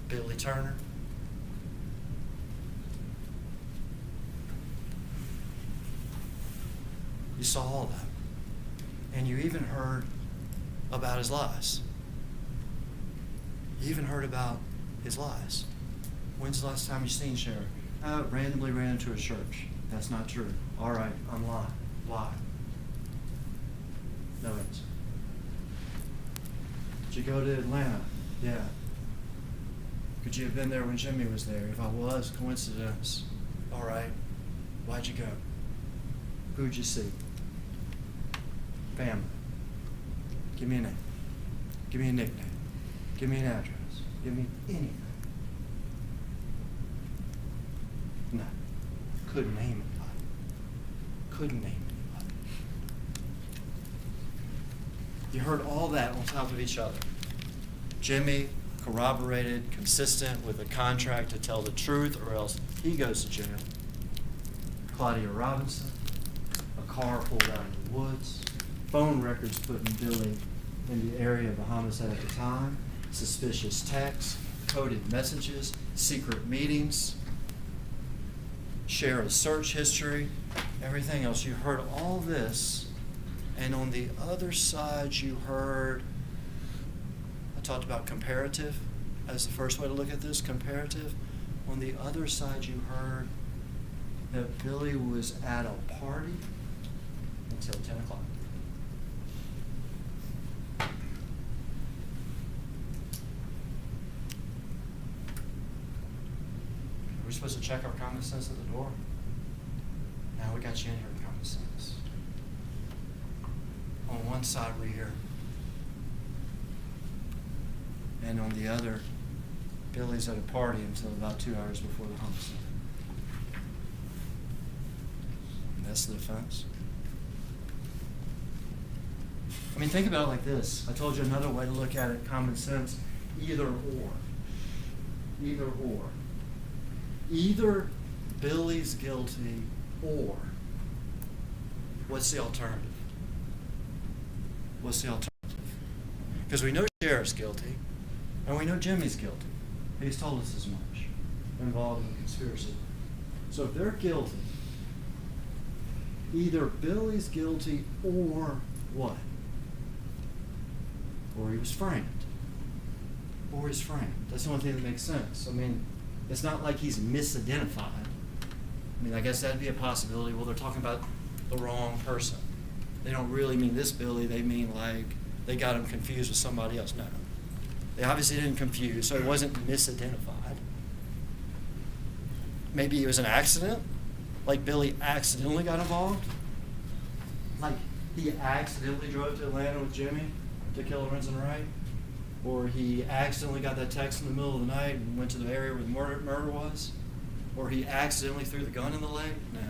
[SPEAKER 4] Billy Turner? You saw all that. And you even heard about his lies. You even heard about his lies. When's the last time you seen Sheriff? Randomly ran into a church. That's not true. All right, I'm lying. Why? No answer. Did you go to Atlanta? Yeah. Could you have been there when Jimmy was there? If I was, coincidence. All right. Why'd you go? Who'd you see? Family. Give me a name. Give me a nickname. Give me an address. Give me anything. No. Couldn't name anybody. Couldn't name anybody. You heard all that on top of each other. Jimmy corroborated, consistent with a contract to tell the truth or else he goes to jail. Claudia Robinson, a car pulled out of the woods, phone records putting Billy in the area of the homicide at the time, suspicious texts, coded messages, secret meetings, share a search history, everything else. You heard all this, and on the other side you heard, I talked about comparative as the first way to look at this, comparative. On the other side you heard that Billy was at a party until 10 o'clock. We're supposed to check our common sense at the door. Now we got you in here with common sense. On one side we're here. And on the other, Billy's at a party until about 2 hours before the homicide. And that's the defense. I mean, think about it like this. I told you another way to look at it, common sense, either or. Either or. Either Billy's guilty or what's the alternative? What's the alternative? Because we know Sheriff's guilty and we know Jimmy's guilty. He's told us as much, involved in the conspiracy. So if they're guilty, either Billy's guilty or what? Or he was framed. Or he's framed. That's the only thing that makes sense. I mean, it's not like he's misidentified. I mean, I guess that'd be a possibility. Well, they're talking about the wrong person. They don't really mean this Billy. They mean like they got him confused with somebody else. No. They obviously didn't confuse, so it wasn't misidentified. Maybe it was an accident. Like Billy accidentally got involved. Like he accidentally drove to Atlanta with Jimmy to kill Lorenzen Wright. Or he accidentally got that text in the middle of the night and went to the area where the murder was. Or he accidentally threw the gun in the lake. No.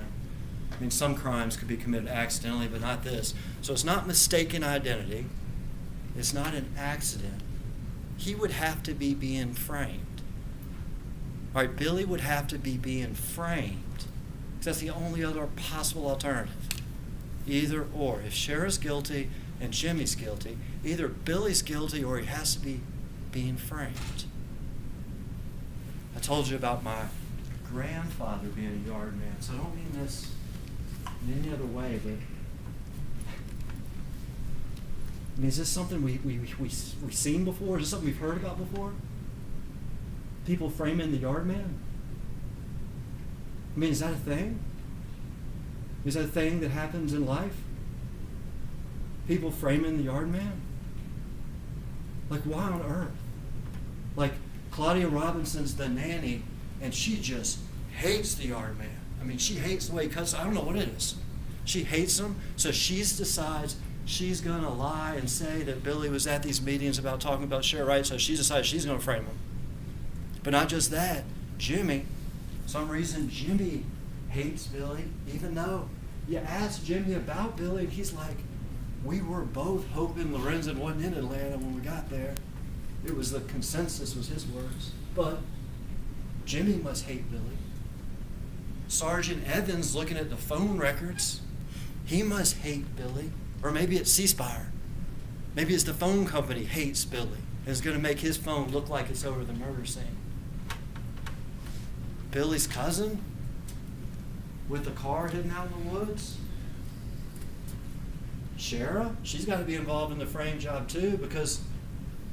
[SPEAKER 4] I mean, some crimes could be committed accidentally, but not this. So it's not mistaken identity. It's not an accident. He would have to be being framed. All right, Billy would have to be being framed. That's the only other possible alternative. Either or. If Sheriff's guilty and Jimmy's guilty, either Billy's guilty or he has to be being framed. I told you about my grandfather being a yard man, so I don't mean this in any other way, but I mean, is this something we've seen before? Is this something we've heard about before? People framing the yard man? I mean, is that a thing? Is that a thing that happens in life? People framing the yard man? Like, why on earth? Like, Claudia Robinson's the nanny, and she just hates the yard man. I mean, she hates the way he cuts. I don't know what it is. She hates him, so she decides she's going to lie and say that Billy was at these meetings about talking about Sheriff Wright, so she decides she's going to frame him. But not just that, Jimmy, for some reason, Jimmy hates Billy, even though you ask Jimmy about Billy, and he's like, we were both hoping Lorenzen wasn't in Atlanta when we got there. It was the consensus, was his words. But Jimmy must hate Billy. Sergeant Evans, looking at the phone records, he must hate Billy. Or maybe it's C-Spire. Maybe it's the phone company hates Billy and is going to make his phone look like it's over the murder scene. Billy's cousin with the car hidden out in the woods. Shara, she's got to be involved in the frame job too, because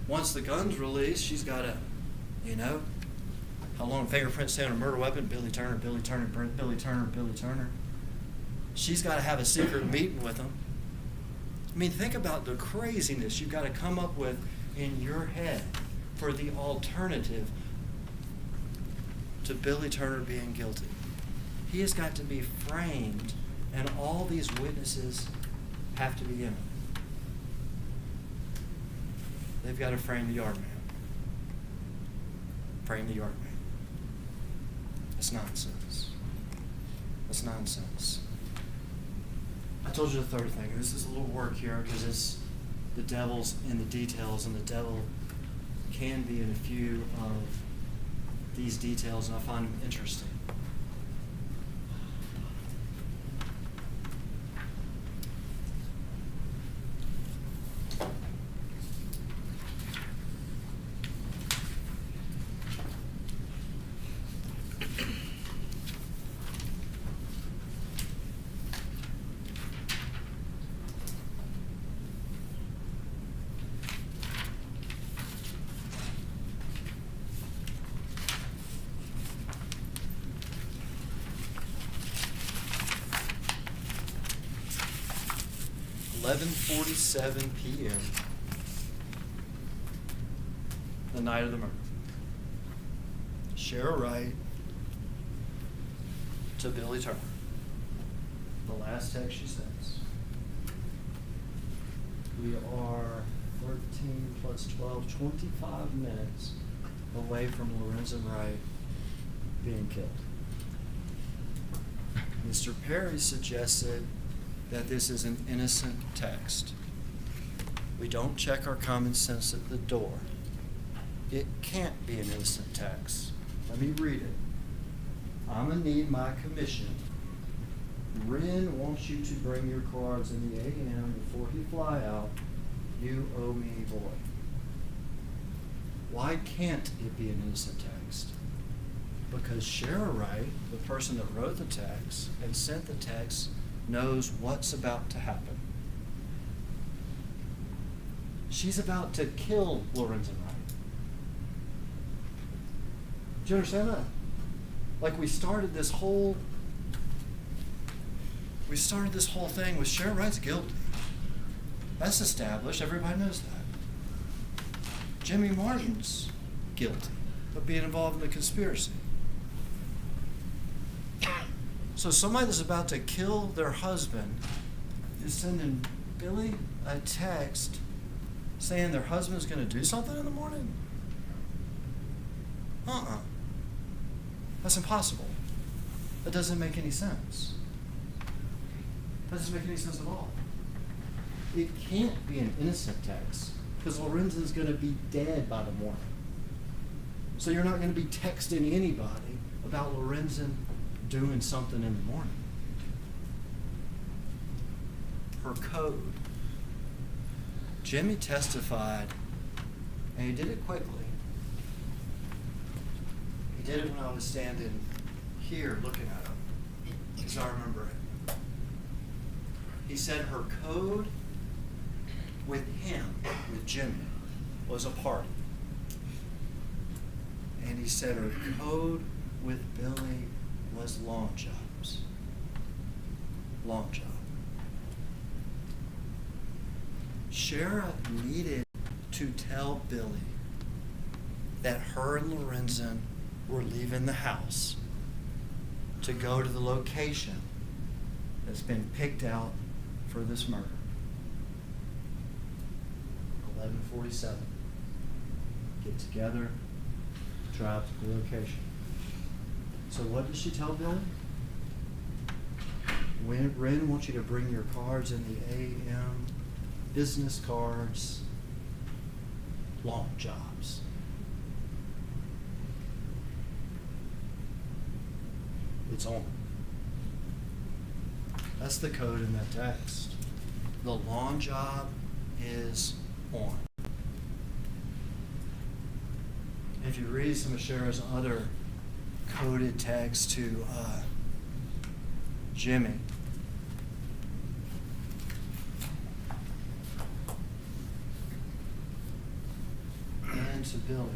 [SPEAKER 4] once the gun's released, she's got to You know? How long fingerprints stay on a murder weapon? Billy Turner, Billy Turner, Billy Turner, Billy Turner. She's got to have a secret meeting with him. I mean, think about the craziness you've got to come up with in your head for the alternative to Billy Turner being guilty. He has got to be framed, and all these witnesses have to be in it. They've got to frame the yard man. Frame the yard man. That's nonsense. That's nonsense. I told you the third thing. This is a little work here because it's the devil's in the details, and the devil can be in a few of these details, and I find them interesting. $11:47 p.m. the night of the murder. Shara Wright to Billy Turner. The last text she sends. We are 13 plus 12, 25 minutes away from Lorenzen Wright being killed. Mr. Perry suggested that this is an innocent text. We don't check our common sense at the door. It can't be an innocent text. Let me read it. I'm gonna need my commission. Ren wants you to bring your cards in the a.m. before he fly out. You owe me, boy. Why can't it be an innocent text? Because Shara Wright, the person that wrote the text and sent the text, knows what's about to happen. She's about to kill Lorenzen Wright. Do you understand that? Like we started this whole thing with Shara Wright's guilty. That's established. Everybody knows that. Jimmy Martin's guilty of being involved in the conspiracy. So somebody that's about to kill their husband is sending Billy a text saying their husband's going to do something in the morning? That's impossible. That doesn't make any sense. That doesn't make any sense at all. It can't be an innocent text because Lorenzen's going to be dead by the morning. So you're not going to be texting anybody about Lorenzen doing something in the morning. Her code. Jimmy testified, and he did it quickly. He did it when I was standing here looking at him, because I remember it. He said her code with him, with Jimmy, was a party. And he said her code with Billy was long jobs. Long job. Shara needed to tell Billy that her and Lorenzen were leaving the house to go to the location that's been picked out for this murder. 11:47. Get together, drive to the location. So what did she tell Billy? Ren wants you to bring your cards in the a.m., business cards, long jobs. It's on. That's the code in that text. The long job is on. If you read some of Shara's other coded text to Jimmy, and to Billy,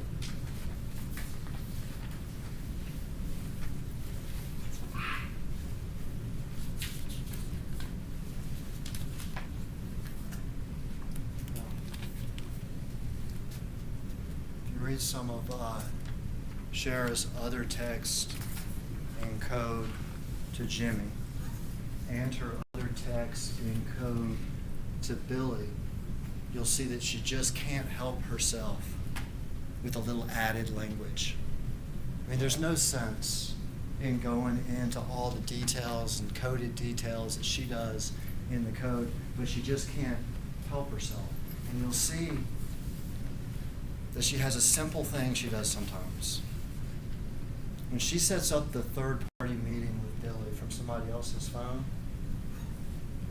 [SPEAKER 4] read some of Shara's other text in code to Jimmy and her other text in code to Billy, you'll see that she just can't help herself with a little added language. I mean, there's no sense in going into all the details and coded details that she does in the code, but she just can't help herself. And you'll see that she has a simple thing she does sometimes. When she sets up the third-party meeting with Billy from somebody else's phone,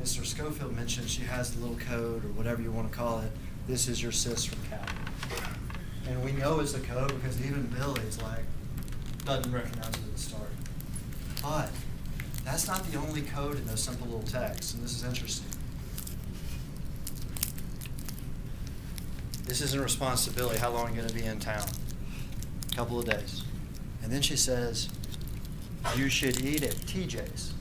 [SPEAKER 4] Mr. Schofield mentioned she has the little code, or whatever you want to call it, "This is your sis from Cal." And we know it's a code because even Billy's like, doesn't recognize it at the start. But that's not the only code in those simple little texts, and this is interesting. This is in response to Billy, how long are you going to be in town? A couple of days. And then she says, you should eat at TJ's.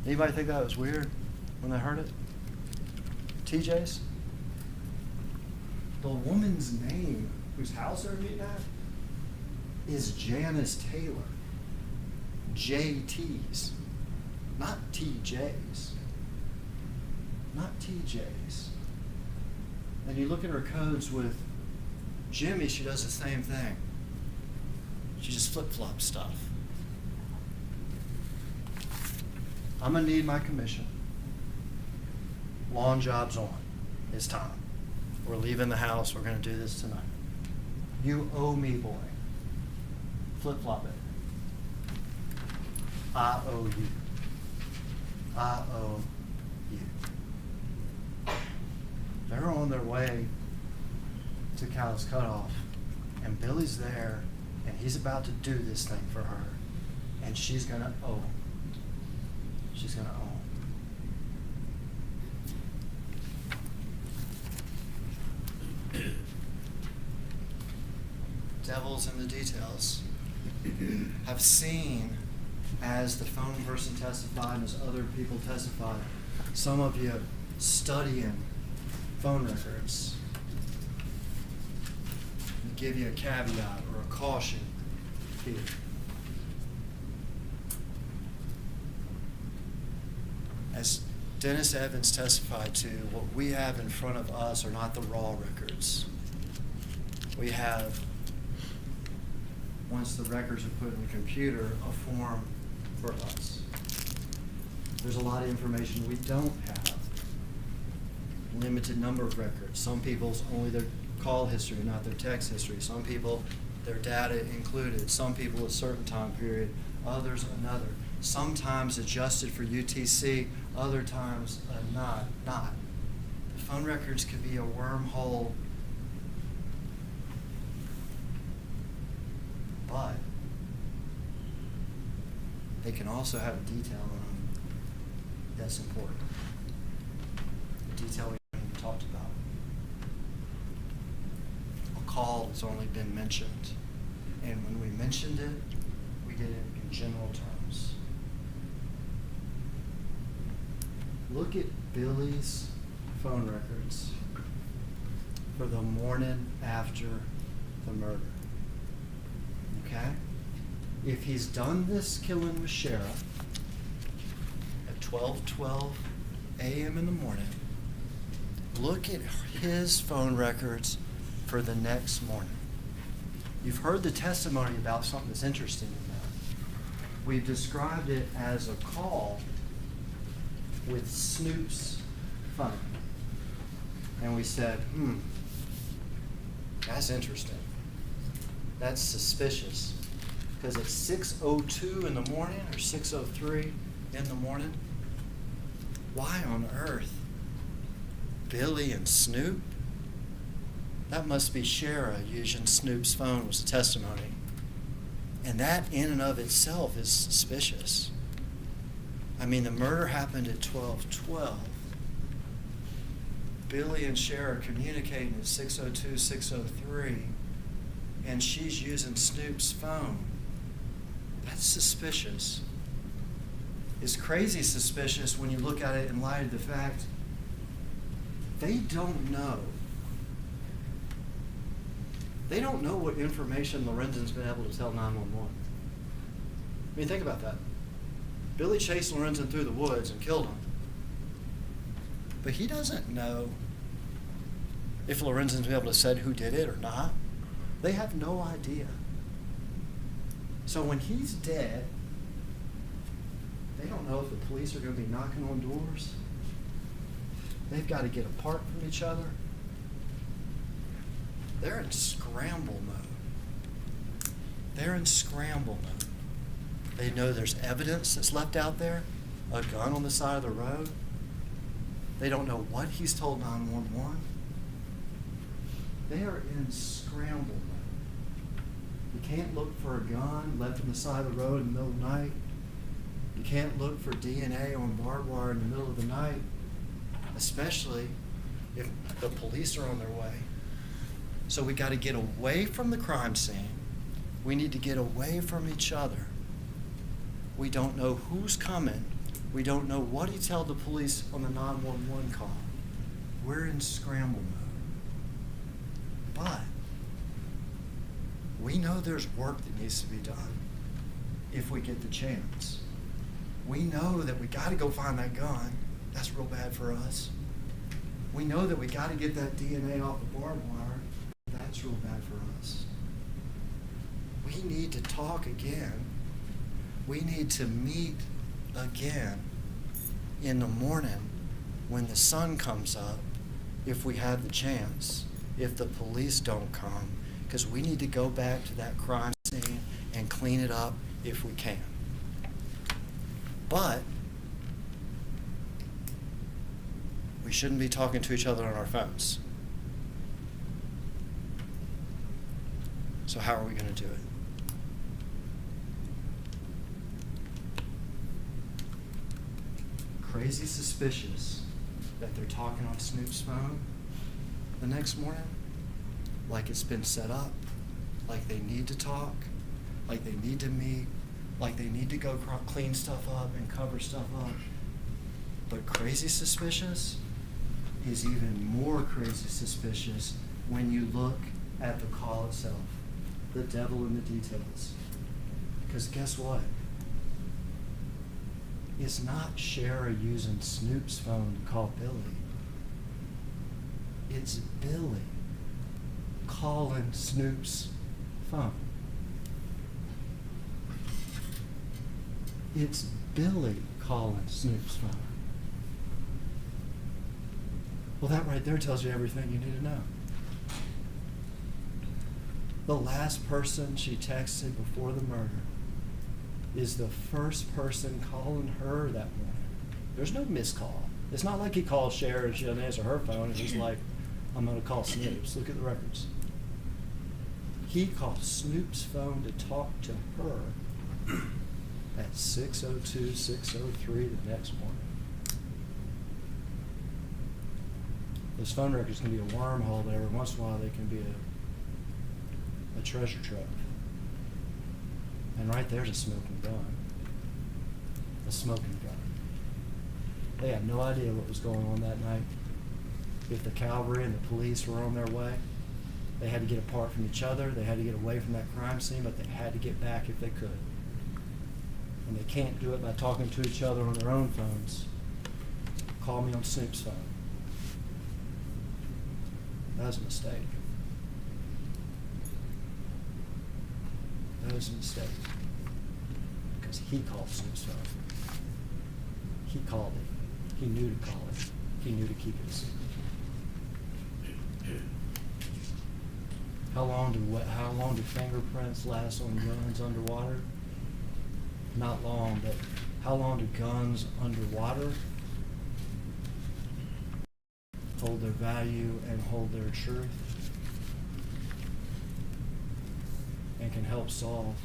[SPEAKER 4] Anybody think that was weird when they heard it? TJ's? The woman's name, whose house they're meeting at, is Janice Taylor. JT's, not TJ's. Not TJ's. And you look at her codes with Jimmy, she does the same thing. She just flip-flops stuff. I'm gonna need my commission. Lawn job's on. It's time. We're leaving the house. We're gonna do this tonight. You owe me, boy. Flip-flop it. I owe you. I owe you. They're on their way to Cal's Cutoff, and Billy's there, and he's about to do this thing for her, and she's gonna owe him. She's gonna owe him. Devil's in the details. I've seen, as the phone person testified and as other people testified, some of you studying phone records. Give you a caveat or a caution here. As Dennis Evans testified to, what we have in front of us are not the raw records. We have, once the records are put in the computer, a form for us. There's a lot of information we don't have. Limited number of records. Some people's only their call history, not their text history. Some people, their data included. Some people a certain time period, others another. Sometimes adjusted for UTC, other times not. The phone records could be a wormhole, but they can also have a detail on them that's important. The detail we haven't even talked about. Call that's only been mentioned, and when we mentioned it, we did it in general terms. Look at Billy's phone records for the morning after the murder. Okay? If he's done this killing with Shara at 12:12 a.m. in the morning, look at his phone records for the next morning. You've heard the testimony about something that's interesting in that. We've described it as a call with Snoop's phone. And we said, that's interesting. That's suspicious. Because at 6:02 in the morning or 6:03 in the morning, why on earth Billy and Snoop? That must be Shara using Snoop's phone was a testimony. And that in and of itself is suspicious. I mean, the murder happened at 12:12. Billy and Shara are communicating at 6:02, 6:03, and she's using Snoop's phone. That's suspicious. It's crazy suspicious when you look at it in light of the fact They don't know. They don't know what information Lorenzen's been able to tell 911. I mean, think about that. Billy chased Lorenzen through the woods and killed him. But he doesn't know if Lorenzen's been able to say who did it or not. They have no idea. So when he's dead, they don't know if the police are going to be knocking on doors. They've got to get apart from each other. They're in scramble mode. They're in scramble mode. They know there's evidence that's left out there, a gun on the side of the road. They don't know what he's told 911. They are in scramble mode. You can't look for a gun left on the side of the road in the middle of the night. You can't look for DNA on barbed wire in the middle of the night, especially if the police are on their way. So we got to get away from the crime scene. We need to get away from each other. We don't know who's coming. We don't know what he told the police on the 911 call. We're in scramble mode. But we know there's work that needs to be done if we get the chance. We know that we got to go find that gun. That's real bad for us. We know that we got to get that DNA off the barbed wire. That's real bad for us. We need to talk again. We need to meet again in the morning when the sun comes up, if we have the chance, if the police don't come, because we need to go back to that crime scene and clean it up if we can. But we shouldn't be talking to each other on our phones. So how are we going to do it? Crazy suspicious that they're talking on Snoop's phone the next morning, like it's been set up, like they need to talk, like they need to meet, like they need to go clean stuff up and cover stuff up. But crazy suspicious is even more crazy suspicious when you look at the call itself, the devil in the details. Because guess what? It's not Shara using Snoop's phone to call Billy. It's Billy calling Snoop's phone. It's Billy calling Snoop's phone. Well, that right there tells you everything you need to know. The last person she texted before the murder is the first person calling her that morning. There's no missed call. It's not like he called Shara and she doesn't answer her phone and he's like, I'm going to call Snoop's. Look at the records. He called Snoop's phone to talk to her at 6:02, 6:03 the next morning. Those phone records can be a wormhole, but every once in a while they can be a treasure trove. And right there's a smoking gun. A smoking gun. They had no idea what was going on that night. If the cavalry and the police were on their way, they had to get apart from each other. They had to get away from that crime scene, but they had to get back if they could. And they can't do it by talking to each other on their own phones. Call me on Snoop's phone. That was a mistake. That was a mistake. Because he called Snoop's phone. He called it. He knew to call it. He knew to keep it a secret. How long do fingerprints last on guns underwater? Not long, but how long do guns underwater hold their value and hold their truth and can help solve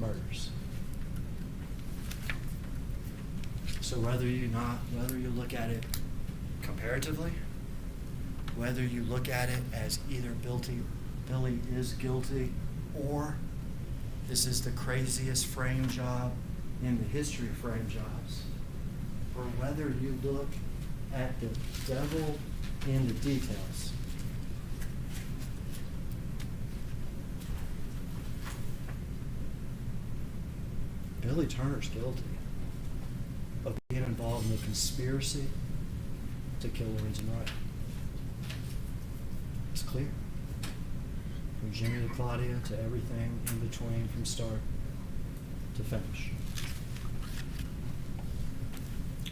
[SPEAKER 4] murders? So whether you look at it comparatively, whether you look at it as either Billy is guilty or this is the craziest frame job in the history of frame jobs, or whether you look at the devil in the details. Billy Turner's guilty of being involved in a conspiracy to kill Lorenzen Wright. It's clear. From Jimmy to Claudia to everything in between, from start to finish.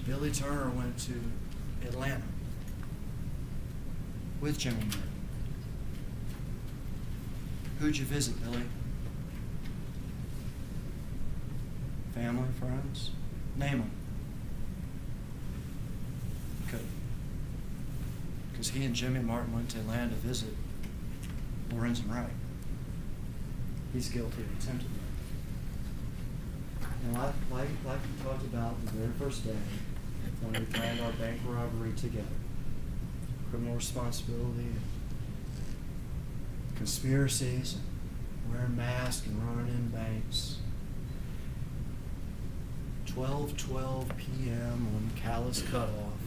[SPEAKER 4] Billy Turner went to Atlanta with Jimmy Martin. Who'd you visit, Billy? Family, friends? Name them. Couldn't. Because he and Jimmy Martin went to Atlanta to visit Lorenzen Wright. He's guilty of attempted murder. And like we talked about the very first day, when we planned our bank robbery together, criminal responsibility, conspiracies, wearing masks and running in banks. 12:12 p.m. on Callous Cutoff.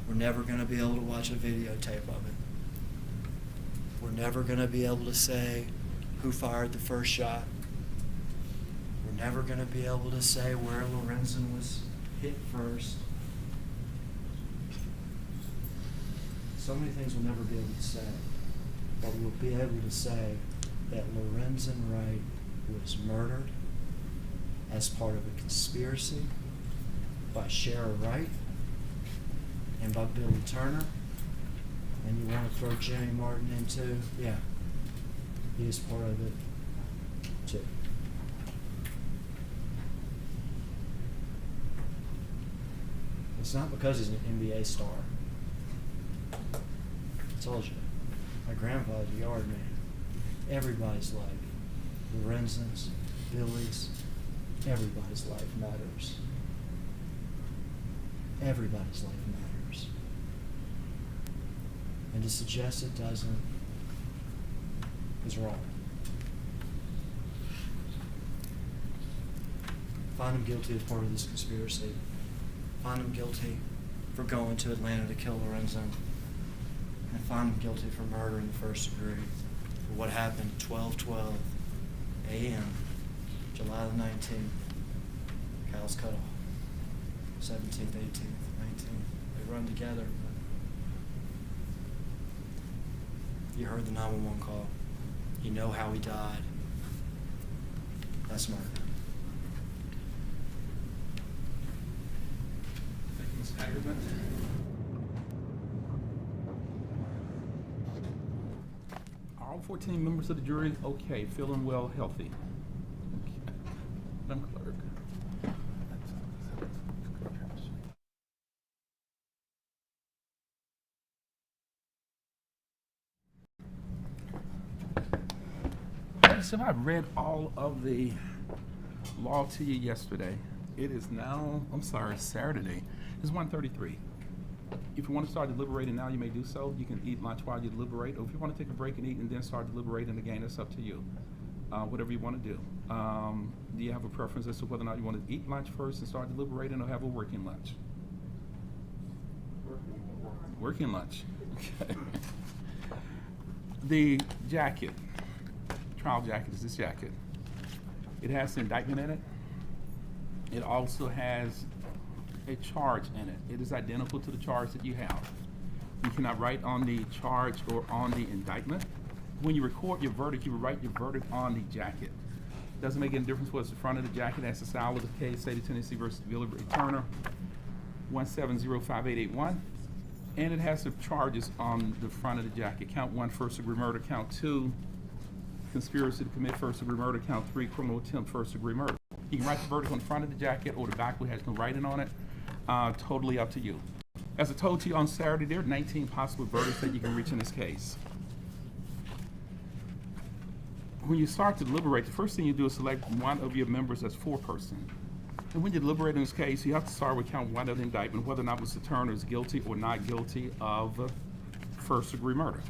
[SPEAKER 4] We're never going to be able to watch a videotape of it. We're never going to be able to say who fired the first shot. We're never going to be able to say where Lorenzen was hit first. So many things we'll never be able to say. But we'll be able to say that Lorenzen Wright was murdered as part of a conspiracy by Shara Wright and by Billy Turner. And you want to throw Jimmy Martin in too? Yeah, he is part of it too. It's not because he's an NBA star. I told you, my grandfather's a yard man. Everybody's life, Lorenzen's, Billy's, everybody's life matters. Everybody's life matters. And to suggest it doesn't is wrong. Find him guilty as part of this conspiracy. Find him guilty for going to Atlanta to kill Lorenzen. And find him guilty for murder in the first degree for what happened at 12:12 a.m. July the 19th, Callous Cutoff, 17th, 18th, 19th. They run together. You heard the 911 call. You know how he died. That's murder.
[SPEAKER 1] Thank you, Ms. Hagerman. All 14 members of the jury, okay, feeling well, healthy. Okay. Madam Clerk. So I read all of the law to you yesterday. It is now, Saturday. It's 1:33. If you want to start deliberating now, you may do so. You can eat lunch while you deliberate, or if you want to take a break and eat and then start deliberating again, it's up to you. Whatever you want to do. Do you have a preference as to whether or not you want to eat lunch first and start deliberating, or have a working lunch? Working lunch. Okay. The jacket. Trial jacket is this jacket. It has the indictment in it. It also has a charge in it. It is identical to the charge that you have. You cannot write on the charge or on the indictment. When you record your verdict, you write your verdict on the jacket. Doesn't make any difference what's the front of the jacket. That's the style of the case, State of Tennessee versus Billy Turner, 1705881. And it has the charges on the front of the jacket. Count 1, first-degree murder. Count 2, conspiracy to commit first-degree murder. Count 3, criminal attempt first-degree murder. You can write the verdict on the front of the jacket or the back which has no writing on it. Totally up to you. As I told you on Saturday, there are 19 possible verdicts that you can reach in this case. When you start to deliberate, the first thing you do is select one of your members as foreperson. And when you deliberate in this case, you have to start with count 1 of the indictment, whether or not Mr. Turner is guilty or not guilty of first-degree murder.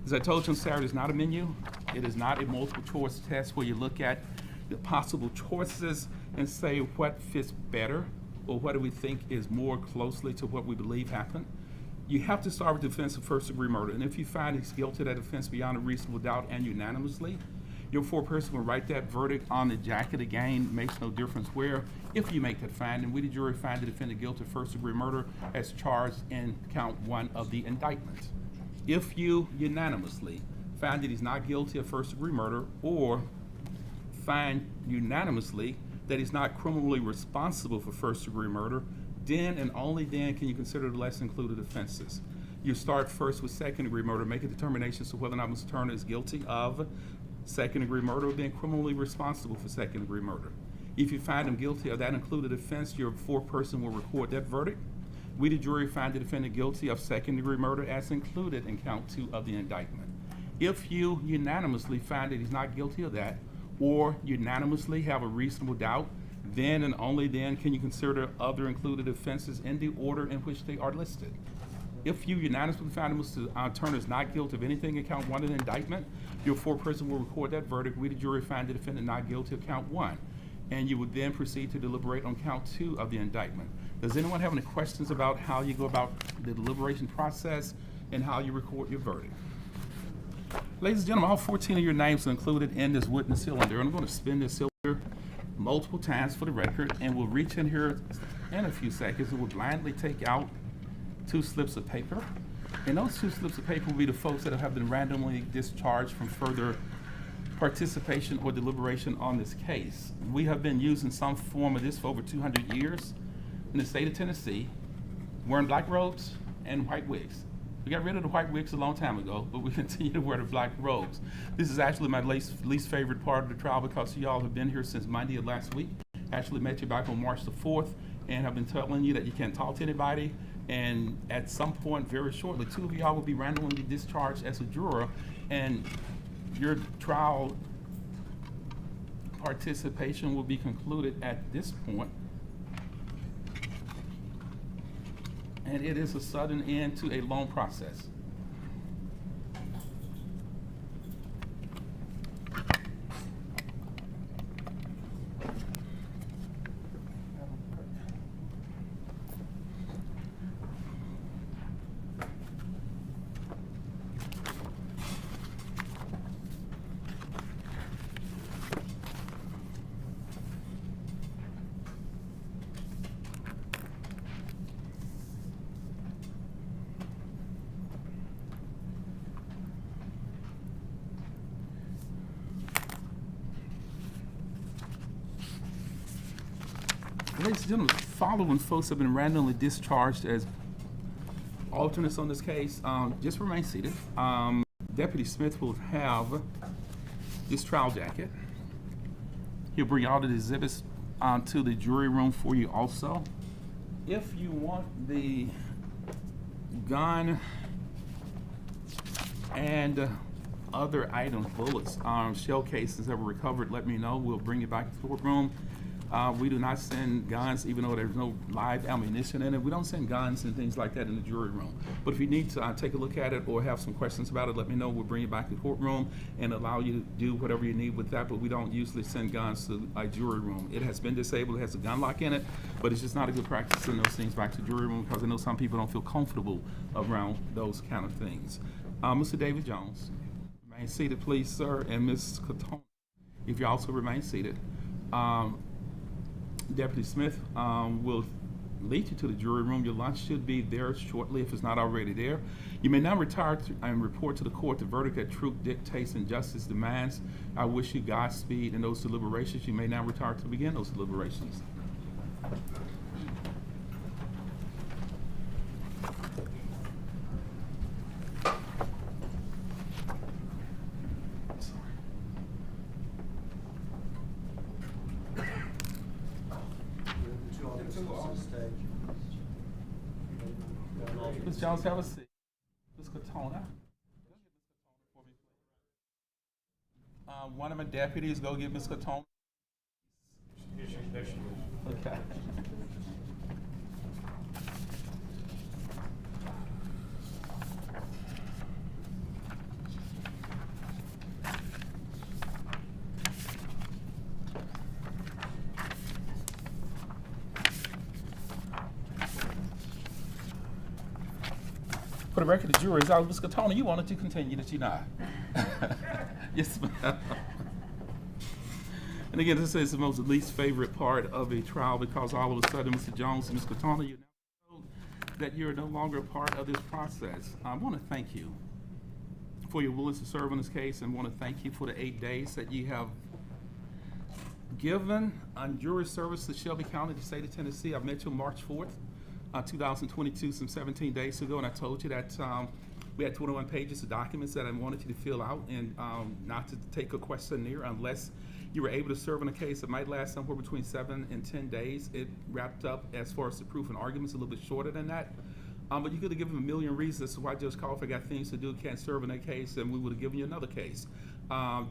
[SPEAKER 1] As I told you on Saturday, it's not a menu. It is not a multiple choice test where you look at the possible choices and say what fits better or what do we think is more closely to what we believe happened. You have to start with the offense of first-degree murder, and if you find he's guilty of that offense beyond a reasonable doubt and unanimously, your foreperson will write that verdict on the jacket. Again, makes no difference where. If you make that finding, we, the jury, find the defendant guilty of first-degree murder as charged in count 1 of the indictment. If you unanimously find that he's not guilty of first-degree murder, or find unanimously that he's not criminally responsible for first-degree murder, then and only then can you consider the lesser included offenses. You start first with second-degree murder, make a determination as to whether or not Mr. Turner is guilty of second-degree murder or being criminally responsible for second-degree murder. If you find him guilty of that included offense, your foreperson will record that verdict. We, the jury, find the defendant guilty of second-degree murder as included in count 2 of the indictment. If you unanimously find that he's not guilty of that, or unanimously have a reasonable doubt, then and only then can you consider other included offenses in the order in which they are listed. If you unanimously find that Mr. Turner is not guilty of anything in count 1 of the indictment, your foreperson will record that verdict. We, the jury, find the defendant not guilty of count 1. And you would then proceed to deliberate on count 2 of the indictment. Does anyone have any questions about how you go about the deliberation process and how you record your verdict? Ladies and gentlemen, all 14 of your names are included in this witness cylinder. I'm going to spin this cylinder multiple times for the record, and we'll reach in here in a few seconds and we'll blindly take out 2 slips of paper. And those 2 slips of paper will be the folks that have been randomly discharged from further participation or deliberation on this case. We have been using some form of this for over 200 years in the state of Tennessee, wearing black robes and white wigs. We got rid of the white wigs a long time ago, but we continue to wear the black robes. This is actually my least favorite part of the trial because y'all have been here since Monday of last week. Actually met you back on March the 4th and have been telling you that you can't talk to anybody. And at some point very shortly, 2 of y'all will be randomly discharged as a juror, and your trial participation will be concluded at this point. And it is a sudden end to a long process. Ladies and gentlemen, following folks have been randomly discharged as alternates on this case. Just remain seated. Deputy Smith will have this trial jacket. He'll bring all the exhibits to the jury room for you also. If you want the gun and other items, bullets, shell cases that were recovered, let me know. We'll bring it back to the courtroom. We do not send guns, even though there's no live ammunition in it. We don't send guns and things like that in the jury room. But if you need to take a look at it or have some questions about it, let me know. We'll bring it back to the courtroom and allow you to do whatever you need with that. But we don't usually send guns to a jury room. It has been disabled. It has a gun lock in it. But it's just not a good practice to send those things back to the jury room because I know some people don't feel comfortable around those kind of things. Mr. David Jones, remain seated, please, sir. And Ms. Catona, if you also remain seated. Deputy Smith will lead you to the jury room. Your lunch should be there shortly if it's not already there. You may now retire and report to the court the verdict that truth dictates and justice demands. I wish you Godspeed in those deliberations. You may now retire to begin those deliberations. Ms. Jones, have a seat. Ms. Catona. One of my deputies go get Ms. Catona. Okay. For the record, the jury is out. Ms. Katona, you wanted to continue, did you not? Yes, ma'am. And again, this is the most least favorite part of a trial because all of a sudden, Mr. Jones and Ms. Katona, you now know that you're no longer a part of this process. I want to thank you for your willingness to serve on this case, and want to thank you for the 8 days that you have given on jury service to Shelby County, the state of Tennessee. I met you on March 4th, 2022, some 17 days ago, and I told you that we had 21 pages of documents that I wanted you to fill out, and not to take a questionnaire unless you were able to serve on a case that might last somewhere between 7 and 10 days. It wrapped up, as far as the proof and arguments, a little bit shorter than that. But you could have given them a million reasons as to why Judge Coffey got things to do, can't serve in that case, and we would have given you another case.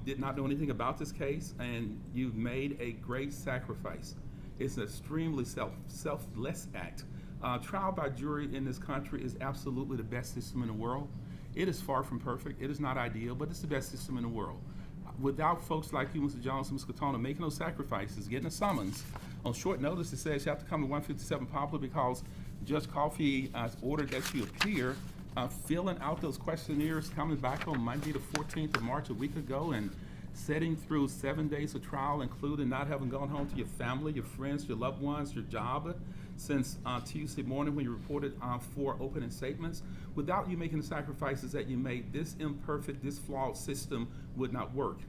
[SPEAKER 1] Did not know anything about this case, and you made a great sacrifice. It's an extremely selfless act. Trial by jury in this country is absolutely the best system in the world. It is far from perfect. It is not ideal, but it's the best system in the world. Without folks like you, Mr. Jones and Ms. Katona, making those sacrifices, getting a summons on short notice that says you have to come to 157 Poplar because Judge Coffey ordered that you appear, filling out those questionnaires, coming back on Monday the 14th of March, a week ago, and sitting through 7 days of trial, including not having gone home to your family, your friends, your loved ones, your job, since Tuesday morning when you reported 4 opening statements. Without you making the sacrifices that you made, this imperfect, this flawed system would not work.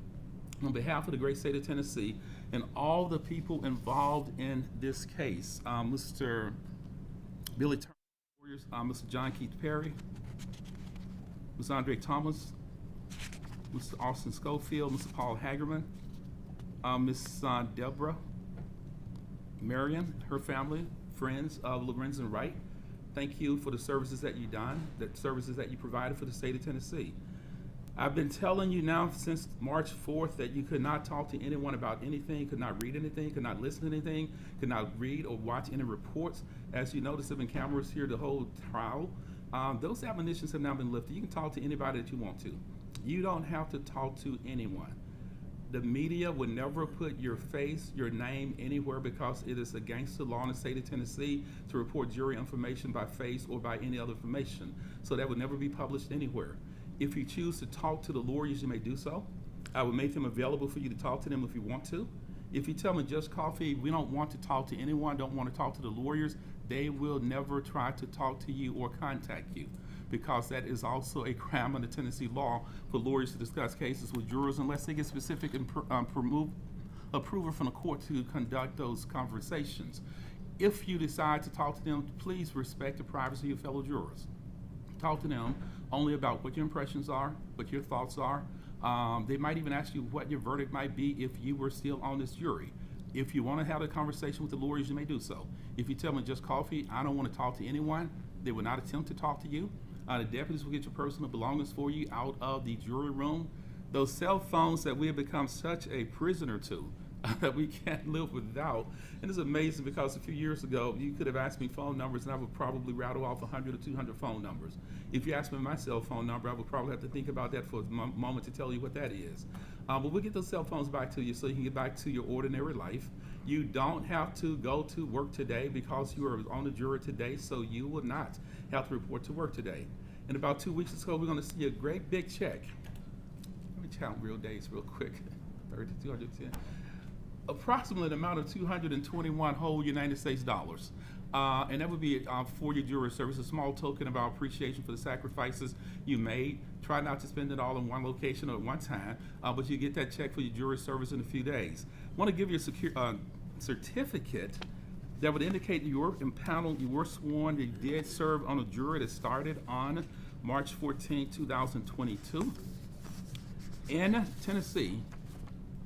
[SPEAKER 1] On behalf of the great state of Tennessee and all the people involved in this case, Mr. Billy Turner, Mr. John Keith Perry, Mr. Andre Thomas, Mr. Austin Schofield, Mr. Paul Hagerman, Ms. Deborah Marion, her family, friends of Lorenzen Wright. Thank you for the services that you've done, the services that you provided for the state of Tennessee. I've been telling you now since March 4th that you could not talk to anyone about anything, could not read anything, could not listen to anything, could not read or watch any reports. As you notice, there have been cameras here the whole trial. Those admonitions have now been lifted. You can talk to anybody that you want to. You don't have to talk to anyone. The media would never put your face, your name anywhere because it is against the law in the state of Tennessee to report jury information by face or by any other information. So that would never be published anywhere. If you choose to talk to the lawyers, you may do so. I would make them available for you to talk to them if you want to. If you tell me, Judge Coffey, we don't want to talk to anyone, don't want to talk to the lawyers, they will never try to talk to you or contact you, because that is also a crime under Tennessee law for lawyers to discuss cases with jurors unless they get specific approval from the court to conduct those conversations. If you decide to talk to them, please respect the privacy of fellow jurors. Talk to them only about what your impressions are, what your thoughts are. They might even ask you what your verdict might be if you were still on this jury. If you want to have a conversation with the lawyers, you may do so. If you tell me, Judge Coffey, I don't want to talk to anyone, they will not attempt to talk to you. The deputies will get your personal belongings for you out of the jury room. Those cell phones that we have become such a prisoner to, that we can't live without. And it's amazing because a few years ago, you could have asked me phone numbers and I would probably rattle off 100 or 200 phone numbers. If you asked me my cell phone number, I would probably have to think about that for a moment to tell you what that is. But we'll get those cell phones back to you so you can get back to your ordinary life. You don't have to go to work today because you are on the jury today, so you will not have to report to work today. In about 2 weeks or so, we're going to see a great big check. Let me count real days real quick. 30, 210. Approximately the amount of 221 whole United States dollars. And that would be for your jury service, a small token of our appreciation for the sacrifices you made. Try not to spend it all in one location or at one time, but you get that check for your jury service in a few days. I want to give you a certificate that would indicate you were impaneled, you were sworn, you did serve on a jury that started on March 14, 2022. In Tennessee,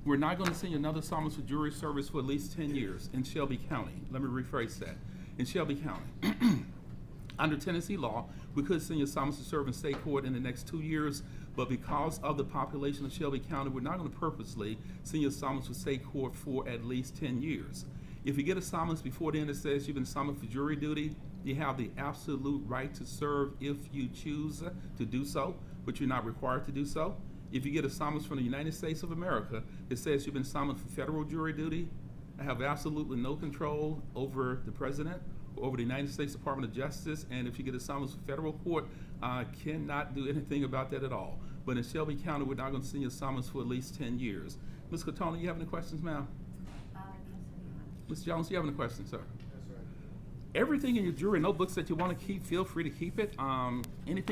[SPEAKER 1] we're not going to send you another summons for jury service for at least 10 years in Shelby County. Let me rephrase that. In Shelby County. Under Tennessee law, we could send you a summons to serve in state court in the next 2 years, but because of the population of Shelby County, we're not going to purposely send you a summons for state court for at least 10 years. If you get a summons before then that says you've been summoned for jury duty, you have the absolute right to serve if you choose to do so, but you're not required to do so. If you get a summons from the United States of America that says you've been summoned for federal jury duty, I have absolutely no control over the president over the United States Department of Justice, and if you get a summons from federal court, cannot do anything about that at all. But in Shelby County, we're not going to see a summons for at least 10 years. Ms. Katona, you have any questions, ma'am? Ms. Jones, you have any questions, sir? Everything in your jury notebooks that you want to keep, feel free to keep it. Anything